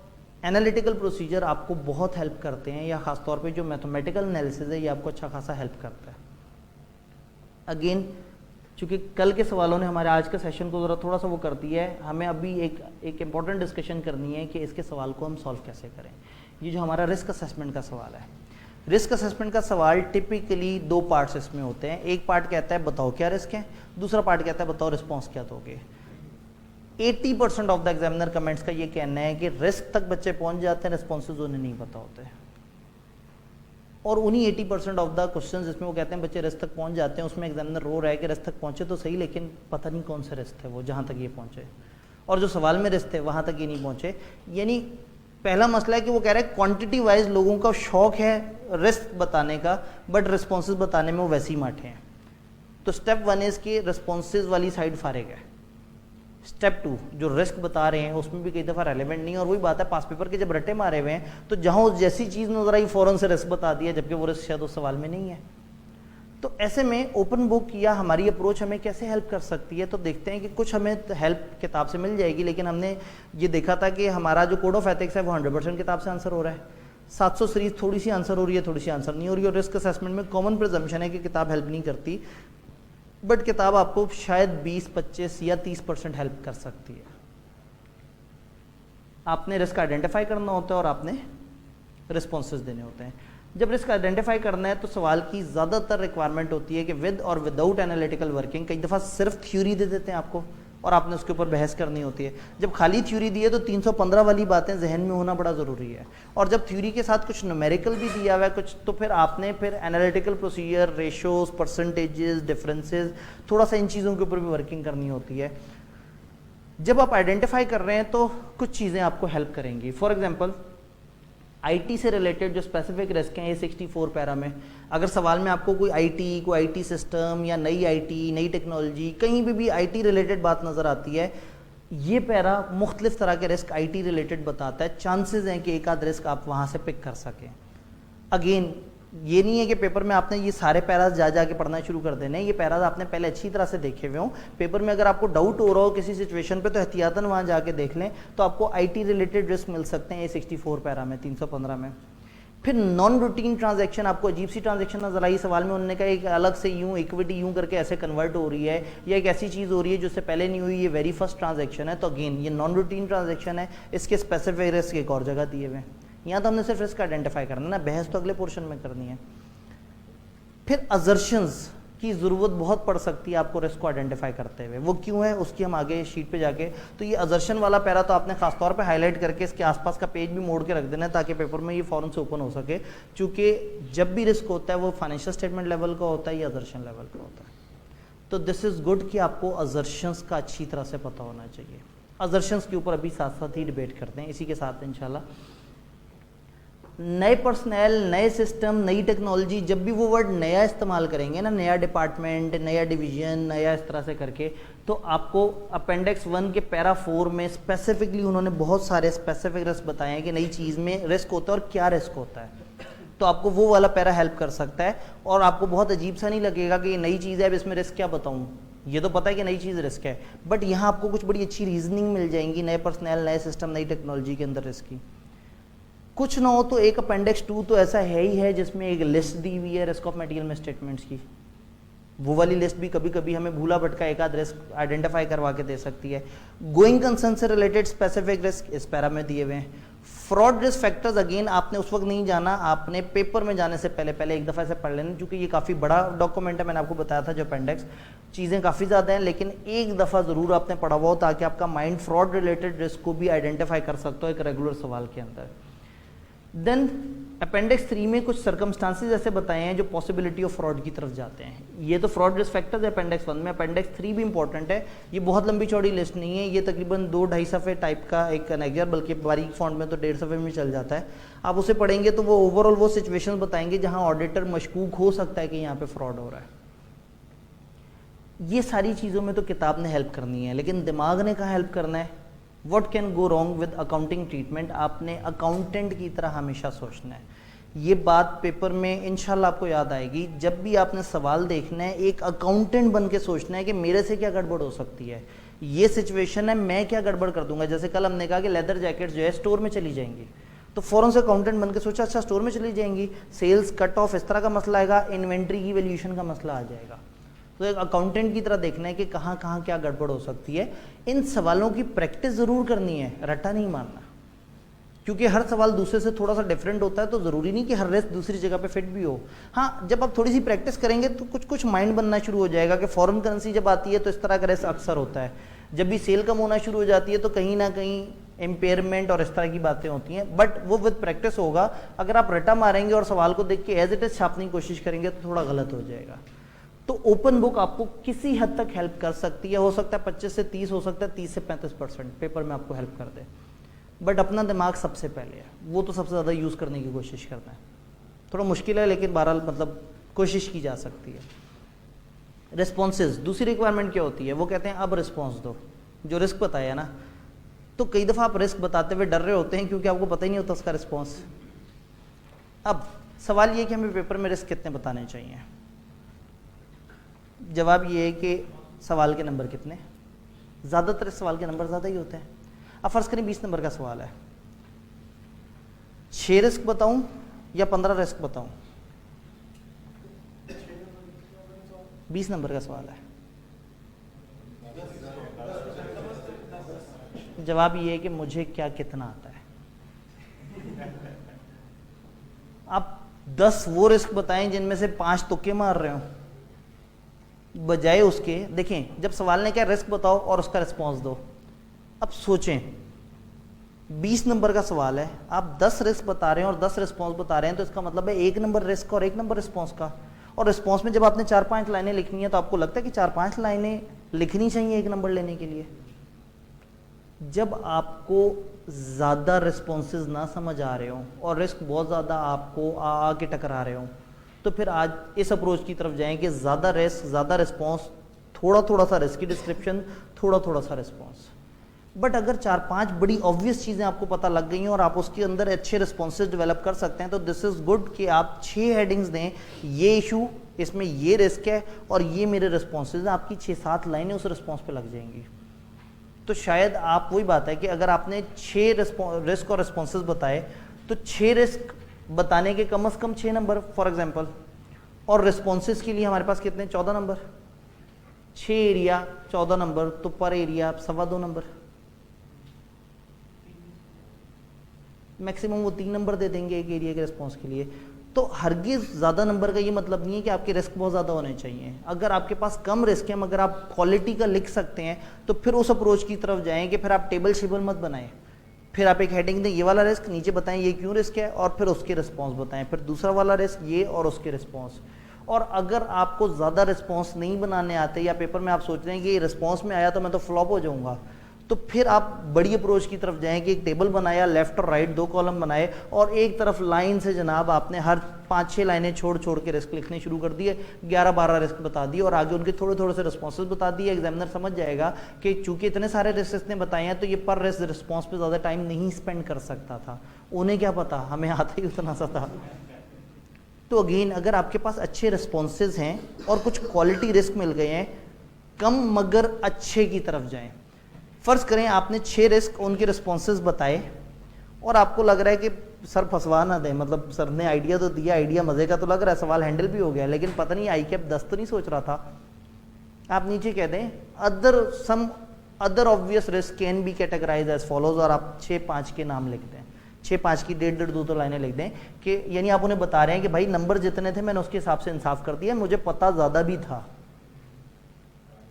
एनालिटिकल प्रोसीजर आपको बहुत हेल्प करते हैं, या खासतौर पे जो मैथमेटिकल एनालिसिस है ये आपको अच्छा खासा हेल्प करता है। अगेन चूँकि कल के सवालों ने हमारे आज के सेशन को ज़रा थोड़ा सा वो कर दिया है, हमें अभी एक इम्पॉर्टेंट डिस्कशन करनी है कि इसके सवाल को हम सॉल्व कैसे करें। ये जो हमारा रिस्क असेसमेंट का सवाल है, रिस्क असेसमेंट का सवाल टिपिकली 2 पार्ट्स इसमें होते हैं। एक पार्ट कहता है बताओ क्या रिस्क है, दूसरा पार्ट कहता है बताओ रिस्पॉन्स क्या दोगे। 80% ऑफ द एग्जामिनर कमेंट्स का ये कहना है कि रिस्क तक बच्चे पहुंच जाते हैं, रिस्पॉन्सेज उन्हें नहीं पता होते। और उन्हीं 80% ऑफ द क्वेश्चंस जिसमें वो कहते हैं बच्चे रिस्क तक पहुंच जाते हैं, उसमें एग्जामिनर रो रहा है कि रिस्क तक पहुंचे तो सही, लेकिन पता नहीं कौन सा रिस्क है वो जहाँ तक ये पहुंचे, और जो सवाल में रिस्क थे वहाँ तक ये नहीं पहुंचे। यानी पहला मसला है कि वो कह रहे हैं क्वांटिटी वाइज लोगों का शौक है रिस्क बताने का, बट रिस्पॉन्सेज बताने में वो वैसे ही माठे हैं। तो स्टेप 1 इज कि रिस्पॉन्सेज वाली साइड फारिग है। स्टेप 2 जो रिस्क बता रहे हैं उसमें भी कई दफ़ा रेलेवेंट नहीं है, और वही बात है पास पेपर के जब रट्टे मारे हुए हैं तो जहाँ उस जैसी चीज़ नजर आई फ़ौरन से रिस्क बता दिया, जबकि वो रिस्क शायद उस सवाल में नहीं है। तो ऐसे में ओपन बुक या हमारी अप्रोच हमें कैसे हेल्प कर सकती है, तो देखते हैं कि कुछ हमें हेल्प किताब से मिल जाएगी, लेकिन हमने ये देखा था कि हमारा जो कोड ऑफ एथिक्स है वो 100% किताब से आंसर हो रहा है। 700 सीरीज थोड़ी सी आंसर हो रही है, थोड़ी सी आंसर नहीं हो रही, और रिस्क असेसमेंट में कॉमन प्रिजम्पशन है कि किताब हेल्प नहीं करती, बट किताब आपको शायद 20, 25 या 30% हेल्प कर सकती है। आपने रिस्क आइडेंटिफाई करना होता है और आपने रिस्पॉन्सेज देने होते हैं। जब रिस्क आइडेंटिफाई करना है तो सवाल की ज़्यादातर रिक्वायरमेंट होती है कि विद और विदाउट एनालिटिकल वर्किंग। कई दफ़ा सिर्फ थ्योरी दे देते हैं आपको और आपने उसके ऊपर बहस करनी होती है। जब खाली थ्योरी दी है तो 315 वाली बातें जहन में होना बड़ा ज़रूरी है, और जब थ्योरी के साथ कुछ न्यूमेरिकल भी दिया हुआ है कुछ, तो फिर आपने analytical procedure, ratios, percentages, differences, थोड़ा सा इन चीज़ों के ऊपर भी वर्किंग करनी होती है। जब आप आइडेंटिफाई कर रहे हैं तो कुछ चीज़ें आपको हेल्प करेंगी। फॉर एग्जाम्पल आईटी से रिलेटेड जो स्पेसिफिक रिस्क हैं, ये 64 पैरा में, अगर सवाल में आपको कोई आईटी सिस्टम या नई आईटी, नई टेक्नोलॉजी, कहीं भी आईटी रिलेटेड बात नज़र आती है, ये पैरा मुख्तलिफ तरह के रिस्क आईटी रिलेटेड बताता है। चांसेस हैं कि एक आध रिस्क आप वहाँ से पिक कर सकें। अगेन ये नहीं है कि पेपर में आपने ये सारे पैराज जा जाके पढ़ना शुरू कर देने, ये पैराज आपने पहले अच्छी तरह से देखे हुए हो। पेपर में अगर आपको डाउट हो रहा हो किसी सिचुएशन पे तो एहतियातन वहाँ जाके देख लें, तो आपको IT रिलेटेड रिस्क मिल सकते हैं A64 पैरा में 315 में। फिर नॉन रूटीन ट्रांजैक्शन, आपको अजीब सी ट्रांजैक्शन नजर आई सवाल में, उन्होंने कहा एक अलग से यूं इक्विटी यूं करके ऐसे कन्वर्ट हो रही है, या एक ऐसी चीज़ हो रही है जो उससे पहले नहीं हुई, ये वेरी फर्स्ट ट्रांजैक्शन है। तो अगेन ये नॉन रूटीन ट्रांजैक्शन है, इसके स्पेसिफिक रिस्क एक और जगह दिए हुए हैं। यहाँ तो हमने सिर्फ रिस्क आइडेंटिफाई करना है ना, बहस तो अगले पोर्शन में करनी है। फिर अजर्शंस की ज़रूरत बहुत पड़ सकती है आपको रिस्क को आइडेंटिफाई करते हुए, वो क्यों है उसकी हम आगे शीट पे जाके, तो ये अजर्शन वाला पैरा तो आपने खासतौर पे हाईलाइट करके इसके आसपास का पेज भी मोड़ के रख देना है ताकि पेपर में ये फौरन से ओपन हो सके, क्योंकि जब भी रिस्क होता है वो फाइनेंशियल स्टेटमेंट लेवल का होता है या अजर्शन लेवल का होता है। तो दिस इज़ गुड कि आपको अजर्शंस का अच्छी तरह से पता होना चाहिए। अजर्शंस के ऊपर अभी साथ साथ ही डिबेट करते हैं, इसी के साथ इंशाल्लाह नए पर्सनल, नए सिस्टम, नई टेक्नोलॉजी, जब भी वो वर्ड नया इस्तेमाल करेंगे ना, नया डिपार्टमेंट, नया डिवीजन, नया इस तरह से करके, तो आपको अपेंडिक्स 1 के पैरा 4 में स्पेसिफिकली उन्होंने बहुत सारे स्पेसिफिक रिस्क बताए हैं कि नई चीज़ में रिस्क होता है और क्या रिस्क होता है। तो आपको वो वाला पैरा हेल्प कर सकता है और आपको बहुत अजीब सा नहीं लगेगा कि ये नई चीज़ है, अब इसमें रिस्क क्या बताऊँ, ये तो पता है कि नई चीज़ रिस्क है, बट यहाँ आपको कुछ बड़ी अच्छी रीजनिंग मिल जाएंगी नए पर्सनल, नए सिस्टम, नई टेक्नोलॉजी के अंदर रिस्क की। कुछ ना हो तो एक अपेंडिक्स 2 तो ऐसा है ही है जिसमें एक लिस्ट दी हुई है रिस्क ऑफ मटेरियल में स्टेटमेंट्स की। वो वाली लिस्ट भी कभी कभी हमें भूला भटका एक आध रिस्क आइडेंटिफाई करवा के दे सकती है। गोइंग कंसर्न से रिलेटेड स्पेसिफिक रिस्क इस पैरा में दिए हुए हैं। फ्रॉड रिस्क फैक्टर्स अगेन आपने उस वक्त नहीं जाना, आपने पेपर में जाने से पहले एक दफ़ा से पढ़ लेना, क्योंकि ये काफ़ी बड़ा डॉक्यूमेंट है, मैंने आपको बताया था जो अपेंडिक्स, चीज़ें काफ़ी ज़्यादा हैं, लेकिन एक दफ़ा ज़रूर आपने पढ़ा हुआ हो ताकि आपका माइंड फ्रॉड रिलेटेड रिस्क को भी आइडेंटिफाई कर सकता हो एक रेगुलर सवाल के अंदर। देन अपेंडिक्स 3 में कुछ सर्कमस्टांसेस ऐसे बताए हैं जो पॉसिबिलिटी ऑफ फ्रॉड की तरफ जाते हैं। ये तो फ्रॉड रिस्क फैक्टर्स है अपेंडिक्स 1 में, अपेंडिक्स 3 भी इंपॉर्टेंट है। ये बहुत लंबी चौड़ी लिस्ट नहीं है, ये तकरीबन 2-2.5 सफ़े टाइप का एक एनेक्जर, बल्कि बारीक फॉन्ट में तो 1.5 सफ़े में चल जाता है। आप उसे पढ़ेंगे तो वो ओवरऑल वो सिचुएशन बताएंगे जहाँ ऑडिटर मशकूक हो सकता है कि यहाँ पे फ्रॉड हो रहा है। ये सारी चीज़ों में तो किताब ने हेल्प करनी है, लेकिन दिमाग ने कहाँ हेल्प करना है। What can go wrong with accounting treatment, आपने अकाउंटेंट की तरह हमेशा सोचना है। ये बात पेपर में इंशाल्लाह आपको याद आएगी, जब भी आपने सवाल देखना है एक अकाउंटेंट बन के सोचना है कि मेरे से क्या गड़बड़ हो सकती है, ये सिचुएशन है, मैं क्या गड़बड़ कर दूंगा। जैसे कल हमने कहा कि लेदर जैकेट जो है स्टोर में चली जाएंगी, तो फ़ौरन से अकाउंटेंट बन के सोचा अच्छा स्टोर में चली जाएंगी, सेल्स कट ऑफ इस तरह का मसला आएगा, इन्वेंट्री की वैल्यूएशन का मसला आ जाएगा। तो एक अकाउंटेंट की तरह देखना है कि कहाँ कहाँ क्या गड़बड़ हो सकती है। इन सवालों की प्रैक्टिस ज़रूर करनी है, रट्टा नहीं मारना, क्योंकि हर सवाल दूसरे से थोड़ा सा डिफरेंट होता है, तो ज़रूरी नहीं कि हर रिस्क दूसरी जगह पे फिट भी हो। हाँ, जब आप थोड़ी सी प्रैक्टिस करेंगे तो कुछ कुछ माइंड बनना शुरू हो जाएगा कि फॉरेन करेंसी जब आती है तो इस तरह का रिस्क अक्सर होता है, जब भी सेल कम होना शुरू हो जाती है तो कहीं ना कहीं एम्पेयरमेंट और इस तरह की बातें होती हैं, बट वो विद प्रैक्टिस होगा। अगर आप रट्टा मारेंगे और सवाल को देख के एज इट इज़ छापने की कोशिश करेंगे तो थोड़ा गलत हो जाएगा। तो ओपन बुक आपको किसी हद तक हेल्प कर सकती है, हो सकता है 25 से 30, हो सकता है 30 से 35% पेपर में आपको हेल्प कर दे, बट अपना दिमाग सबसे पहले है, वो तो सबसे ज़्यादा यूज़ करने की कोशिश करना है। थोड़ा मुश्किल है लेकिन बहरहाल मतलब कोशिश की जा सकती है। रिस्पॉन्सेज, दूसरी रिक्वायरमेंट क्या होती है, वो कहते हैं अब रिस्पॉन्स दो। जो रिस्क बताया ना, तो कई दफ़ा आप रिस्क बताते हुए डर रहे होते हैं क्योंकि आपको पता ही नहीं होता उसका रिस्पॉन्स। अब सवाल ये कि हमें पेपर में रिस्क कितने बताने चाहिए। जवाब ये है कि सवाल के नंबर कितने, ज़्यादातर सवाल के नंबर ज़्यादा ही होते हैं। अब फर्ज करें 20 नंबर का सवाल है, 6 रिस्क बताऊं या 15 रिस्क बताऊं? 20 नंबर का सवाल है। जवाब ये है कि मुझे क्या कितना आता है। आप 10 वो रिस्क बताएं जिनमें से 5 तुक्के मार रहे हो, बजाय उसके देखें जब सवाल ने क्या रिस्क बताओ और उसका रिस्पॉन्स दो। अब सोचें 20 नंबर का सवाल है, आप 10 रिस्क बता रहे हैं और 10 रिस्पॉन्स बता रहे हैं, तो इसका मतलब है 1 नंबर रिस्क और 1 नंबर रिस्पॉन्स का। और रिस्पॉन्स में जब आपने 4-5 लाइनें लिखनी है तो आपको लगता है कि 4-5 लाइनें लिखनी चाहिए 1 नंबर लेने के लिए। जब आपको ज़्यादा रिस्पॉन्सेज ना समझ आ रहे हो और रिस्क बहुत ज़्यादा आपको आ के टकरा रहे हो, तो फिर आज इस अप्रोच की तरफ जाएं कि ज़्यादा रिस्क ज़्यादा रिस्पॉन्स, थोड़ा थोड़ा सा रिस्क की डिस्क्रिप्शन, थोड़ा थोड़ा सा रिस्पॉन्स। बट अगर 4-5 बड़ी ऑब्वियस चीज़ें आपको पता लग गई हैं और आप उसके अंदर अच्छे रिस्पॉन्सेज डेवलप कर सकते हैं, तो दिस इज़ गुड कि आप 6 हेडिंग्स दें, ये इशू, इसमें ये रिस्क है और ये मेरे रिस्पॉन्सेज हैं, आपकी 6-7 लाइनें उस रिस्पॉन्स पे लग जाएंगी। तो शायद आप, वही बात है कि अगर आपने 6 रिस्क और रिस्पॉन्सेज बताए तो 6 रिस्क बताने के कम से कम 6 नंबर फॉर एग्जांपल, और रिस्पॉन्सेज के लिए हमारे पास कितने, 14 नंबर, 6 एरिया 14 नंबर, तो पर एरिया आप 2.25 नंबर, मैक्सिमम वो 3 नंबर दे देंगे एक एरिया के रिस्पॉन्स के लिए। तो हरगिज ज़्यादा नंबर का ये मतलब नहीं है कि आपके रिस्क बहुत ज़्यादा होने चाहिए। अगर आपके पास कम रिस्क है मगर आप क्वालिटी का लिख सकते हैं तो फिर उस अप्रोच की तरफ जाएं कि फिर आप टेबल शेबल मत बनाएं। फिर आप एक हेडिंग दें, ये वाला रिस्क, नीचे बताएं ये क्यों रिस्क है, और फिर उसके रिस्पॉन्स बताएं, फिर दूसरा वाला रिस्क ये और उसके रिस्पॉन्स। और अगर आपको ज़्यादा रिस्पॉन्स नहीं बनाने आते या पेपर में आप सोच रहे हैं कि रिस्पॉन्स में आया तो मैं तो फ्लॉप हो जाऊँगा, तो फिर आप बड़ी अप्रोच की तरफ जाएं कि एक टेबल बनाया, लेफ्ट और राइट 2 कॉलम बनाए, और एक तरफ लाइन से जनाब आपने हर 5-6 लाइनें छोड़ छोड़ के रिस्क लिखने शुरू कर दिए, 11-12 रिस्क बता दिए और आगे उनके थोड़े थोड़े से रिस्पॉन्सेज बता दिए। एग्जामिनर समझ जाएगा कि चूंकि इतने सारे रिस्क इसने बताए हैं तो ये पर रिस्पॉन्स पे ज़्यादा टाइम नहीं स्पेंड कर सकता था। उन्हें क्या पता, हमें आता ही उतना सा था। तो अगेन, अगर आपके पास अच्छे रिस्पॉन्सेज हैं और कुछ क्वालिटी रिस्क मिल गए हैं, कम मगर अच्छे की तरफ जाएं। फर्ज करें आपने 6 रिस्क, उनके रिस्पॉन्सेज बताए और आपको लग रहा है कि सर फंसवा ना दें, मतलब सर ने आइडिया तो दिया, आइडिया मजे का तो लग रहा है, सवाल हैंडल भी हो गया, लेकिन पता नहीं आई कैप 10 तो नहीं सोच रहा था। आप नीचे कह दें other obvious risk can be categorise as follows, और आप 6-5 के नाम लिख दें, 6-5 की 1.5 2 लाइनें लिख दें कि यानी आप उन्हें बता रहे हैं कि भाई नंबर जितने थे मैंने उसके हिसाब से इंसाफ कर दिया, मुझे पता ज़्यादा भी था।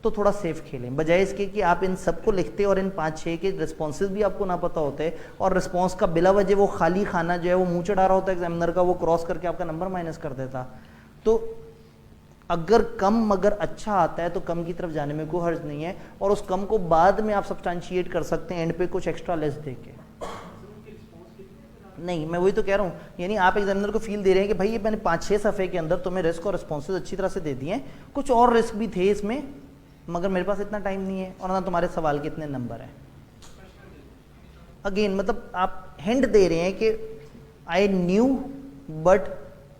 तो थोड़ा सेफ खेलें, बजाय इसके कि आप इन सबको लिखते और इन 5-6 के रिस्पॉन्सेज भी आपको ना पता होते और रिस्पॉन्स का बिला वजह वो खाली खाना जो है वो मुंह चढ़ा रहा होता है एग्जामिनर का, वो क्रॉस करके आपका नंबर माइनस कर देता। तो अगर कम मगर अच्छा आता है तो कम की तरफ जाने में कोई हर्ज नहीं है, और उस कम को बाद में आप सब्सटेंशिएट कर सकते हैं एंड पे कुछ एक्स्ट्रा लेस दे के। नहीं, मैं वही तो कह रहा हूँ, यानी आप एग्जामिनर को फील दे रहे हैं कि भाई ये मैंने 5-6 सफ़े के अंदर तुम्हें रिस्क और रिस्पॉन्सेज अच्छी तरह से दे दिए हैं, कुछ और रिस्क भी थे इसमें मगर मेरे पास इतना टाइम नहीं है और ना तुम्हारे सवाल के इतने नंबर हैं। अगेन मतलब आप हिंट दे रहे हैं कि आई न्यू बट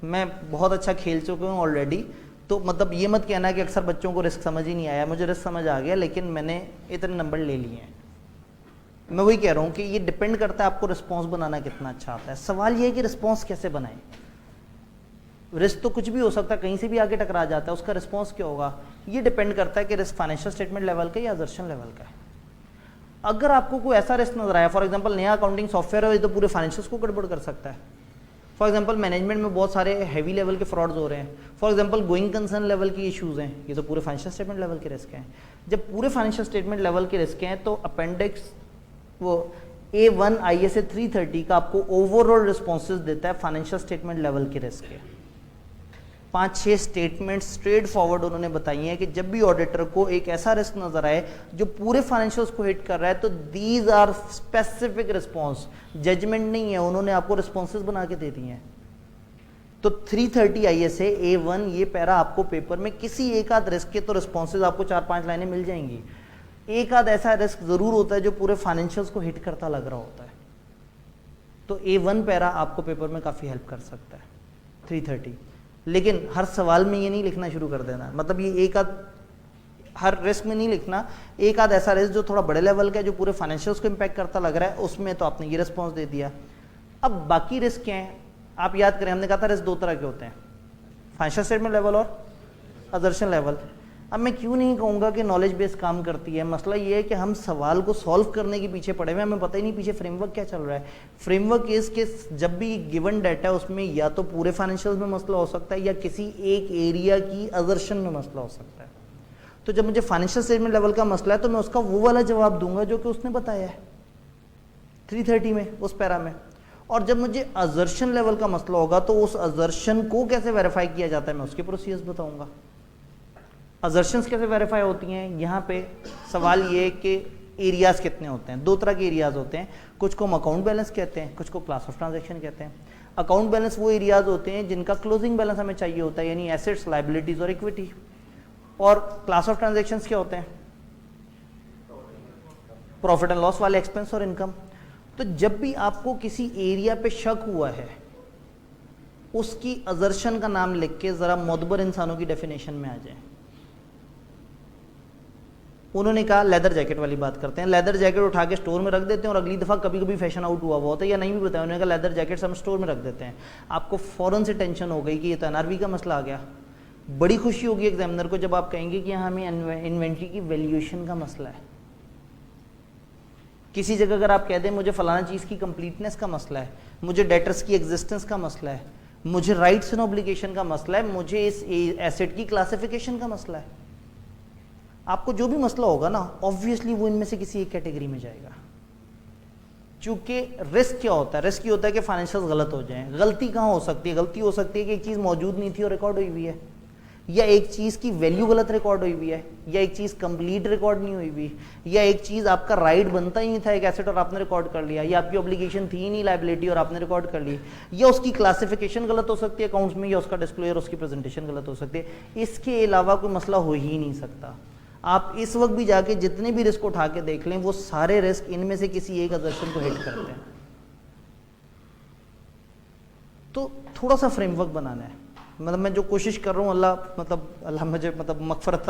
मैं बहुत अच्छा खेल चुका हूँ ऑलरेडी। तो मतलब ये मत कहना कि अक्सर बच्चों को रिस्क समझ ही नहीं आया, मुझे रिस्क समझ आ गया लेकिन मैंने इतने नंबर ले लिए हैं। मैं वही कह रहा हूँ कि ये डिपेंड करता है आपको रिस्पॉन्स बनाना कितना अच्छा आता है। सवाल ये है कि रिस्पॉन्स कैसे बनाएं। रिस्क तो कुछ भी हो सकता है, कहीं से भी आगे टकरा जाता है, उसका रिस्पॉन्स क्या होगा ये डिपेंड करता है कि रिस्क फाइनेंशियल स्टेटमेंट लेवल का या असर्शन लेवल का है। अगर आपको कोई ऐसा रिस्क नजर आया, फॉर एग्जांपल नया अकाउंटिंग सॉफ्टवेयर है, ये तो पूरे फाइनेंशियल्स को गड़बड़ कर सकता है। फॉर एग्जांपल मैनेजमेंट में बहुत सारे हैवी लेवल के फ्रॉड्स हो रहे हैं, for example going concern level की इश्यूज हैं, ये तो पूरे फाइनेंशियल स्टेटमेंट लेवल के रिस्क हैं। जब पूरे फाइनेंशियल स्टेटमेंट लेवल के रिस्क हैं तो अपेंडिक्स वो A1 ISA 330 का आपको ओवरऑल रिस्पॉन्सेज देता है फाइनेंशियल स्टेटमेंट लेवल के रिस्क के। 5-6 स्टेटमेंट स्ट्रेट फॉरवर्ड उन्होंने बताई हैं कि जब भी ऑडिटर को एक ऐसा रिस्क नजर आए जो पूरे फाइनेंशियल्स को हिट कर रहा है तो these are specific response, judgement नहीं है, उन्होंने आपको रिस्पॉन्सेज बना के दे दिए हैं। तो 330 ISA A1 ये पैरा आपको पेपर में किसी एक आध रिस्क के तो रिस्पॉन्सेज आपको 4-5 लाइनें मिल जाएंगी। एक आध ऐसा रिस्क जरूर होता है जो पूरे फाइनेंशियल्स को हिट करता लग रहा होता है, तो A1 पैरा आपको पेपर में काफ़ी हेल्प कर सकता है 330। लेकिन हर सवाल में ये नहीं लिखना शुरू कर देना, मतलब ये एक आध हर रिस्क में नहीं लिखना, एक आध ऐसा रिस्क जो थोड़ा बड़े लेवल का है जो पूरे फाइनेंशियल्स को इम्पैक्ट करता लग रहा है उसमें तो आपने ये रिस्पॉन्स दे दिया। अब बाकी रिस्क क्या है आप याद करें, हमने कहा था रिस्क 2 तरह के होते हैं, फाइनेंशियल स्टेटमेंट लेवल और असर्शन लेवल। अब मैं क्यों नहीं कहूँगा कि नॉलेज बेस काम करती है, मसला ये है कि हम सवाल को सॉल्व करने के पीछे पड़े हुए हैं, हमें पता ही नहीं पीछे फ्रेमवर्क क्या चल रहा है। फ्रेमवर्क इस के जब भी गिवन डाटा है उसमें या तो पूरे फाइनेंशियल में मसला हो सकता है या किसी एक एरिया की असर्शन में मसला हो सकता है। तो जब मुझे फाइनेंशियल स्टेटमेंट लेवल का मसला है तो मैं उसका वो वाला जवाब दूंगा जो कि उसने बताया है 330 में उस पैरा में। और जब मुझे असर्शन लेवल का मसला होगा तो उस असर्शन को कैसे वेरीफाई किया जाता है मैं उसके प्रोसीजर्स बताऊंगा। असर्शंस कैसे वेरीफाई होती हैं, यहाँ पे सवाल ये है कि एरियाज कितने होते हैं। 2 तरह के एरियाज होते हैं, कुछ को हम अकाउंट बैलेंस कहते हैं, कुछ को क्लास ऑफ ट्रांजैक्शन कहते हैं। अकाउंट बैलेंस वो एरियाज होते हैं जिनका क्लोजिंग बैलेंस हमें चाहिए होता है, यानी एसेट्स, लायबिलिटीज और इक्विटी। और क्लास ऑफ ट्रांजैक्शंस क्या होते हैं, प्रॉफिट एंड लॉस वाले एक्सपेंस और इनकम। तो जब भी आपको किसी एरिया पे शक हुआ है, उसकी अजर्शन का नाम लिख के जरा मोदबर इंसानों की डेफिनेशन में आ जाए। उन्होंने कहा लेदर जैकेट वाली बात करते हैं, लेदर जैकेट उठा के स्टोर में रख देते हैं और अगली दफ़ा कभी कभी फैशन आउट हुआ होता है या नहीं भी बताया, उन्होंने कहा लेदर जैकेट्स हम स्टोर में रख देते हैं। आपको फ़ौरन से टेंशन हो गई कि ये तो एनआरबी का मसला आ गया। बड़ी खुशी होगी एग्जामिनर को जब आप कहेंगे कि यहाँ हमें इन्वेंट्री की वैल्यूएशन का मसला है। किसी जगह अगर आप कह दें मुझे फलाना चीज़ की कंप्लीटनेस का मसला है, मुझे डेटर्स की एग्जिस्टेंस का मसला है, मुझे राइट्स एंड ऑब्लिगेशन का मसला है, मुझे इस एसेट की क्लासिफिकेशन का मसला है, आपको जो भी मसला होगा ना ऑब्वियसली वो इनमें से किसी एक कैटेगरी में जाएगा। चूंकि रिस्क क्या होता है, रिस्क ये होता है कि फाइनेंशियल गलत हो जाए। गलती कहाँ हो सकती है? गलती हो सकती है कि एक चीज़ मौजूद नहीं थी और रिकॉर्ड हुई हुई है, या एक चीज़ की वैल्यू गलत रिकॉर्ड हुई हुई है, या एक चीज़ कंप्लीट रिकॉर्ड नहीं हुई हुई, या एक चीज़ आपका राइट बनता ही नहीं था एक एसेट और आपने रिकॉर्ड कर लिया, या आपकी ऑब्लिगेशन थी ही नहीं लायबिलिटी और आपने रिकॉर्ड कर ली, या उसकी क्लासिफिकेशन गलत हो सकती है अकाउंट्स में, या उसका डिस्क्लोजर उसकी प्रेजेंटेशन गलत हो सकती है। इसके अलावा कोई मसला हो ही नहीं सकता। आप इस वक्त भी जाके जितने भी रिस्क उठा के देख लें, वो सारे रिस्क इनमें से किसी एक अजर्शन को हिट करते हैं। तो थोड़ा सा फ्रेमवर्क बनाना है। मतलब मैं जो कोशिश कर रहा हूँ, अल्लाह मुझे मगफरत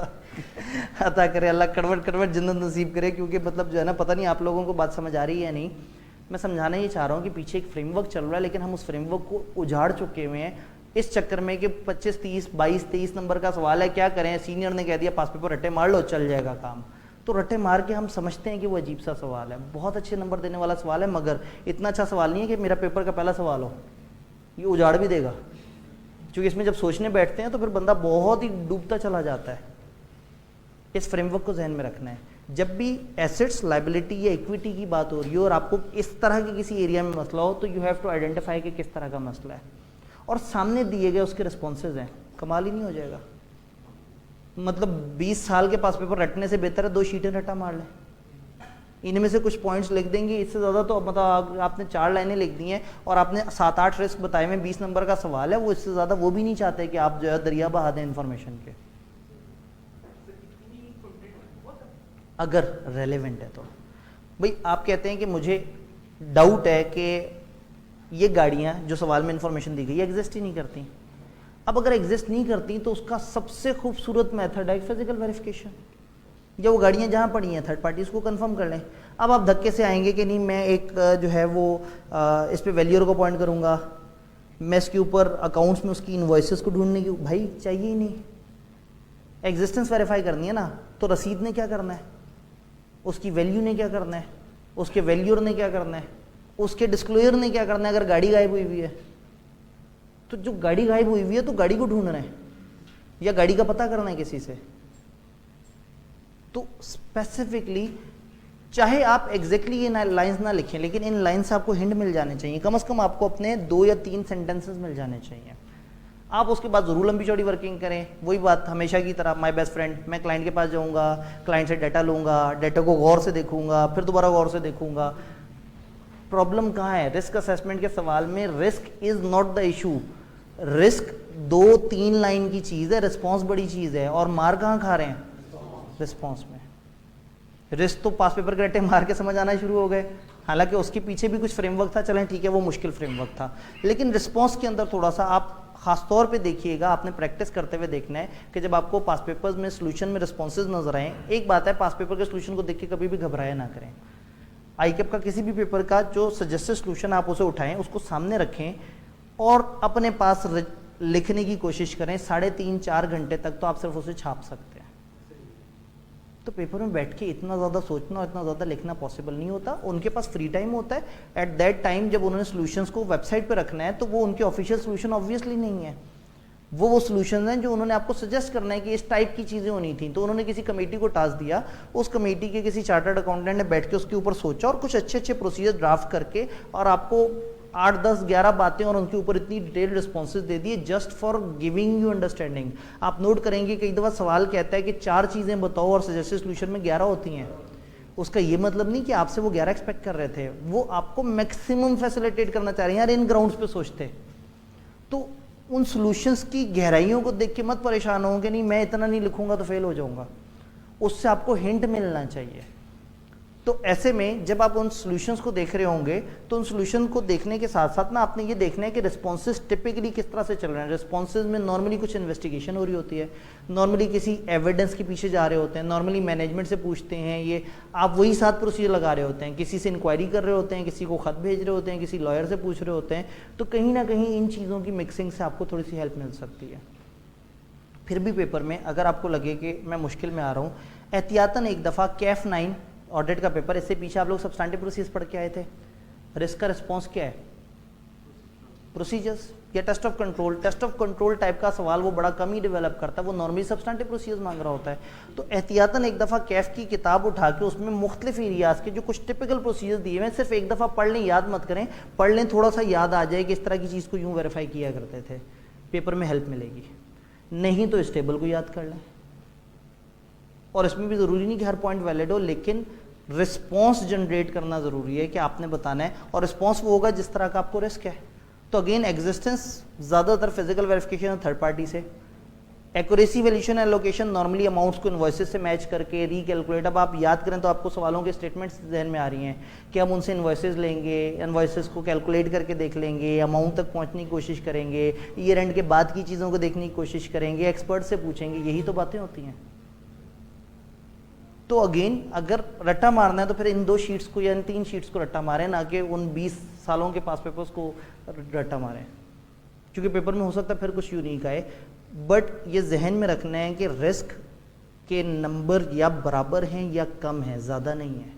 अता करे, अल्लाह कड़वट जन्नत नसीब करे, क्योंकि जो है ना, पता नहीं आप लोगों को बात समझ आ रही है या नहीं। मैं समझाना ये चाह रहा हूँ कि पीछे एक फ्रेमवर्क चल रहा है, लेकिन हम उस फ्रेमवर्क को उजाड़ चुके हुए हैं इस चक्कर में कि 25, 30, 22, 23 नंबर का सवाल है, क्या करें? सीनियर ने कह दिया पास पेपर रट्टे मार लो, चल जाएगा काम। तो रट्टे मार के हम समझते हैं कि वो अजीब सा सवाल है, बहुत अच्छे नंबर देने वाला सवाल है, मगर इतना अच्छा सवाल नहीं है कि मेरा पेपर का पहला सवाल हो। ये उजाड़ भी देगा, क्योंकि इसमें जब सोचने बैठते हैं तो फिर बंदा बहुत ही डूबता चला जाता है। इस फ्रेमवर्क को जहन में रखना है। जब भी एसेट्स, लायबिलिटी या इक्विटी की बात हो रही हो और आपको इस तरह के किसी एरिया में मसला हो, तो यू हैव टू आइडेंटिफाई कि किस तरह का मसला है, और सामने दिए गए उसके रिस्पॉन्सेज हैं। कमाल ही नहीं हो जाएगा? 20 साल के पास पेपर रटने से बेहतर है 2 शीटें रटा मार लें, इनमें से कुछ पॉइंट्स लिख देंगे। इससे ज़्यादा तो आपने 4 लाइनें लिख दी हैं और आपने 7-8 रिस्क बताए हुए, 20 नंबर का सवाल है, वो इससे ज़्यादा वो भी नहीं चाहते कि आप जो है दरिया बहा दें इन्फॉर्मेशन के, अगर रेलेवेंट है तो। भाई आप कहते हैं कि मुझे डाउट है कि ये गाड़ियाँ जो सवाल में इंफॉर्मेशन दी गई एग्जिस्ट ही नहीं करती। अब अगर एग्जिस्ट नहीं करती तो उसका सबसे खूबसूरत मेथड है फिजिकल वेरिफिकेशन। या वो गाड़ियाँ जहाँ पड़ी हैं थर्ड पार्टी उसको कंफर्म कर लें। अब आप धक्के से आएंगे कि नहीं मैं एक जो है वो इस पे वैल्यूअर को पॉइंट करूँगा, मैं इसके ऊपर अकाउंट्स में उसकी इनवॉइसेस को ढूंढने की, भाई चाहिए ही नहीं। एग्जिस्टेंस वेरीफाई करनी है ना, तो रसीद ने क्या करना है, उसकी वैल्यू ने क्या करना है, उसके वैल्यूअर ने क्या करना है, उसके डिस्क्लोजर ने क्या करना है। अगर गाड़ी गायब हुई हुई है तो जो गाड़ी गायब हुई हुई है तो गाड़ी को ढूंढना है या गाड़ी का पता करना है किसी से। तो स्पेसिफिकली चाहे आप एग्जैक्टली ये लाइंस ना लिखें, लेकिन इन लाइंस से आपको हिंट मिल जाने चाहिए, कम से कम आपको अपने 2 या 3 सेंटेंसेस मिल जाने चाहिए। आप उसके बाद ज़रूर लंबी चौड़ी वर्किंग करें। वही बात हमेशा की तरह, माय बेस्ट फ्रेंड, मैं क्लाइंट के पास जाऊंगा, क्लाइंट से डाटा लूंगा, डाटा को गौर से देखूंगा, फिर दोबारा गौर से देखूंगा। प्रॉब्लम कहाँ है? रिस्क असेसमेंट के सवाल में risk is not the issue. Risk 2-3 line की चीज़ है, रिस्पॉन्स बड़ी चीज़ है, और मार कहाँ खा रहे हैं? रिस्पॉन्स में। रिस्क तो पास पेपर के रट्टे मार के समझ आना शुरू हो गए, हालांकि उसके पीछे भी कुछ फ्रेमवर्क था, चलें ठीक है वो मुश्किल फ्रेमवर्क था, लेकिन रिस्पॉन्स के अंदर थोड़ा सा आप खास तौर पे देखिएगा, आपने प्रैक्टिस करते हुए देखना है कि जब आपको पास पेपर्स में सोल्यूशन में रिस्पॉन्सेज नजर आए, एक बात है पास पेपर के सोल्यूशन को देख के कभी भी घबराया ना करें। आईकेप का किसी भी पेपर का जो सजेस्टेड सोल्यूशन आप उसे उठाएं, उसको सामने रखें और अपने पास लिखने की कोशिश करें। 3.5-4 घंटे तक तो आप सिर्फ उसे छाप सकते हैं। तो पेपर में बैठ के इतना ज़्यादा सोचना और इतना ज़्यादा लिखना पॉसिबल नहीं होता। उनके पास फ्री टाइम होता है, एट दैट टाइम जब उन्होंने सॉल्यूशंस को वेबसाइट पे रखना है तो वो उनके ऑफिशियल सॉल्यूशन ऑब्वियसली नहीं है, वो सॉल्यूशंस हैं जो उन्होंने आपको सजेस्ट करना है कि इस टाइप की चीज़ें होनी थी। तो उन्होंने किसी कमेटी को टास्क दिया, उस कमेटी के किसी चार्टर्ड अकाउंटेंट ने बैठ के उसके ऊपर सोचा और कुछ अच्छे अच्छे प्रोसीजर ड्राफ्ट करके और आपको 8, 10, 11 बातें और उनके ऊपर इतनी डिटेल रिस्पॉन्सेज दे दिए just for giving you understanding. आप नोट करेंगे कई दफ़ा सवाल कहता है कि 4 चीज़ें बताओ और सजेस्टेड सॉल्यूशन में 11 होती हैं। उसका ये मतलब नहीं कि आपसे वो 11 एक्सपेक्ट कर रहे थे, वो आपको मैक्सिमम फैसिलिटेट करना चाह रहे हैं। यार इन ग्राउंड्स पे सोचते तो उन सॉल्यूशंस की गहराइयों को देख के मत परेशान हो कि नहीं मैं इतना नहीं लिखूंगा तो फेल हो जाऊंगा। उससे आपको हिंट मिलना चाहिए। तो ऐसे में जब आप उन सॉल्यूशंस को देख रहे होंगे तो उन सॉल्यूशन को देखने के साथ साथ ना आपने ये देखना है कि रिस्पॉन्सेज टिपिकली किस तरह से चल रहे हैं। रिस्पॉन्सेज में नॉर्मली कुछ इन्वेस्टिगेशन हो रही होती है, नॉर्मली किसी एविडेंस के पीछे जा रहे होते हैं, नॉर्मली मैनेजमेंट से पूछते हैं, ये आप वही 7 प्रोसीजर लगा रहे होते हैं, किसी से इंक्वायरी कर रहे होते हैं, किसी को खत भेज रहे होते हैं, किसी लॉयर से पूछ रहे होते हैं। तो कहीं ना कहीं इन चीज़ों की मिक्सिंग से आपको थोड़ी सी हेल्प मिल सकती है। फिर भी पेपर में अगर आपको लगे कि मैं मुश्किल में आ रहा हूँ, एहतियातन एक दफ़ा कैफ 9 ऑडिट का पेपर, इससे पीछे आप लोग सब्सटेंटिव प्रोसीजर्स पढ़ के आए थे। रिस्क का रिस्पॉन्स क्या है? प्रोसीजर्स या test of control. Test of control type का सवाल वो बड़ा कम ही डेवलप करता है, वो नॉर्मली सब्सटेंटिव प्रोसीजर्स मांग रहा होता है। तो एहतियातन एक दफ़ा कैफ की किताब उठा के उसमें मुख्तलिफ एरियाज़ के जो कुछ टिपिकल प्रोसीजर्स दिए हुए हैं, सिर्फ एक दफ़ा पढ़ लें, याद मत करें, पढ़ लें, थोड़ा सा याद आ जाए कि इस तरह की चीज़ को यूँ वेरीफाई किया करते थे, पेपर में हेल्प मिलेगी। नहीं तो इस टेबल को याद कर लें। और इसमें भी ज़रूरी नहीं कि हर पॉइंट वैलिड हो, लेकिन रिस्पॉन्स जनरेट करना ज़रूरी है कि आपने बताना है, और रिस्पॉन्स वो होगा जिस तरह का आपको रिस्क है। तो अगेन एग्जिस्टेंस ज़्यादातर फिजिकल वेरिफिकेशन थर्ड पार्टी से। Accuracy, valuation, allocation normally amounts को इन्वॉइसेस से मैच करके रीकैलकुलेट। अब आप याद करें तो आपको सवालों के स्टेटमेंट्स जहन में आ रही हैं कि हम उनसे इन्वॉइसेस लेंगे, इन्वॉइसेस को कैलकुलेट करके देख लेंगे, अमाउंट तक पहुंचने की कोशिश करेंगे, ईयर एंड के बाद की चीज़ों को देखने की कोशिश करेंगे, एक्सपर्ट से पूछेंगे, यही तो बातें होती हैं। तो अगेन अगर रट्टा मारना है तो फिर इन 2 शीट्स को या इन 3 शीट्स को रट्टा मारें, ना कि उन 20 सालों के पास पेपर्स को रट्टा मारें, क्योंकि पेपर में हो सकता है फिर कुछ यूनिक आए। बट ये जहन में रखना है कि रिस्क के नंबर या बराबर हैं या कम है, ज़्यादा नहीं है,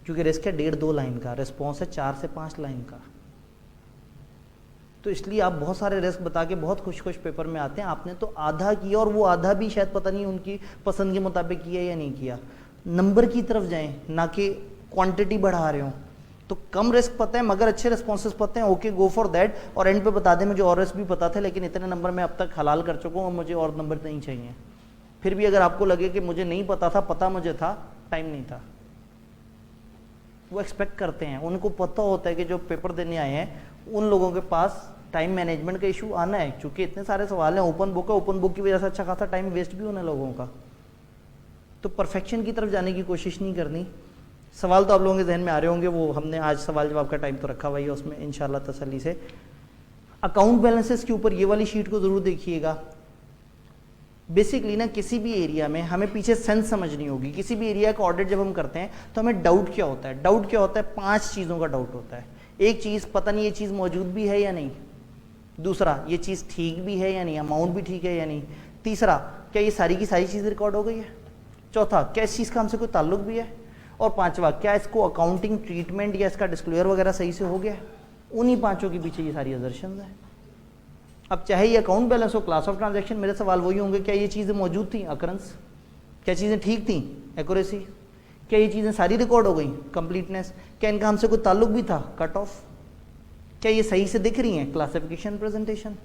क्योंकि रिस्क है 1.5-2 लाइन का, रिस्पॉन्स है 4 से 5 लाइन का। तो इसलिए आप बहुत सारे रिस्क बता के बहुत खुश खुश पेपर में आते हैं, आपने तो आधा किया, और वो आधा भी शायद पता नहीं उनकी पसंद के मुताबिक किया या नहीं किया। नंबर की तरफ जाएं, ना कि क्वांटिटी बढ़ा रहे हो। तो कम रिस्क पता है मगर अच्छे रिस्पॉन्सेस पता है, ओके गो फॉर दैट, और एंड पे बता दें मुझे और रिस्क भी पता था लेकिन इतने नंबर मैं अब तक हलाल कर चुका हूँ और मुझे और नंबर नहीं चाहिए। फिर भी अगर आपको लगे कि मुझे नहीं पता था, पता मुझे था, टाइम नहीं था, वो एक्सपेक्ट करते हैं, उनको पता होता है कि जो पेपर देने आए हैं उन लोगों के पास टाइम मैनेजमेंट का इशू आना है, क्योंकि इतने सारे सवाल हैं, ओपन बुक है, ओपन बुक की वजह से अच्छा खासा टाइम वेस्ट भी होना है लोगों का। तो परफेक्शन की तरफ जाने की कोशिश नहीं करनी। सवाल तो आप लोगों के जहन में आ रहे होंगे, वो हमने आज सवाल जवाब का टाइम तो रखा हुआ है, उसमें इंशाल्लाह तसल्ली से। अकाउंट बैलेंसेस के ऊपर ये वाली शीट को ज़रूर देखिएगा। बेसिकली ना किसी भी एरिया में हमें पीछे सेंस समझनी होगी। किसी भी एरिया का ऑडिट जब हम करते हैं तो हमें डाउट क्या होता है? डाउट क्या होता है? 5 चीज़ों का डाउट होता है। एक चीज़, पता नहीं ये चीज़ मौजूद भी है या नहीं। दूसरा, ये चीज़ ठीक भी है या नहीं, अमाउंट भी ठीक है या नहीं। तीसरा, क्या ये सारी की सारी चीज़ रिकॉर्ड हो गई है। चौथा, क्या इस चीज़ का हमसे कोई ताल्लुक भी है। और पांचवा, क्या इसको अकाउंटिंग ट्रीटमेंट या इसका डिस्क्लोजर वगैरह सही से हो गया। उन्हीं 5 के पीछे ये सारी अजर्शंस हैं। अब चाहे ये अकाउंट बैलेंस हो, क्लास ऑफ ट्रांजैक्शन, मेरे सवाल वही होंगे, क्या ये चीज़ें मौजूद थी, अकरेंस, क्या चीज़ें ठीक थी, एक्यूरेसी, क्या ये चीज़ें सारी रिकॉर्ड हो गई, कंप्लीटनेस, क्या इनका हमसे कोई ताल्लुक भी था, कट ऑफ, क्या ये सही से दिख रही हैं, क्लासिफिकेशन, प्रेजेंटेशन।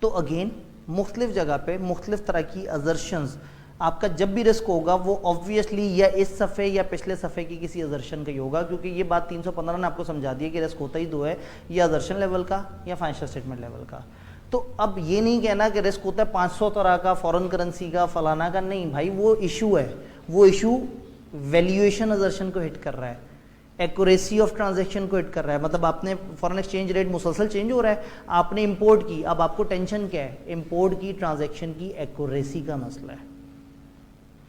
तो अगेन मुख्तलिफ जगह पे मुख्तलिफ तरह की अजर्शंस, आपका जब भी रिस्क होगा वो ऑब्वियसली या इस सफ़े या पिछले सफ़े की किसी अजर्शन का ही होगा, क्योंकि ये बात 315 ने आपको समझा दी है कि रिस्क होता ही 2 है, या अजर्शन लेवल का या फाइनेंशियल स्टेटमेंट लेवल का। तो अब ये नहीं कहना कि रिस्क होता है 500 तरह का, फॉरेन करेंसी का, फलाना का, नहीं भाई, वो इशू है, वो इशू वैल्यूएशन अजर्शन को हिट कर रहा है, एक्यूरेसी ऑफ ट्रांजैक्शन को हिट कर रहा है। मतलब आपने फॉरेन एक्सचेंज रेट मुसलसल चेंज हो रहा है, आपने इंपोर्ट की, अब आपको टेंशन क्या है, इंपोर्ट की ट्रांजैक्शन की एक्यूरेसी का मसला है।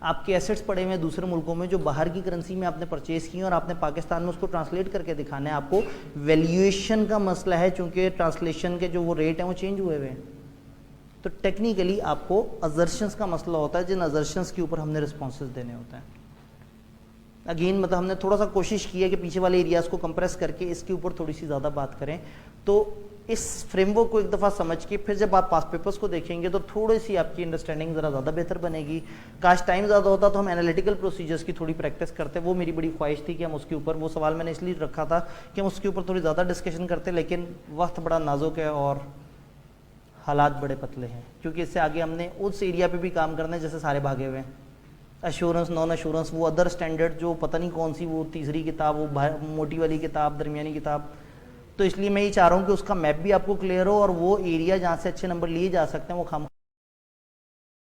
आपके एसेट्स पड़े हुए हैं दूसरे मुल्कों में जो बाहर की करेंसी में आपने परचेज किए और आपने पाकिस्तान में उसको ट्रांसलेट करके दिखाना है, आपको वैल्यूएशन का मसला है, चूंकि ट्रांसलेशन के जो वो रेट हैं वो चेंज हुए हुए हैं। तो टेक्निकली आपको अजर्शंस का मसला होता है, जिन अजर्शंस के ऊपर हमने रिस्पॉन्सेज देने होते हैं। अगेन मतलब हमने थोड़ा सा कोशिश की है कि पीछे वाले एरियाज़ को कंप्रेस करके इसके ऊपर थोड़ी सी ज़्यादा बात करें। तो इस फ्रेमवर्क को एक दफ़ा समझ के फिर जब आप पास पेपर्स को देखेंगे तो थोड़ी सी आपकी अंडरस्टैंडिंग ज़रा ज़्यादा बेहतर बनेगी। काश टाइम ज़्यादा होता तो हम एनालिटिकल प्रोसीजर्स की थोड़ी प्रैक्टिस करते, वो मेरी बड़ी ख्वाहिश थी कि हम उसके ऊपर, वो सवाल मैंने इसलिए रखा था कि हम उसके ऊपर थोड़ी ज़्यादा डिस्कशन करते, लेकिन वक्त बड़ा नाजुक है और हालात बड़े पतले हैं, क्योंकि इससे आगे हमने उस एरिया पर भी काम करना है जैसे सारे भागे हुए हैं, एश्योरेंस, नॉन एश्योरेंस, वो अदर स्टैंडर्ड जो पता नहीं कौन सी, वो तीसरी किताब, वो मोटी वाली किताब, दरमियानी किताब। तो इसलिए मैं ये चाह रहा हूँ कि उसका मैप भी आपको क्लियर हो और वो एरिया जहाँ से अच्छे नंबर लिए जा सकते हैं वो खाम